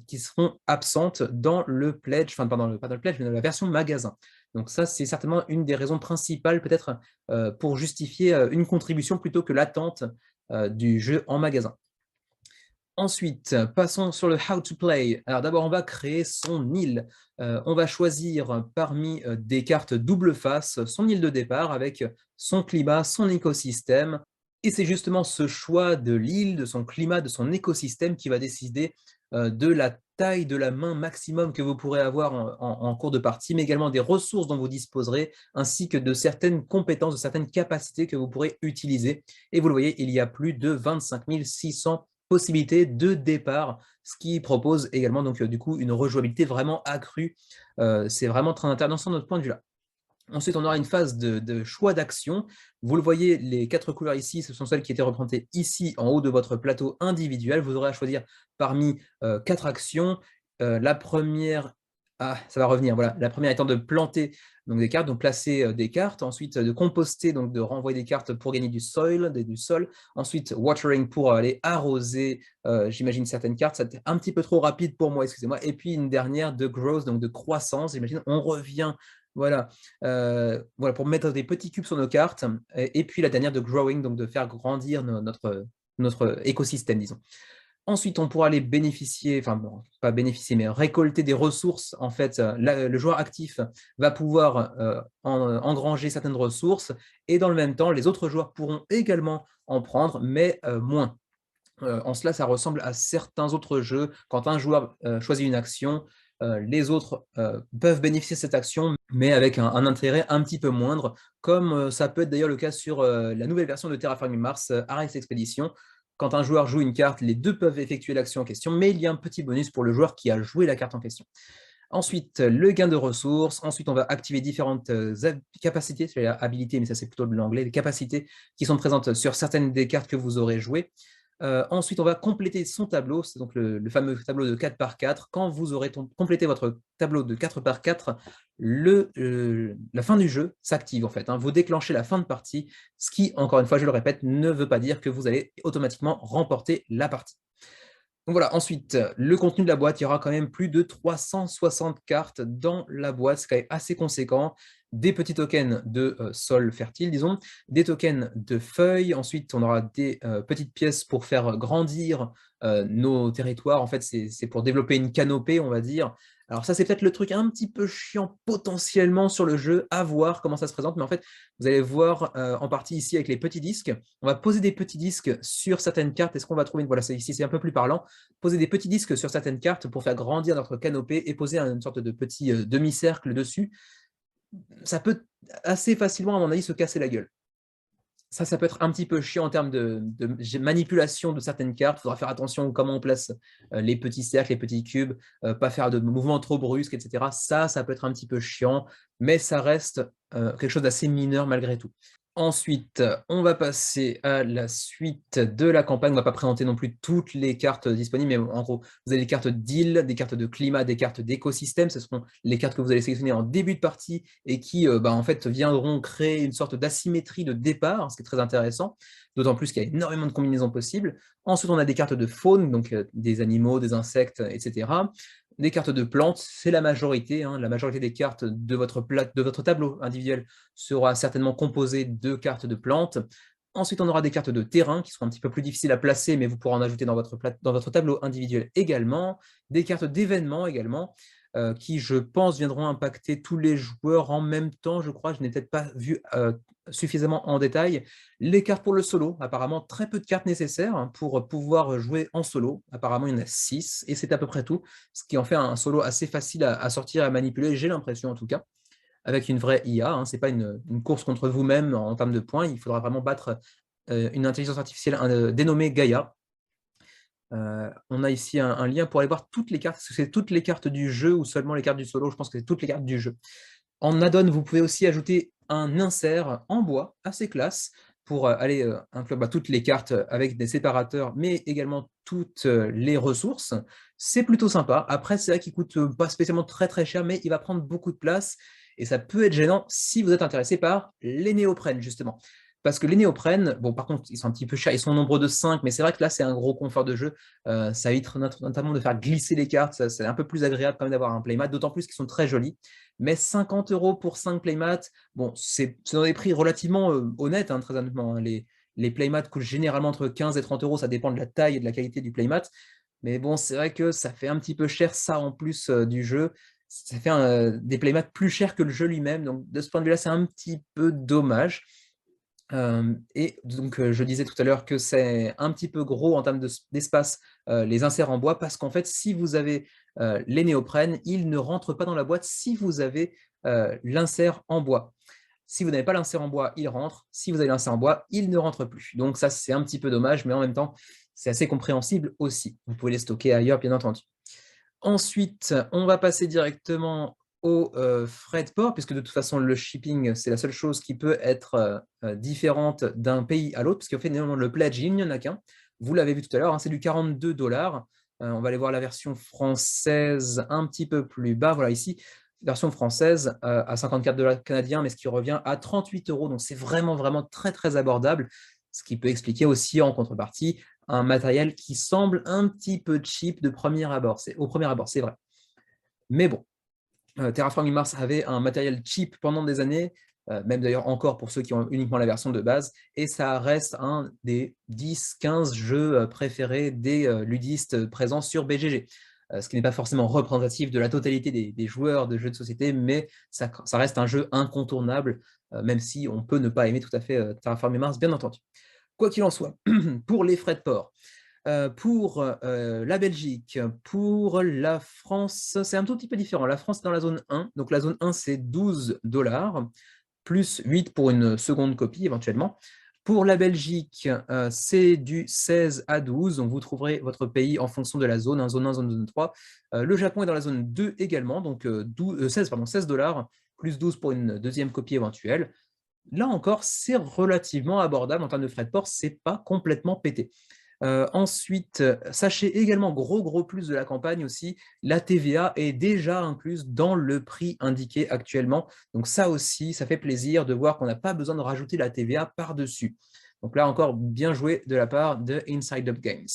qui seront absentes dans le pledge, enfin, pas dans le pledge, mais dans la version magasin. Donc ça, c'est certainement une des raisons principales, peut-être, pour justifier une contribution plutôt que l'attente du jeu en magasin. Ensuite, passons sur le How to Play. Alors d'abord, on va créer son île. On va choisir parmi des cartes double face son île de départ avec son climat, son écosystème. Et c'est justement ce choix de l'île, de son climat, de son écosystème qui va décider de la taille de la main maximum que vous pourrez avoir en cours de partie, mais également des ressources dont vous disposerez, ainsi que de certaines compétences, de certaines capacités que vous pourrez utiliser. Et vous le voyez, il y a plus de 25 600 possibilités de départ, ce qui propose également donc du coup une rejouabilité vraiment accrue. C'est vraiment très intéressant de notre point de vue là. Ensuite, on aura une phase de choix d'action. Vous le voyez, les 4 couleurs ici, ce sont celles qui étaient représentées ici en haut de votre plateau individuel. Vous aurez à choisir parmi 4 actions. La première, ça va revenir, voilà. La première étant de planter donc, des cartes, donc placer des cartes. Ensuite, de composter, donc de renvoyer des cartes pour gagner du soil, du sol. Ensuite, watering pour aller arroser, j'imagine, certaines cartes. C'était un petit peu trop rapide pour moi, excusez-moi. Et puis une dernière de growth, donc de croissance. J'imagine, on revient. Voilà, voilà, pour mettre des petits cubes sur nos cartes. Et puis la dernière de growing, donc de faire grandir notre écosystème, disons. Ensuite, on pourra aller bénéficier, enfin bon, pas bénéficier, mais récolter des ressources. En fait, le joueur actif va pouvoir engranger certaines ressources et dans le même temps, les autres joueurs pourront également en prendre, mais moins. En cela, ça ressemble à certains autres jeux. Quand un joueur choisit une action, les autres peuvent bénéficier de cette action, mais avec un intérêt un petit peu moindre, comme ça peut être d'ailleurs le cas sur la nouvelle version de Terraforming Mars, Ares Expedition. Quand un joueur joue une carte, les deux peuvent effectuer l'action en question, mais il y a un petit bonus pour le joueur qui a joué la carte en question. Ensuite, le gain de ressources. Ensuite, on va activer différentes capacités, c'est la habilité, mais ça c'est plutôt de l'anglais, les capacités qui sont présentes sur certaines des cartes que vous aurez jouées. Ensuite, on va compléter son tableau, c'est donc le fameux tableau de 4 par 4. Quand vous aurez complété votre tableau de 4 par 4, la fin du jeu s'active en fait. Vous déclenchez la fin de partie, ce qui, encore une fois, je le répète, ne veut pas dire que vous allez automatiquement remporter la partie. Donc voilà, ensuite, le contenu de la boîte, il y aura quand même plus de 360 cartes dans la boîte, c'est quand même assez conséquent. Des petits tokens de sol fertile, disons, des tokens de feuilles. Ensuite, on aura des petites pièces pour faire grandir nos territoires. En fait, c'est pour développer une canopée, on va dire. Alors ça, c'est peut-être le truc un petit peu chiant potentiellement sur le jeu, à voir comment ça se présente. Mais en fait, vous allez voir en partie ici avec les petits disques. On va poser des petits disques sur certaines cartes. Est-ce qu'on va trouver une... Voilà, ici, c'est un peu plus parlant. Poser des petits disques sur certaines cartes pour faire grandir notre canopée et poser une sorte de petit demi-cercle dessus. Ça peut assez facilement, à mon avis, se casser la gueule. Ça peut être un petit peu chiant en termes de manipulation de certaines cartes. Il faudra faire attention à comment on place les petits cercles, les petits cubes, pas faire de mouvements trop brusques, etc. Ça peut être un petit peu chiant, mais ça reste quelque chose d'assez mineur malgré tout. Ensuite, on va passer à la suite de la campagne. On ne va pas présenter non plus toutes les cartes disponibles, mais en gros, vous avez des cartes d'île, des cartes de climat, des cartes d'écosystème. Ce seront les cartes que vous allez sélectionner en début de partie et qui, en fait, viendront créer une sorte d'asymétrie de départ, ce qui est très intéressant, d'autant plus qu'il y a énormément de combinaisons possibles. Ensuite, on a des cartes de faune, donc des animaux, des insectes, etc. Des cartes de plantes, c'est la majorité. La majorité des cartes de votre tableau individuel sera certainement composée de cartes de plantes. Ensuite, on aura des cartes de terrain qui seront un petit peu plus difficiles à placer, mais vous pourrez en ajouter dans votre tableau individuel également. Des cartes d'événements également, qui, je pense, viendront impacter tous les joueurs en même temps. Je crois, je n'ai peut-être pas vu suffisamment en détail. Les cartes pour le solo, apparemment très peu de cartes nécessaires pour pouvoir jouer en solo. Apparemment, il y en a 6 et c'est à peu près tout, ce qui en fait un solo assez facile à sortir et à manipuler, j'ai l'impression en tout cas, avec une vraie IA. Ce n'est pas une course contre vous-même en termes de points, il faudra vraiment battre une intelligence artificielle dénommée Gaïa. On a ici un lien pour aller voir toutes les cartes. Est-ce que c'est toutes les cartes du jeu ou seulement les cartes du solo? Je pense que c'est toutes les cartes du jeu. En add-on, vous pouvez aussi ajouter un insert en bois assez classe pour aller inclure toutes les cartes avec des séparateurs, mais également toutes les ressources. C'est plutôt sympa. Après, c'est vrai qu'il ne coûte pas spécialement très très cher, mais il va prendre beaucoup de place et ça peut être gênant si vous êtes intéressé par les néoprènes, justement. Parce que les néoprènes, bon, par contre, ils sont un petit peu chers, ils sont au nombre de 5, mais c'est vrai que là, c'est un gros confort de jeu. Ça évite notamment de faire glisser les cartes, c'est un peu plus agréable quand même d'avoir un playmat, d'autant plus qu'ils sont très jolis. Mais 50 € pour 5 playmats, bon, c'est dans des prix relativement honnêtes, très honnêtement. Les playmats coûtent généralement entre 15 et 30 €, ça dépend de la taille et de la qualité du playmat. Mais bon, c'est vrai que ça fait un petit peu cher, ça, en plus du jeu. Ça fait des playmats plus chers que le jeu lui-même. Donc, de ce point de vue-là, c'est un petit peu dommage. Et donc, je disais tout à l'heure que c'est un petit peu gros en termes d'espace, les inserts en bois, parce qu'en fait, si vous avez les néoprènes, ils ne rentrent pas dans la boîte si vous avez l'insert en bois. Si vous n'avez pas l'insert en bois, il rentre. Si vous avez l'insert en bois, il ne rentre plus. Donc ça, c'est un petit peu dommage, mais en même temps, c'est assez compréhensible aussi. Vous pouvez les stocker ailleurs, bien entendu. Ensuite, on va passer directement aux frais de port, puisque de toute façon, le shipping, c'est la seule chose qui peut être différente d'un pays à l'autre, parce qu'en fait, le pledge, il n'y en a qu'un. Vous l'avez vu tout à l'heure, c'est du 42 $. On va aller voir la version française un petit peu plus bas. Voilà, ici, version française à 54 $ canadiens, mais ce qui revient à 38 €. Donc, c'est vraiment, vraiment très, très abordable, ce qui peut expliquer aussi en contrepartie un matériel qui semble un petit peu cheap au premier abord, c'est vrai. Mais bon, Terraforming Mars avait un matériel cheap pendant des années, même d'ailleurs encore pour ceux qui ont uniquement la version de base, et ça reste un des 10-15 jeux préférés des ludistes présents sur BGG. Ce qui n'est pas forcément représentatif de la totalité des joueurs de jeux de société, mais ça reste un jeu incontournable, même si on peut ne pas aimer tout à fait Terraforming Mars, bien entendu. Quoi qu'il en soit, pour les frais de port, pour la Belgique, pour la France, c'est un tout petit peu différent. La France est dans la zone 1, donc la zone 1 c'est 12 $, plus 8 pour une seconde copie éventuellement. Pour la Belgique, c'est du 16 à 12, donc vous trouverez votre pays en fonction de la zone, zone 1, zone 3. Le Japon est dans la zone 2 également, donc 16 $, plus 12 pour une deuxième copie éventuelle. Là encore, c'est relativement abordable en termes de frais de port, c'est pas complètement pété. Ensuite, sachez également, gros plus de la campagne aussi, la TVA est déjà incluse dans le prix indiqué actuellement. Donc ça aussi, ça fait plaisir de voir qu'on n'a pas besoin de rajouter la TVA par-dessus. Donc là encore, bien joué de la part de Inside Up Games.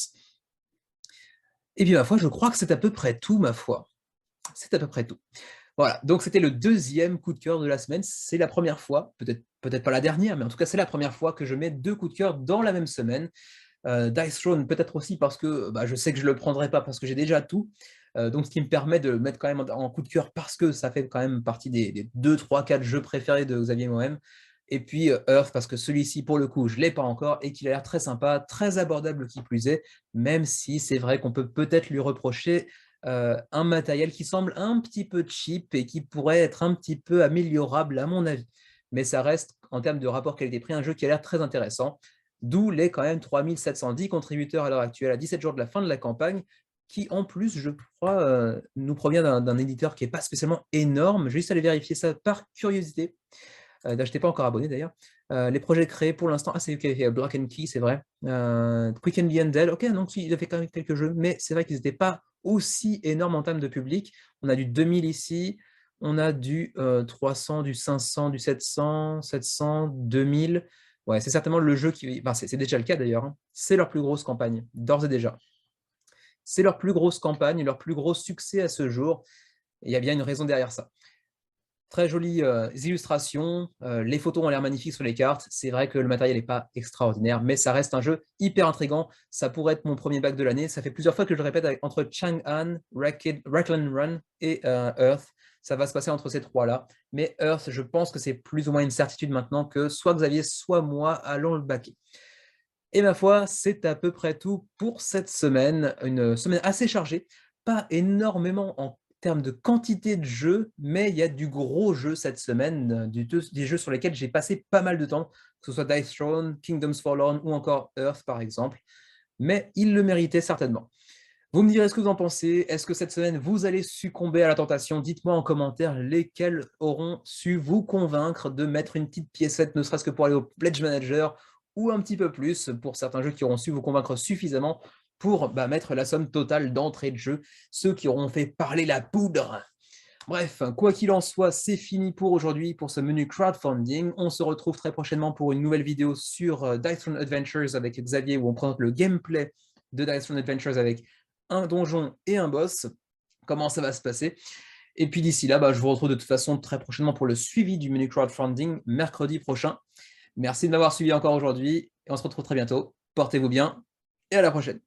Et bien ma foi, je crois que c'est à peu près tout, ma foi. C'est à peu près tout. Voilà, donc c'était le deuxième coup de cœur de la semaine. C'est la première fois, peut-être pas la dernière, mais en tout cas c'est la première fois que je mets 2 coups de cœur dans la même semaine. Dice Throne, peut-être aussi parce que je sais que je ne le prendrai pas parce que j'ai déjà tout. Donc ce qui me permet de le mettre quand même en coup de cœur parce que ça fait quand même partie des 2, 3, 4 jeux préférés de Xavier Mohem. Et puis Earth, parce que celui-ci, pour le coup, je ne l'ai pas encore et qu'il a l'air très sympa, très abordable qui plus est, même si c'est vrai qu'on peut peut-être lui reprocher un matériel qui semble un petit peu cheap et qui pourrait être un petit peu améliorable à mon avis. Mais ça reste, en termes de rapport qualité-prix, un jeu qui a l'air très intéressant. D'où les quand même 3710 contributeurs à l'heure actuelle, à 17 jours de la fin de la campagne, qui en plus, je crois, nous provient d'un éditeur qui n'est pas spécialement énorme. Je vais juste aller vérifier ça par curiosité. Je n'étais pas encore abonné d'ailleurs. Les projets créés pour l'instant, c'est UK, Block and Key, c'est vrai. Quick and the Undead, ok, donc il a fait quand même quelques jeux, mais c'est vrai qu'ils n'étaient pas aussi énormes en termes de public. On a du 2000 ici, on a du 300, du 500, du 700, 700, 2000. Ouais, c'est certainement le jeu qui... Enfin, c'est déjà le cas d'ailleurs, hein. C'est leur plus grosse campagne, d'ores et déjà. C'est leur plus grosse campagne, leur plus gros succès à ce jour. Et il y a bien une raison derrière ça. Très jolies illustrations, les photos ont l'air magnifiques sur les cartes. C'est vrai que le matériel n'est pas extraordinaire, mais ça reste un jeu hyper intriguant. Ça pourrait être mon premier bac de l'année. Ça fait plusieurs fois que je le répète entre Chang'an, Raglan Run et Earth. Ça va se passer entre ces trois-là. Mais Earth, je pense que c'est plus ou moins une certitude maintenant que soit Xavier, soit moi allons le baquer. Et ma foi, c'est à peu près tout pour cette semaine. Une semaine assez chargée. Pas énormément en termes de quantité de jeux, mais il y a du gros jeu cette semaine, des jeux sur lesquels j'ai passé pas mal de temps, que ce soit Dice Throne, Kingdoms Fallen ou encore Earth par exemple. Mais il le méritait certainement. Vous me direz ce que vous en pensez. Est-ce que cette semaine, vous allez succomber à la tentation? Dites-moi en commentaire lesquels auront su vous convaincre de mettre une petite piécette, ne serait-ce que pour aller au Pledge Manager, ou un petit peu plus pour certains jeux qui auront su vous convaincre suffisamment pour mettre la somme totale d'entrée de jeu, ceux qui auront fait parler la poudre. Bref, quoi qu'il en soit, c'est fini pour aujourd'hui, pour ce menu crowdfunding. On se retrouve très prochainement pour une nouvelle vidéo sur Dice Throne Adventures avec Xavier, où on présente le gameplay de Dice Throne Adventures avec un donjon et un boss, comment ça va se passer. Et puis d'ici là, je vous retrouve de toute façon très prochainement pour le suivi du menu crowdfunding mercredi prochain. Merci de m'avoir suivi encore aujourd'hui et on se retrouve très bientôt. Portez-vous bien et à la prochaine.